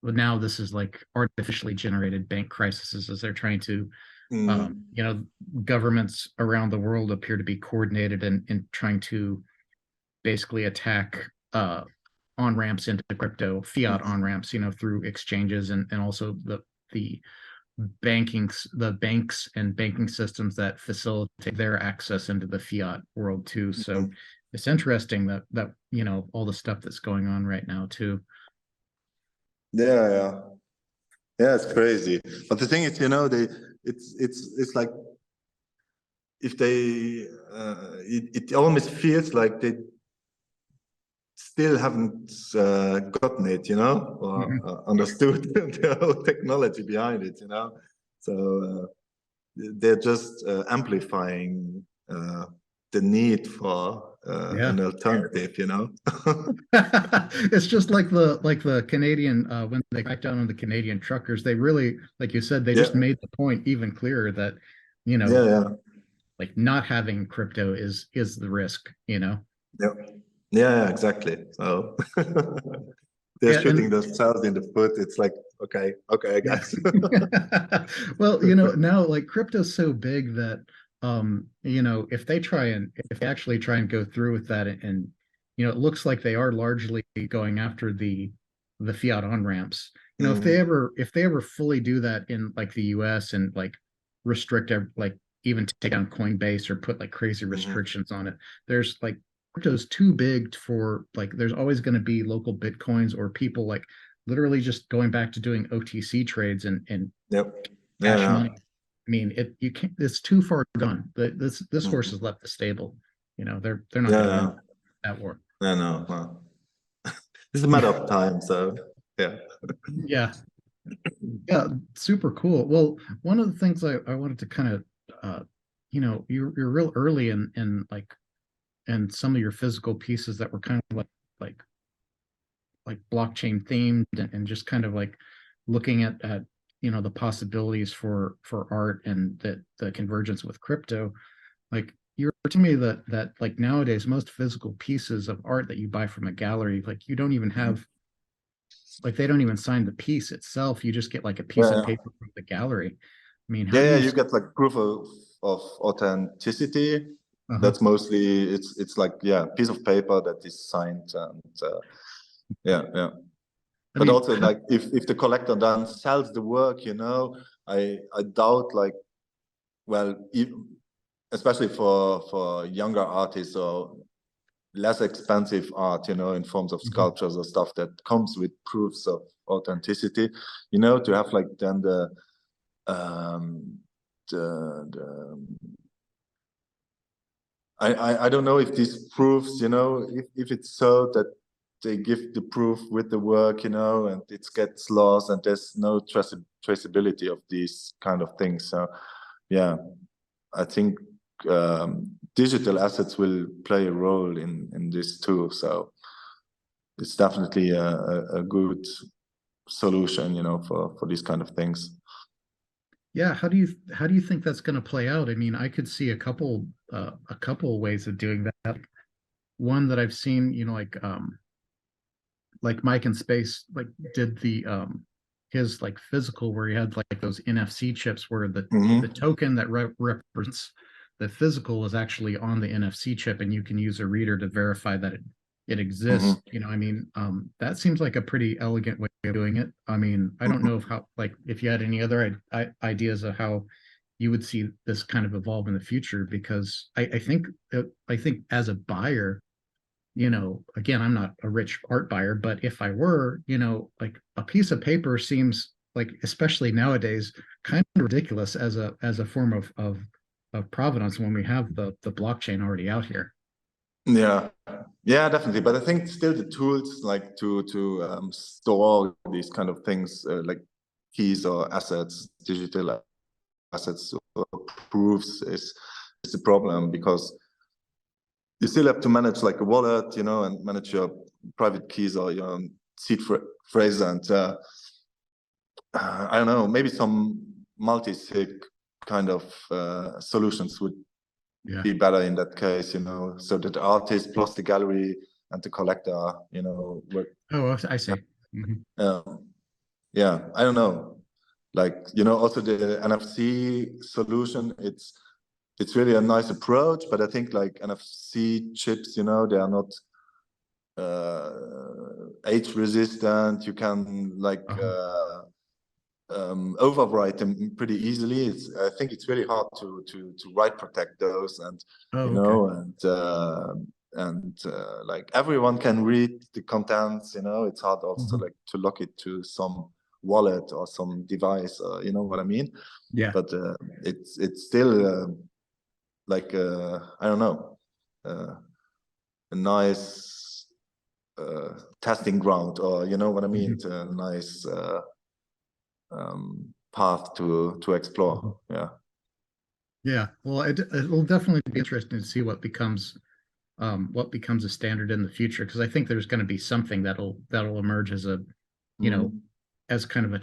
well, now this is like artificially generated bank crises as they're trying to, you know, governments around the world appear to be coordinated in trying to basically attack on-ramps into crypto, fiat on-ramps, you know, through exchanges, and also the banks and banking systems that facilitate their access into the fiat world too. So it's interesting that you know, all the stuff that's going on right now too. Yeah, it's crazy. But the thing is, you know, it's like if they it almost feels like they still haven't gotten it, you know, or understood the whole technology behind it, you know. So they're just amplifying the need for an alternative, you know. It's just like the Canadian when they cracked down on the Canadian truckers, they really, like you said, they just made the point even clearer that, you know, like not having crypto is the risk, you know. Yeah, exactly. So they're shooting themselves in the foot. It's like, okay, I guess. Well, you know, now like crypto's so big that you know, if they actually try and go through with that, and you know, it looks like they are largely going after the fiat on ramps. You know, if they ever fully do that in like the US and like restrict like even take down Coinbase or put like crazy restrictions on it, there's like, crypto's too big for, like, there's always going to be local bitcoins or people like literally just going back to doing OTC trades and cash money. I mean, you can't, it's too far gone. This horse has left the stable. You know, they're not going to win that war. No. Well, it's a matter of time. So yeah, super cool. Well, one of the things I wanted to kind of you know, you're real early in like, and some of your physical pieces that were kind of like blockchain themed, and just kind of like looking at you know, the possibilities for art and the convergence with crypto. Like, you were telling me that like nowadays most physical pieces of art that you buy from a gallery, like you don't even have, like they don't even sign the piece itself. You just get like a piece of paper from the gallery. I mean, how you get like proof of authenticity. That's mostly it's like piece of paper that is signed, and but mean, also like if the collector then sells the work, you know, I doubt, like, well, especially for younger artists or less expensive art, you know, in forms of sculptures or stuff that comes with proofs of authenticity, you know, to have like then the I don't know if these proofs, you know, if it's so that they give the proof with the work, you know, and it gets lost and there's no traceability of these kind of things. So yeah, I think digital assets will play a role in this too. So it's definitely a good solution, you know, for these kind of things. Yeah, how do you think that's going to play out? I mean, I could see a couple ways of doing that. One that I've seen, you know, like Mike in Space like did the his like physical, where he had like those NFC chips where the token that represents the physical is actually on the NFC chip, and you can use a reader to verify that it exists. You know, I mean, that seems like a pretty elegant way of doing it. I mean, I don't know if you had any other ideas of how you would see this kind of evolve in the future, because I think as a buyer, you know, again, I'm not a rich art buyer, but if I were, you know, like a piece of paper seems like, especially nowadays, kind of ridiculous as a form of provenance when we have the blockchain already out here. Yeah, definitely. But I think still the tools like to store these kind of things, like keys or assets, digital assets or proofs is the problem, because you still have to manage like a wallet, you know, and manage your private keys or your seed phrase. And I don't know, maybe some multi-sig kind of solutions would Yeah. be better in that case, you know, so that the artist plus the gallery and the collector, you know, work. Oh, I see. Yeah, I don't know. Like, you know, also the NFC solution, it's really a nice approach, but I think like NFC chips, you know, they are not age resistant. You can like overwrite them pretty easily. I think it's really hard to write protect those, and you know, and like everyone can read the contents, you know. It's hard also like to lock it to some wallet or some device, you know what I mean? Yeah. But it's still like I don't know, a nice testing ground, or you know what I mean? It's a nice path to explore. Yeah, well, it will definitely be interesting to see what becomes a standard in the future, because I think there's going to be something that'll emerge as a, you know, as kind of a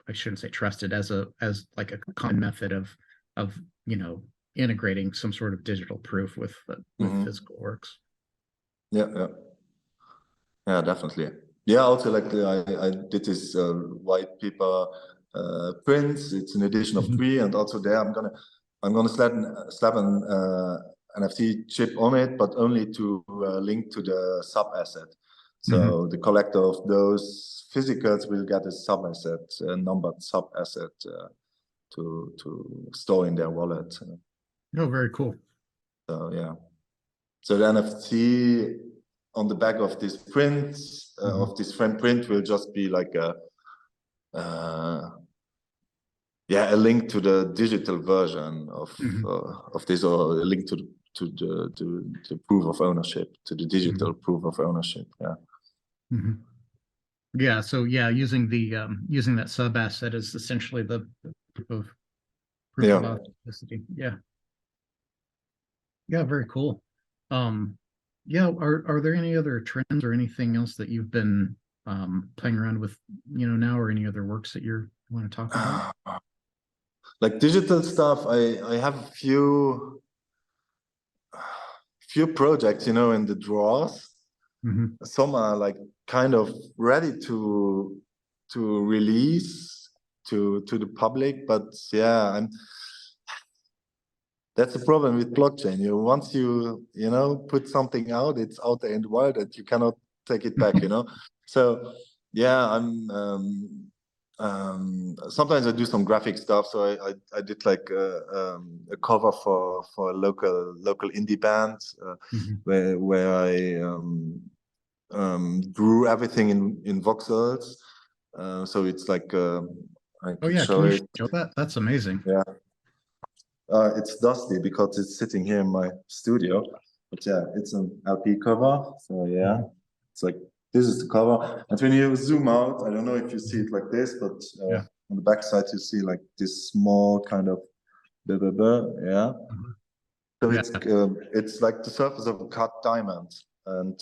I shouldn't say trusted, as like a common method of you know, integrating some sort of digital proof with physical works. Yeah, definitely. Yeah, also like I did this white paper prints. It's an edition of 3, and also there I'm gonna slap an NFT chip on it, but only to link to the sub asset. So the collector of those physicals will get a sub asset, a numbered sub asset to store in their wallet. Oh, very cool. So yeah, so the NFT on the back of this print, of this frame print, will just be like a link to the digital version of this, or a link to the proof of ownership, to the digital proof of ownership. Yeah. So yeah, using that sub asset is essentially the proof of authenticity. Yeah. Yeah. Very cool. Yeah. Are there any other trends or anything else that you've been playing around with, you know, now, or any other works that you want to talk about? Like digital stuff, I have a few projects, you know, in the drawers. Some are like kind of ready to release to the public, but yeah, that's the problem with blockchain. Once you know, put something out, it's out there in the world, and you cannot take it back, you know. So yeah, I'm sometimes I do some graphic stuff. So I did like a cover for a local indie band, where I drew everything in voxels. So it's like I can show it. Show that? That's amazing. Yeah. It's dusty because it's sitting here in my studio, but yeah, it's an LP cover. So yeah, it's like, this is the cover. And when you zoom out, I don't know if you see it like this, but on the back side you see like this small kind of yeah. So it's like the surface of a cut diamond, and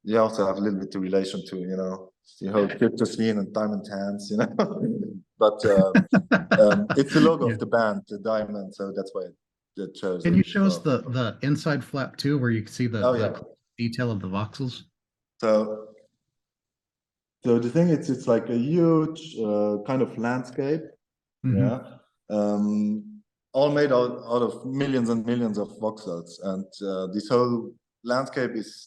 you also have a little bit of relation to, you know, the whole crypto scene and diamond hands, you know. But it's the logo of the band, the diamond, so that's why it chose. Can you show us the inside flap too, where you can see the detail of the voxels? So the thing is, it's like a huge kind of landscape, all made out of millions and millions of voxels, and this whole landscape is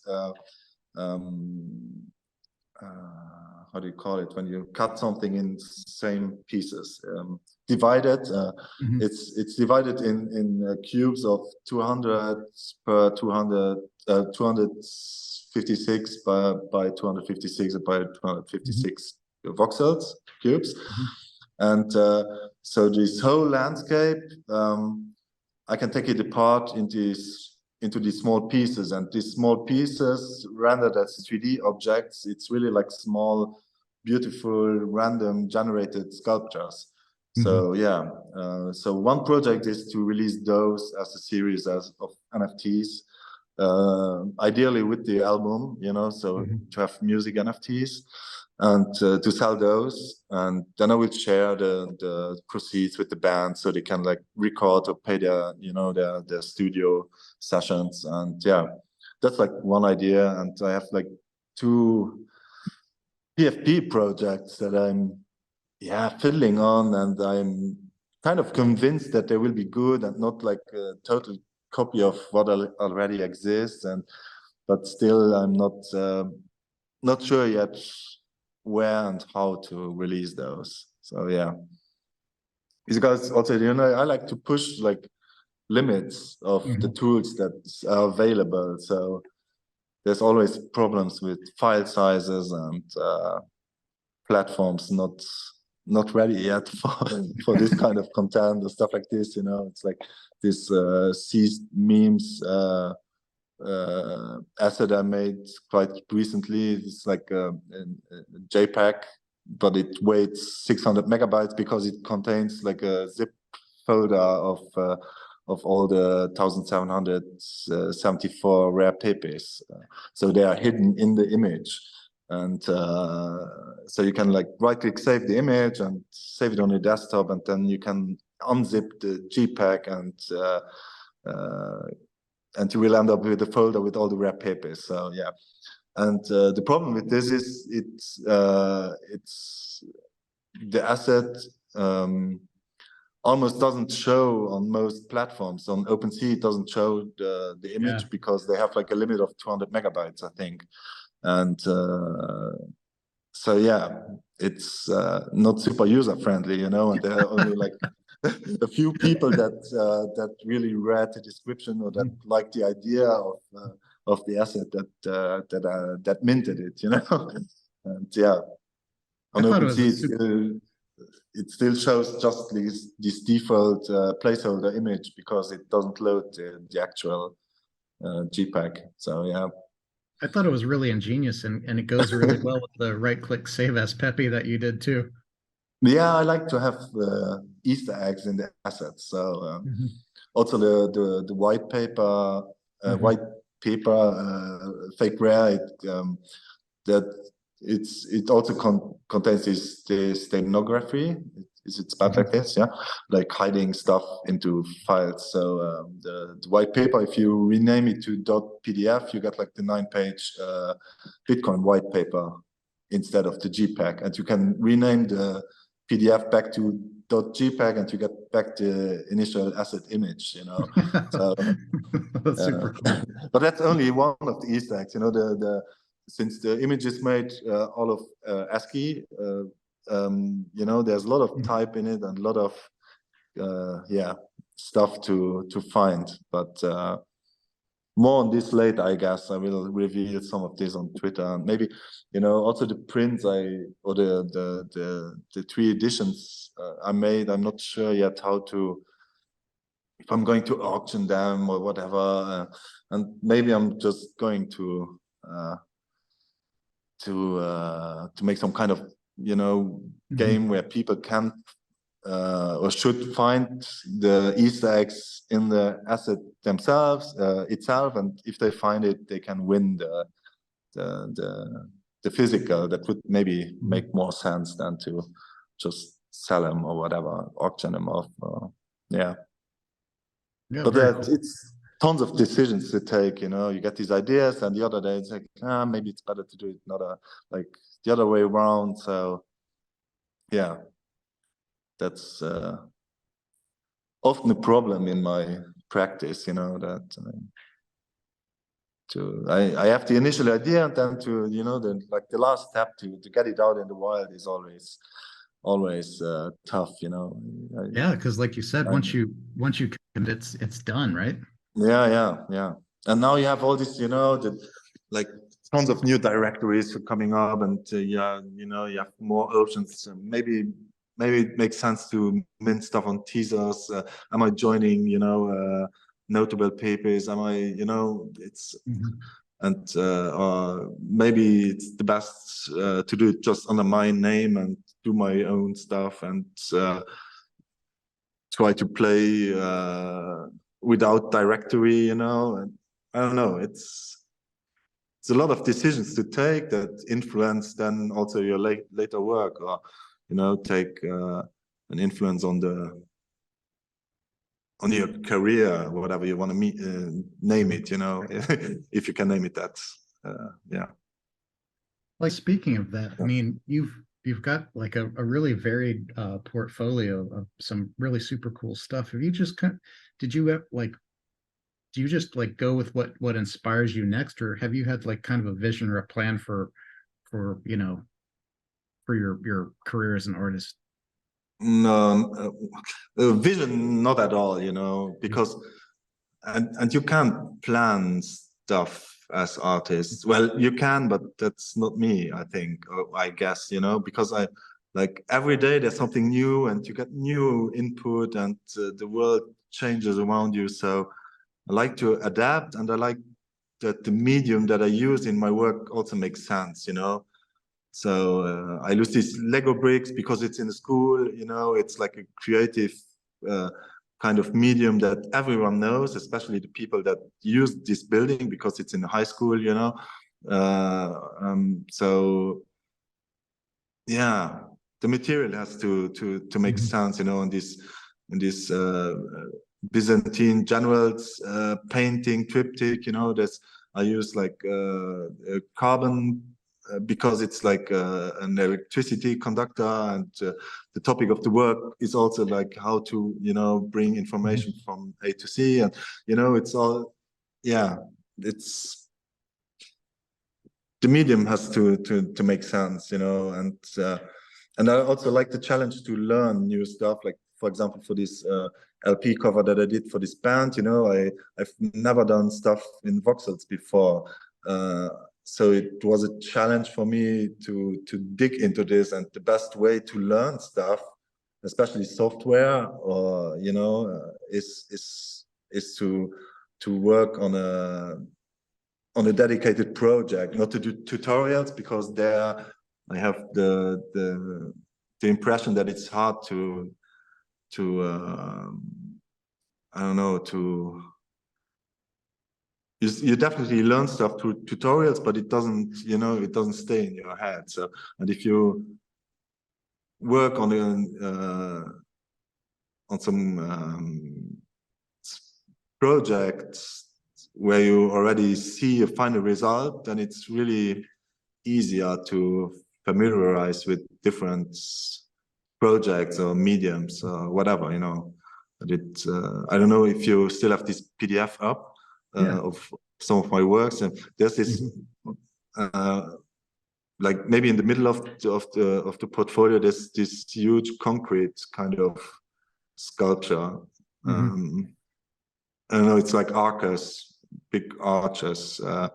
how do you call it, when you cut something in same pieces, divided. It's divided in cubes of 200 per 200, 256 by 256 by 256 voxels cubes. And so this whole landscape, I can take it apart into these small pieces, and these small pieces rendered as 3D objects. It's really like small, beautiful, random generated sculptures. So yeah, so one project is to release those as a series of NFTs, ideally with the album, you know, so to have music NFTs. and to sell those, and then I will share the proceeds with the band so they can like record or pay their their studio sessions. And yeah, that's like one idea. And I have like 2 PFP projects that I'm fiddling on, and I'm kind of convinced that they will be good and not like a total copy of what already exists. And but still I'm not sure yet where and how to release those. So yeah, because also I like to push like limits of the tools that are available. So there's always problems with file sizes and platforms not ready yet for this kind of content and stuff like this. It's like this seized memes asset I made quite recently. It's like a JPEG, but it weighs 600 megabytes because it contains like a zip folder of all the 1774 rare pepes. So they are hidden in the image. And so you can like right-click save the image and save it on your desktop, and then you can unzip the JPEG, and you will end up with a folder with all the rare papers. So yeah, and the problem with this is it's the asset almost doesn't show on most platforms. On OpenSea, it doesn't show the image because they have like a limit of 200 megabytes, I think. And so yeah, it's not super user friendly, and there are only like a few people that really read the description or that like the idea of the asset that minted it, And yeah, on OpenSea it still shows just this default placeholder image because it doesn't load the actual JPEG. So yeah. I thought it was really ingenious, and it goes really well with the right-click save as Pepe that you did too. Yeah, I like to have Easter eggs in the assets. So also the white paper, fake rare. It also contains this stenography. It's bad like this, yeah, like hiding stuff into files. So the white paper, if you rename it to .pdf, you get like the 9-page Bitcoin white paper instead of the JPEG, and you can rename the PDF back to .jpeg, and you get back the initial asset image. So that's super cool. But that's only one of the Easter eggs. Since the image is made all of ASCII, there's a lot of type in it and a lot of stuff to find. But more on this later, I guess. I will reveal some of this on Twitter, and maybe also the prints or the 3 editions I made. I'm not sure yet if I'm going to auction them or whatever, and maybe I'm just going to make some kind of game where people can or should find the Easter eggs in the asset themselves itself, and if they find it, they can win the physical. That would maybe make more sense than to just sell them or whatever, auction them off. But cool. It's tons of decisions to take. You get these ideas, and the other day it's like, maybe it's better to do it like the other way around. So yeah, that's often a problem in my practice, that I have the initial idea, and then to the last step to get it out in the wild is always tough. Yeah, because like you said, once you commit, it's done, right? Yeah. And now you have all this, like tons of new directories coming up, and you have more options. Maybe it makes sense to mint stuff on teasers. Am I joining, notable papers? Am I, it's and maybe it's the best to do it just under my name and do my own stuff, and try to play without directory, and I don't know, it's it's a lot of decisions to take that influence then also your later work, or take an influence on your career, whatever you want to name it, if you can name it that. Yeah. Like, speaking of that, I mean, you've got like a really varied portfolio of some really super cool stuff. Have you just did you just like go with what inspires you next, or have you had like kind of a vision or a plan for your career as an artist? No, vision, not at all, because and you can't plan stuff as artists. Well, you can, but that's not me, I think, or I guess, because I like every day there's something new and you get new input, and the world changes around you. So I like to adapt, and I like that the medium that I use in my work also makes sense, So I use these Lego bricks because it's in school, it's like a creative kind of medium that everyone knows, especially the people that use this building because it's in high school, So yeah, the material has to make sense, in this Byzantine generals painting triptych, I use like carbon because it's like an electricity conductor, and the topic of the work is also like how to bring information from A to C, and it's all, yeah, it's the medium has to make sense, and I also like the challenge to learn new stuff. Like, for example, for this LP cover that I did for this band, I've never done stuff in voxels before, so it was a challenge for me to dig into this, and the best way to learn stuff, especially software, or is to work on a dedicated project, not to do tutorials, because there I have the impression that it's hard to I don't know, you definitely learn stuff through tutorials, but it doesn't, it doesn't stay in your head. So, and if you work on some projects where you already see a final result, then it's really easier to familiarize with different projects or mediums or whatever, But I don't know if you still have this PDF up of some of my works, and there's this like maybe in the middle of the portfolio, there's this huge concrete kind of sculpture. I don't know, it's like arches, big arches, that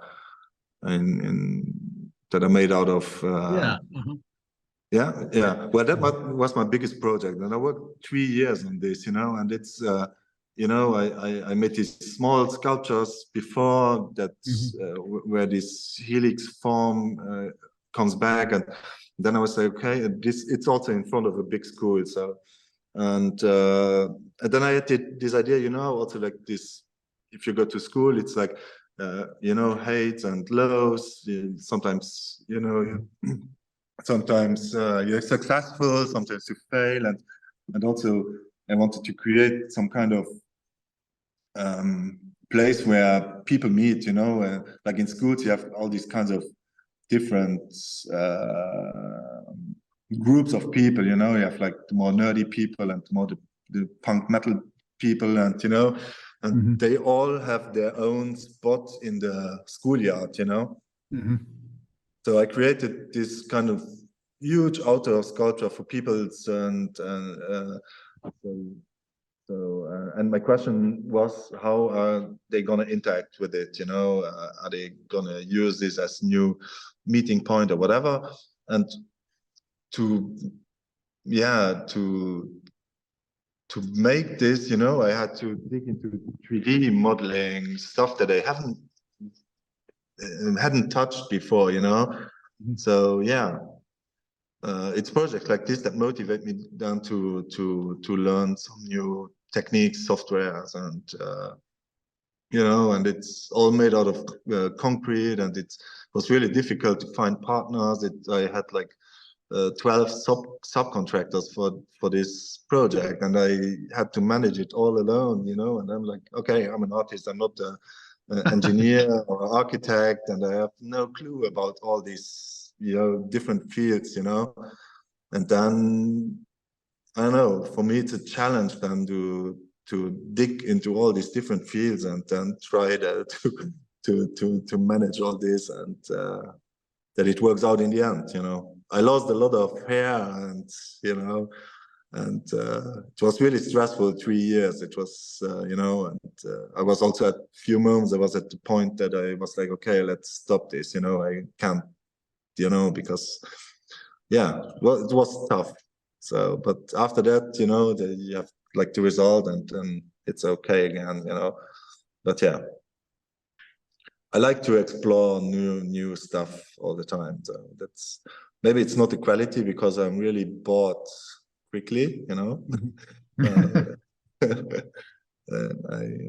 are made out of yeah. Well, that was my biggest project, and I worked 3 years on this, and it's I made these small sculptures before that, where this helix form comes back, and then I was like, okay, it's also in front of a big school, so and then I had this idea, also like this, if you go to school, it's like heights and lows, sometimes sometimes you're successful, sometimes you fail, and also I wanted to create some kind of place where people meet, like in schools you have all these kinds of different groups of people, you have like the more nerdy people and more the punk metal people, and and they all have their own spot in the schoolyard, So I created this kind of huge outdoor sculpture for people, and my question was, how are they gonna interact with it? Are they gonna use this as new meeting point or whatever? And to make this, I had to dig into 3D modeling stuff that I hadn't touched before, So yeah, it's projects like this that motivate me down to learn some new techniques, softwares, and you know, and it's all made out of concrete, and it was really difficult to find partners. I had like 12 subcontractors for this project, and I had to manage it all alone, you know. And I'm like, okay, I'm an artist, I'm not an engineer or architect, and I have no clue about all these, you know, different fields, you know. And then I don't know, for me it's a challenge then to dig into all these different fields and then try to manage all this, and that it works out in the end, you know. I lost a lot of hair, and you know, and it was really stressful 3 years. It was you know, and I was also at few moments I was at the point that I was like, okay, let's stop this, you know, I can't, you know, because yeah, well, it was tough. So but after that, you know, you have like the result, and then it's okay again, you know. But yeah, I like to explore new stuff all the time. So that's, maybe it's not the quality because I'm really bored quickly, you know.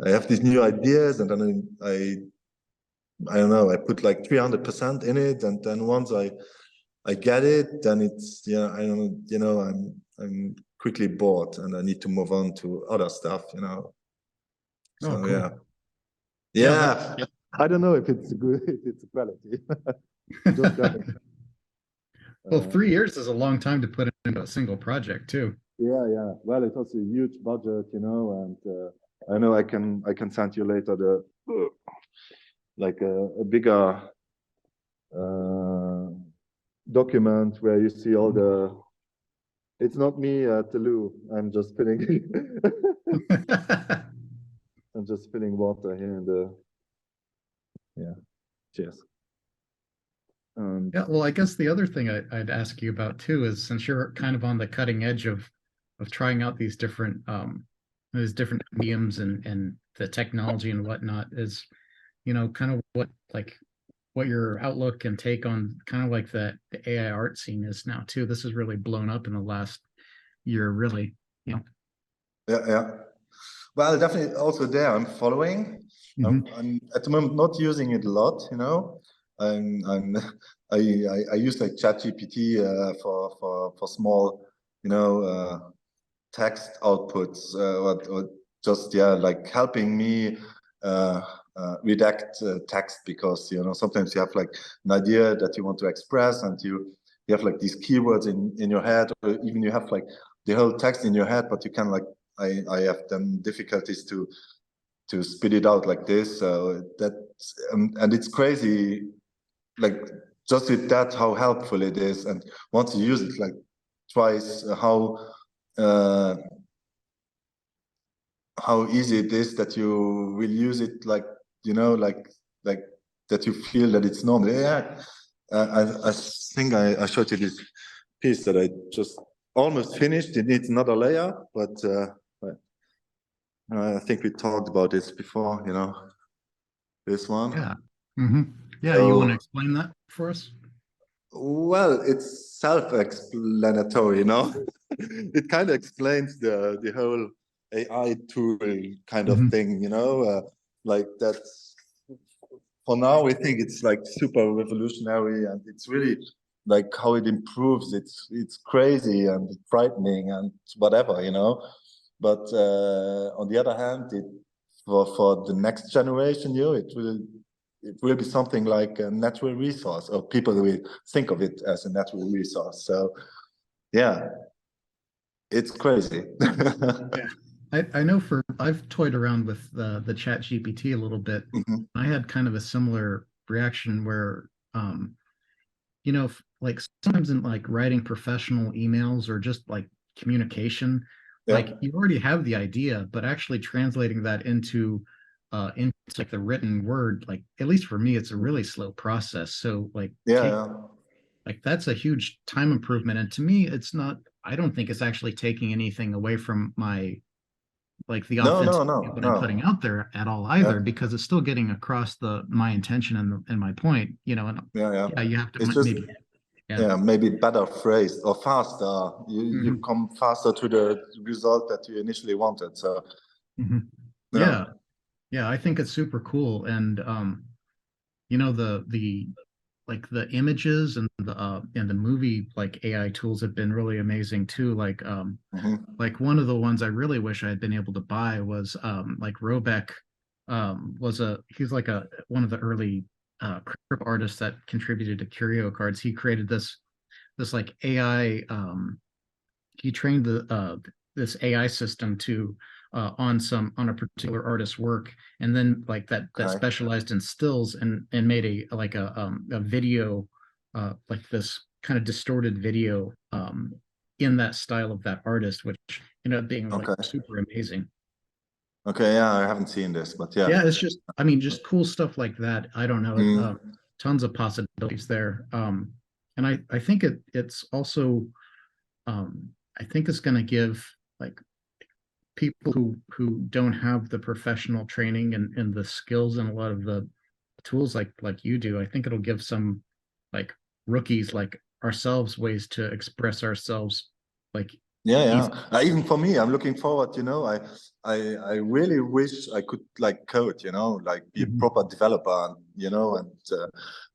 I have these new ideas, and then I don't know, I put like 300% in it, and then once I get it, then it's, yeah, I don't, you know, I'm quickly bored, and I need to move on to other stuff, you know. So cool. yeah. I don't know if it's good, if it's a quality. Just Well, 3 years is a long time to put into a single project too. Yeah. Well, it was a huge budget, you know, and I know I can send you later the like a bigger document where you see all the. It's not me at the loo. I'm just spilling. I'm just spilling water here in the. Yeah. Cheers. Yeah, well, I guess the other thing I'd ask you about too is, since you're kind of on the cutting edge of trying out these different mediums and the technology and whatnot, is, you know, kind of what your outlook and take on kind of like the AI art scene is now too. This has really blown up in the last year, really, you know. Yeah. Well, definitely also there I'm following. I'm at the moment not using it a lot, you know. I use like ChatGPT for small, you know, text outputs, or just, yeah, like helping me redact text, because, you know, sometimes you have like an idea that you want to express, and you have like these keywords in your head, or even you have like the whole text in your head, but you can like, I have then difficulties to spit it out like this. So that's and it's crazy, like just with that, how helpful it is. And once you use it like twice, how easy it is that you will use it, like, you know, like that you feel that it's normal. Yeah, I think I showed you this piece that I just almost finished. It needs another layer, but I think we talked about this before, you know, this one. Yeah. Yeah, So, you want to explain that for us? well, it's self-explanatory, you know. It kind of explains the whole AI tool kind of thing, you know, like that's, for now we think it's like super revolutionary, and it's really like how it improves. It's crazy and frightening and whatever, you know. But on the other hand, for the next generation, you know, it will be something like a natural resource, or people will think of it as a natural resource. So yeah, it's crazy. Yeah. I know I've toyed around with the Chat GPT a little bit. I had kind of a similar reaction where, you know, like sometimes in like writing professional emails or just like communication, like you already have the idea, but actually translating that into like the written word, like at least for me, it's a really slow process. So like like that's a huge time improvement. And to me, I don't think it's actually taking anything away from my, like the authenticity of what I'm putting out there at all either, because it's still getting across my intention and my point, you know. And you have to, it's just, maybe better phrased or faster. You come faster to the result that you initially wanted. So yeah. Yeah, I think it's super cool. And you know, the like the images and the movie like AI tools have been really amazing too. Like one of the ones I really wish I had been able to buy was like Robeck he's like a one of the early crypto artists that contributed to Curio cards. He created this like AI he trained the this AI system to on a particular artist's work, and then like that Okay. specialized in stills and made a video like this kind of distorted video in that style of that artist, which ended up being like Okay. super amazing. Okay. Yeah, I haven't seen this, but yeah. Yeah, it's just I mean just cool stuff like that. I don't know, Mm. tons of possibilities there. And I think it's also I think it's going to give like people who don't have the professional training and the skills and a lot of the tools like you do. I think it'll give some like rookies like ourselves ways to express ourselves like Yeah, easy. yeah. Even for me, I'm looking forward. I really wish I could like code. Like be a Mhm. proper developer.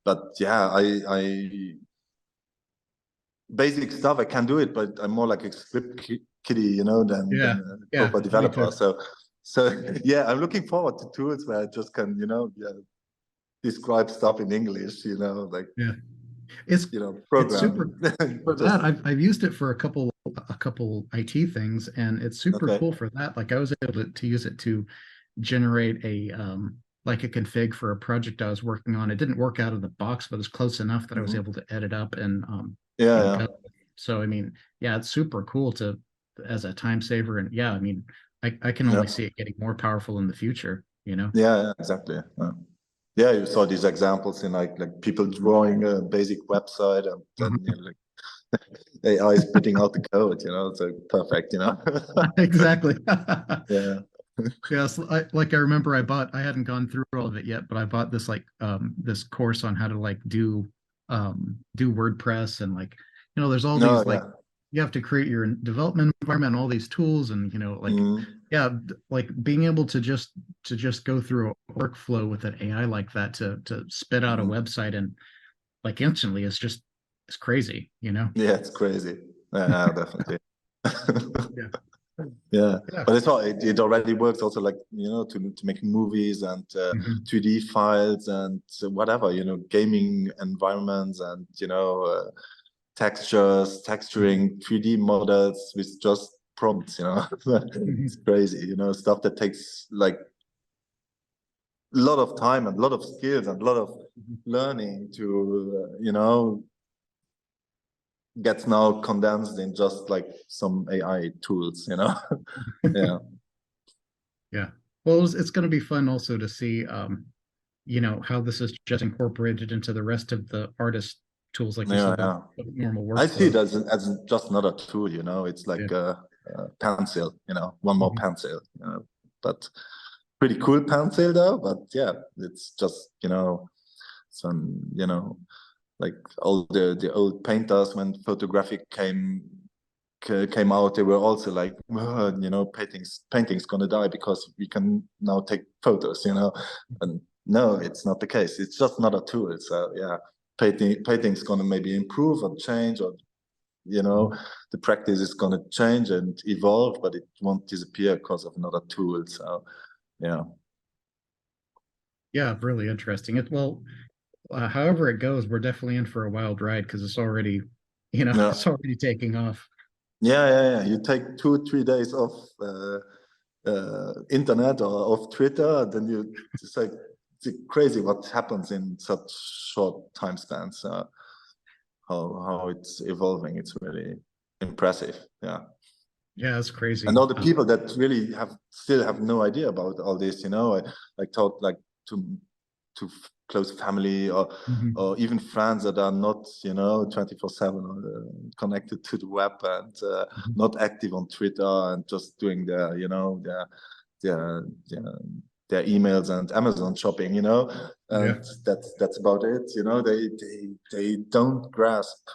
But yeah, I basic stuff I can do it, but I'm more like a script kiddie, Yeah, than a yeah, proper me developer. too. So yeah, I'm looking forward to tools where I just can, yeah, describe stuff in English, like Yeah, it's it's super program. for Just that. I've used it for a couple IT things, and it's super okay. cool for that. Like I was able to use it to generate a like a config for a project I was working on. It didn't work out of the box, but it was close enough that I was Mhm. able to edit up Yeah, and yeah, go. So I mean, yeah, it's super cool to as a time saver. And yeah, I mean, I can only yeah. see it getting more powerful in the future, you know? Yeah, yeah, exactly. Yeah. Yeah, you saw these examples in like people drawing a basic website and then Mhm. like AI is putting out the code, so perfect, Exactly. Yeah. Yes, like I remember I hadn't gone through all of it yet, but I bought this like this course on how to like do WordPress and like there's all No, these like yeah. you have to create your development environment and all these tools and like Mm. yeah like being able to just go through a workflow with an AI like that to spit out a Mhm. website and like instantly it's crazy, you know? Yeah, it's crazy. Yeah, definitely. Yeah. Yeah, Yeah. but it's all it already works also like to make movies and Mhm. 2D files and whatever gaming environments and textures, texturing 3D models with just prompts. It's Mhm. crazy. Stuff that takes like a lot of time and a lot of skills and a lot of Mhm. learning to gets now condensed in just like some AI tools. Yeah. Yeah. Well, it's going to be fun also to see, how this is just incorporated into the rest of the artist tools, like you Yeah, said, yeah. the normal I see workflows. it as just another tool, it's Yeah. like a pencil, one more Mhm. pencil, but pretty cool pencil though. But yeah, it's just, some, like all the old painters when photographic came out, they were also like, painting's gonna die because we can now take photos, and no, it's not the case. It's just not a tool. So yeah, painting's gonna maybe improve or change, or the practice is gonna change and evolve, but it won't disappear because of another tool. So yeah. Yeah, really interesting. However it goes, we're definitely in for a wild ride because it's already, Yeah. it's already taking off. Yeah, yeah, yeah. You take 2 3 days off internet or off Twitter, then it's like it's crazy what happens in such short time spans. How it's evolving, it's really impressive. Yeah, Yeah, it's and crazy. all the people that really still have no idea about all this, I talk like to close family Mhm. or even friends that are not 24/7 connected to the web and Mhm. not active on Twitter and just doing their their, their emails and Amazon shopping, Yeah. and that's about it. They don't grasp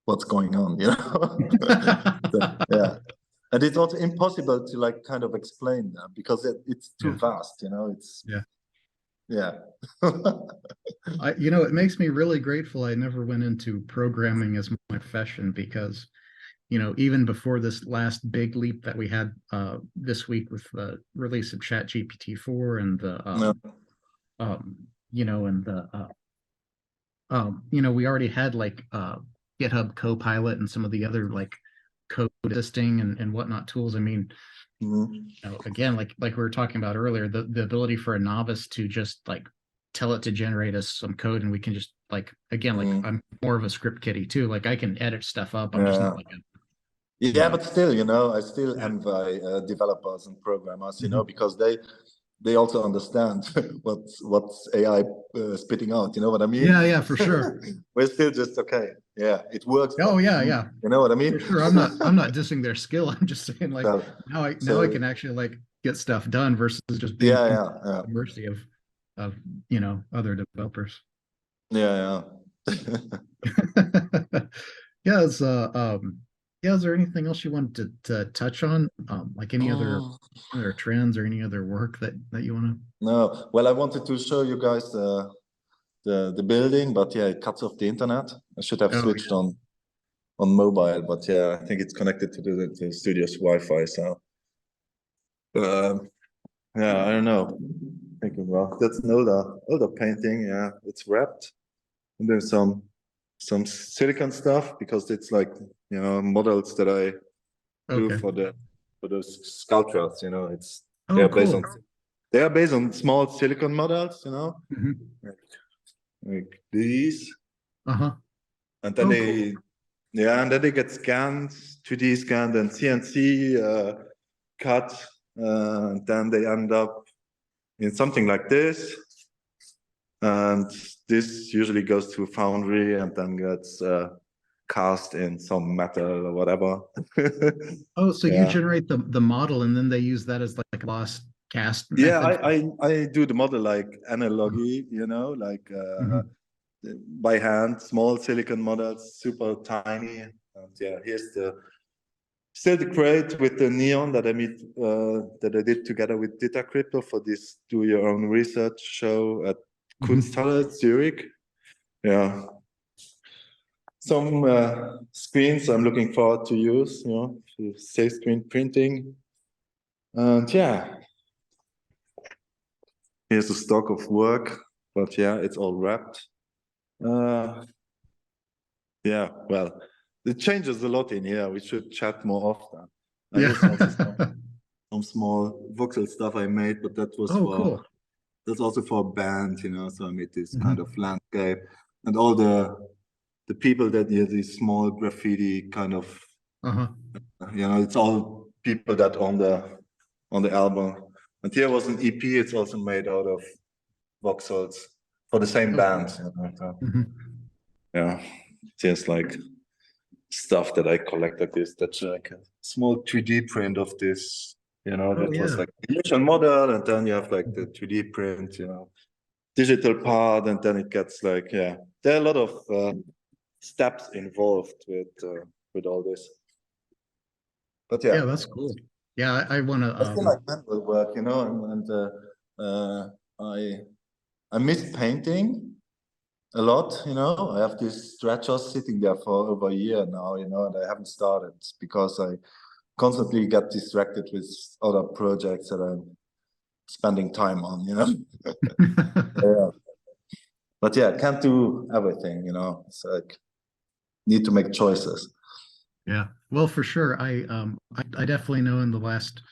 what's going on. So, yeah. And it's also impossible to like kind of explain them because it's too vast, you know. It's yeah. You know, it makes me really grateful I never went into programming as my profession, because, you know, even before this last big leap that we had this week with the release of ChatGPT 4 and the you know, and the you know, we already had like GitHub Copilot and some of the other like code assisting and whatnot tools. I mean, you know, again, like we were talking about earlier, the ability for a novice to just like tell it to generate us some code, and we can just like, again, like I'm more of a script kiddie too. Like I can edit stuff up. I'm just not like a, yeah, but still, you know, I still envy developers and programmers, you know, because they also understand what's AI spitting out. You know what I mean? yeah, for sure. We're still just okay. Yeah, it works. Oh yeah. You know what I mean? For sure. I'm not dissing their skill. I'm just saying like now I can actually like get stuff done versus just being at the mercy of you know, other developers. Yeah. Yeah, is there anything else you wanted to touch on? Like any other trends or any other work that you want to? No, well, I wanted to show you guys the building, but yeah, it cuts off the internet. I should have switched on mobile, but yeah, I think it's connected to the studio's Wi-Fi. So yeah, I don't know. Thinking, well, that's an older painting. Yeah, it's wrapped. And there's some silicon stuff because it's like, you know, models that I do for those sculptures. You know, it's they're based on small silicon models. You know, like these. And then they get scanned, 2D scanned, and CNC cut, and then they end up in something like this. And this usually goes to a foundry and then gets cast in some metal or whatever. Oh, so you generate the model and then they use that as like a lost cast method? Yeah, I do the model like analogy, you know, like by hand, small silicon models, super tiny. And yeah, here's still the crate with the neon that I did together with Dita Crypto for this do your own research show at Kunsthalle Zurich. Yeah, some screens I'm looking forward to use, you know, to safe screen printing. And yeah, here's a stock of work, but yeah, it's all wrapped. Yeah, well, it changes a lot in here. We should chat more often. Here's also some small voxel stuff I made, but that was that's also for a band, you know. So I made this kind of landscape, and all the people that do these small graffiti kind of, you know, it's all people that on the album. And here was an EP. It's also made out of voxels for the same band. You know, so, yeah, just like stuff that I collected. That's like a small 3D print of this. You know, that was like the initial model, and then you have like the 2D print, you know, digital part, and then it gets like, yeah, there are a lot of steps involved with all this. But yeah, that's cool. Yeah, I want to. I feel like manual work, you know, and I miss painting a lot, you know. I have these stretchers sitting there for over a year now, you know, and I haven't started because I constantly get distracted with other projects that I'm spending time on, you know. Yeah. But yeah, can't do everything, you know. It's like need to make choices. Yeah, well, for sure. I definitely know in the last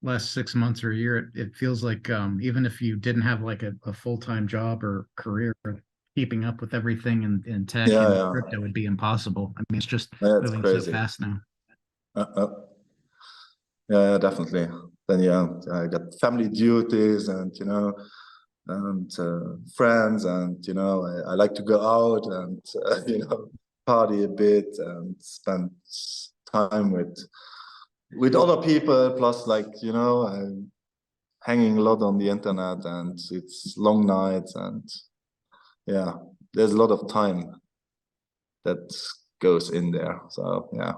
6 months or a year, it feels like even if you didn't have like a full-time job or career, keeping up with everything in tech and crypto would be impossible. I mean, it's just moving so fast now. Yeah, definitely. Then yeah, I got family duties and, you know, and friends, and, you know, I like to go out and you know, party a bit and spend time with other people. Plus, like, you know, I'm hanging a lot on the internet, and it's long nights, and yeah, there's a lot of time that goes in there. So yeah,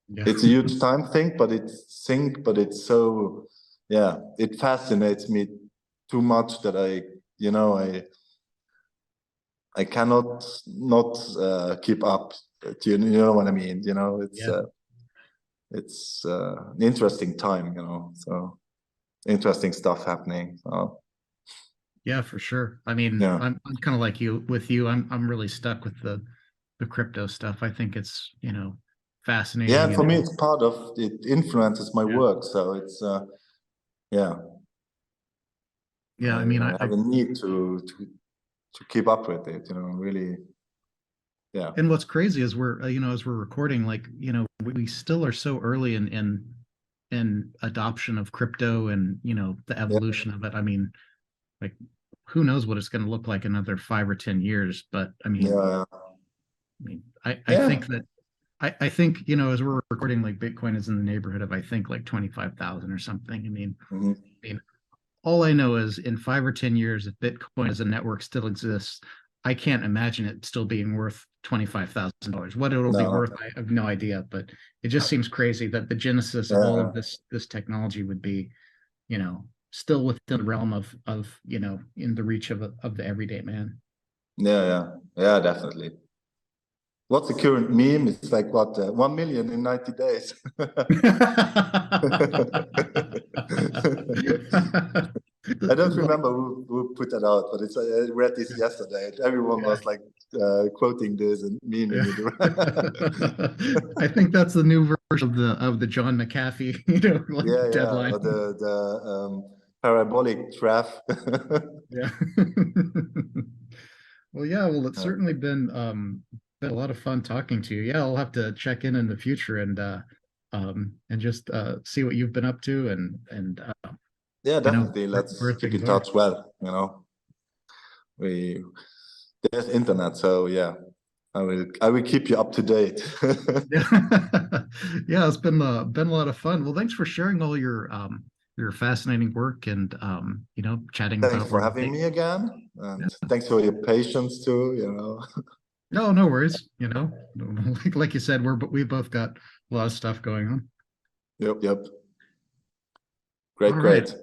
Yeah. It's a huge time thing, but it's so, yeah, it fascinates me too much that I cannot not keep up. You know what I mean? It's an interesting time, so interesting stuff happening. So Yeah, for sure. I mean, yeah, I'm kind of like you with you. I'm really stuck with the crypto stuff. I think it's, yeah. fascinating And for and me, it's part of it influences my yeah. work. So it's yeah. Yeah, I mean, I have a need to keep up with it. Really. Yeah. and what's crazy is we're as we're recording, like, we still are so early in adoption of crypto and, the Yeah. evolution of it. I mean, like, who knows what it's going to look like another 5 or 10 years, but Yeah. I Yeah. think that I think, as we're recording, like, Bitcoin is in the neighborhood of, I think, like 25,000 or something. Mhm. I mean, all I know is in 5 or 10 years, if Bitcoin as a network still exists, I can't imagine it still being worth $25,000. What it'll be No. worth, I have no idea. But it just seems crazy that the genesis of all Yeah. of this technology would be, still within the realm of in the reach of the everyday man. Yeah. Yeah. Yeah. Definitely. What's the current meme? It's like what 1 million in 90 days. I don't remember who put that out, but I read this yesterday. Everyone Yeah. was like quoting this and memeing it around. I think that's the new version of the John McAfee, like, Yeah, yeah, deadline. or the parabolic graph. Yeah. Well, yeah, well, it's certainly been a lot of fun talking to you. Yeah, I'll have to check in the future and just see what you've been up to and Yeah, definitely. where Let's keep things in are. touch. Well, we there's internet, so yeah, I will keep you up to date. Yeah. Yeah, it's been a lot of fun. Well, thanks for sharing all your fascinating work and chatting Thanks about for where having me again, yeah. and thanks for your patience too. No worries, like you said, we both got a lot of stuff going on. Yep, yep. All Great, right. great.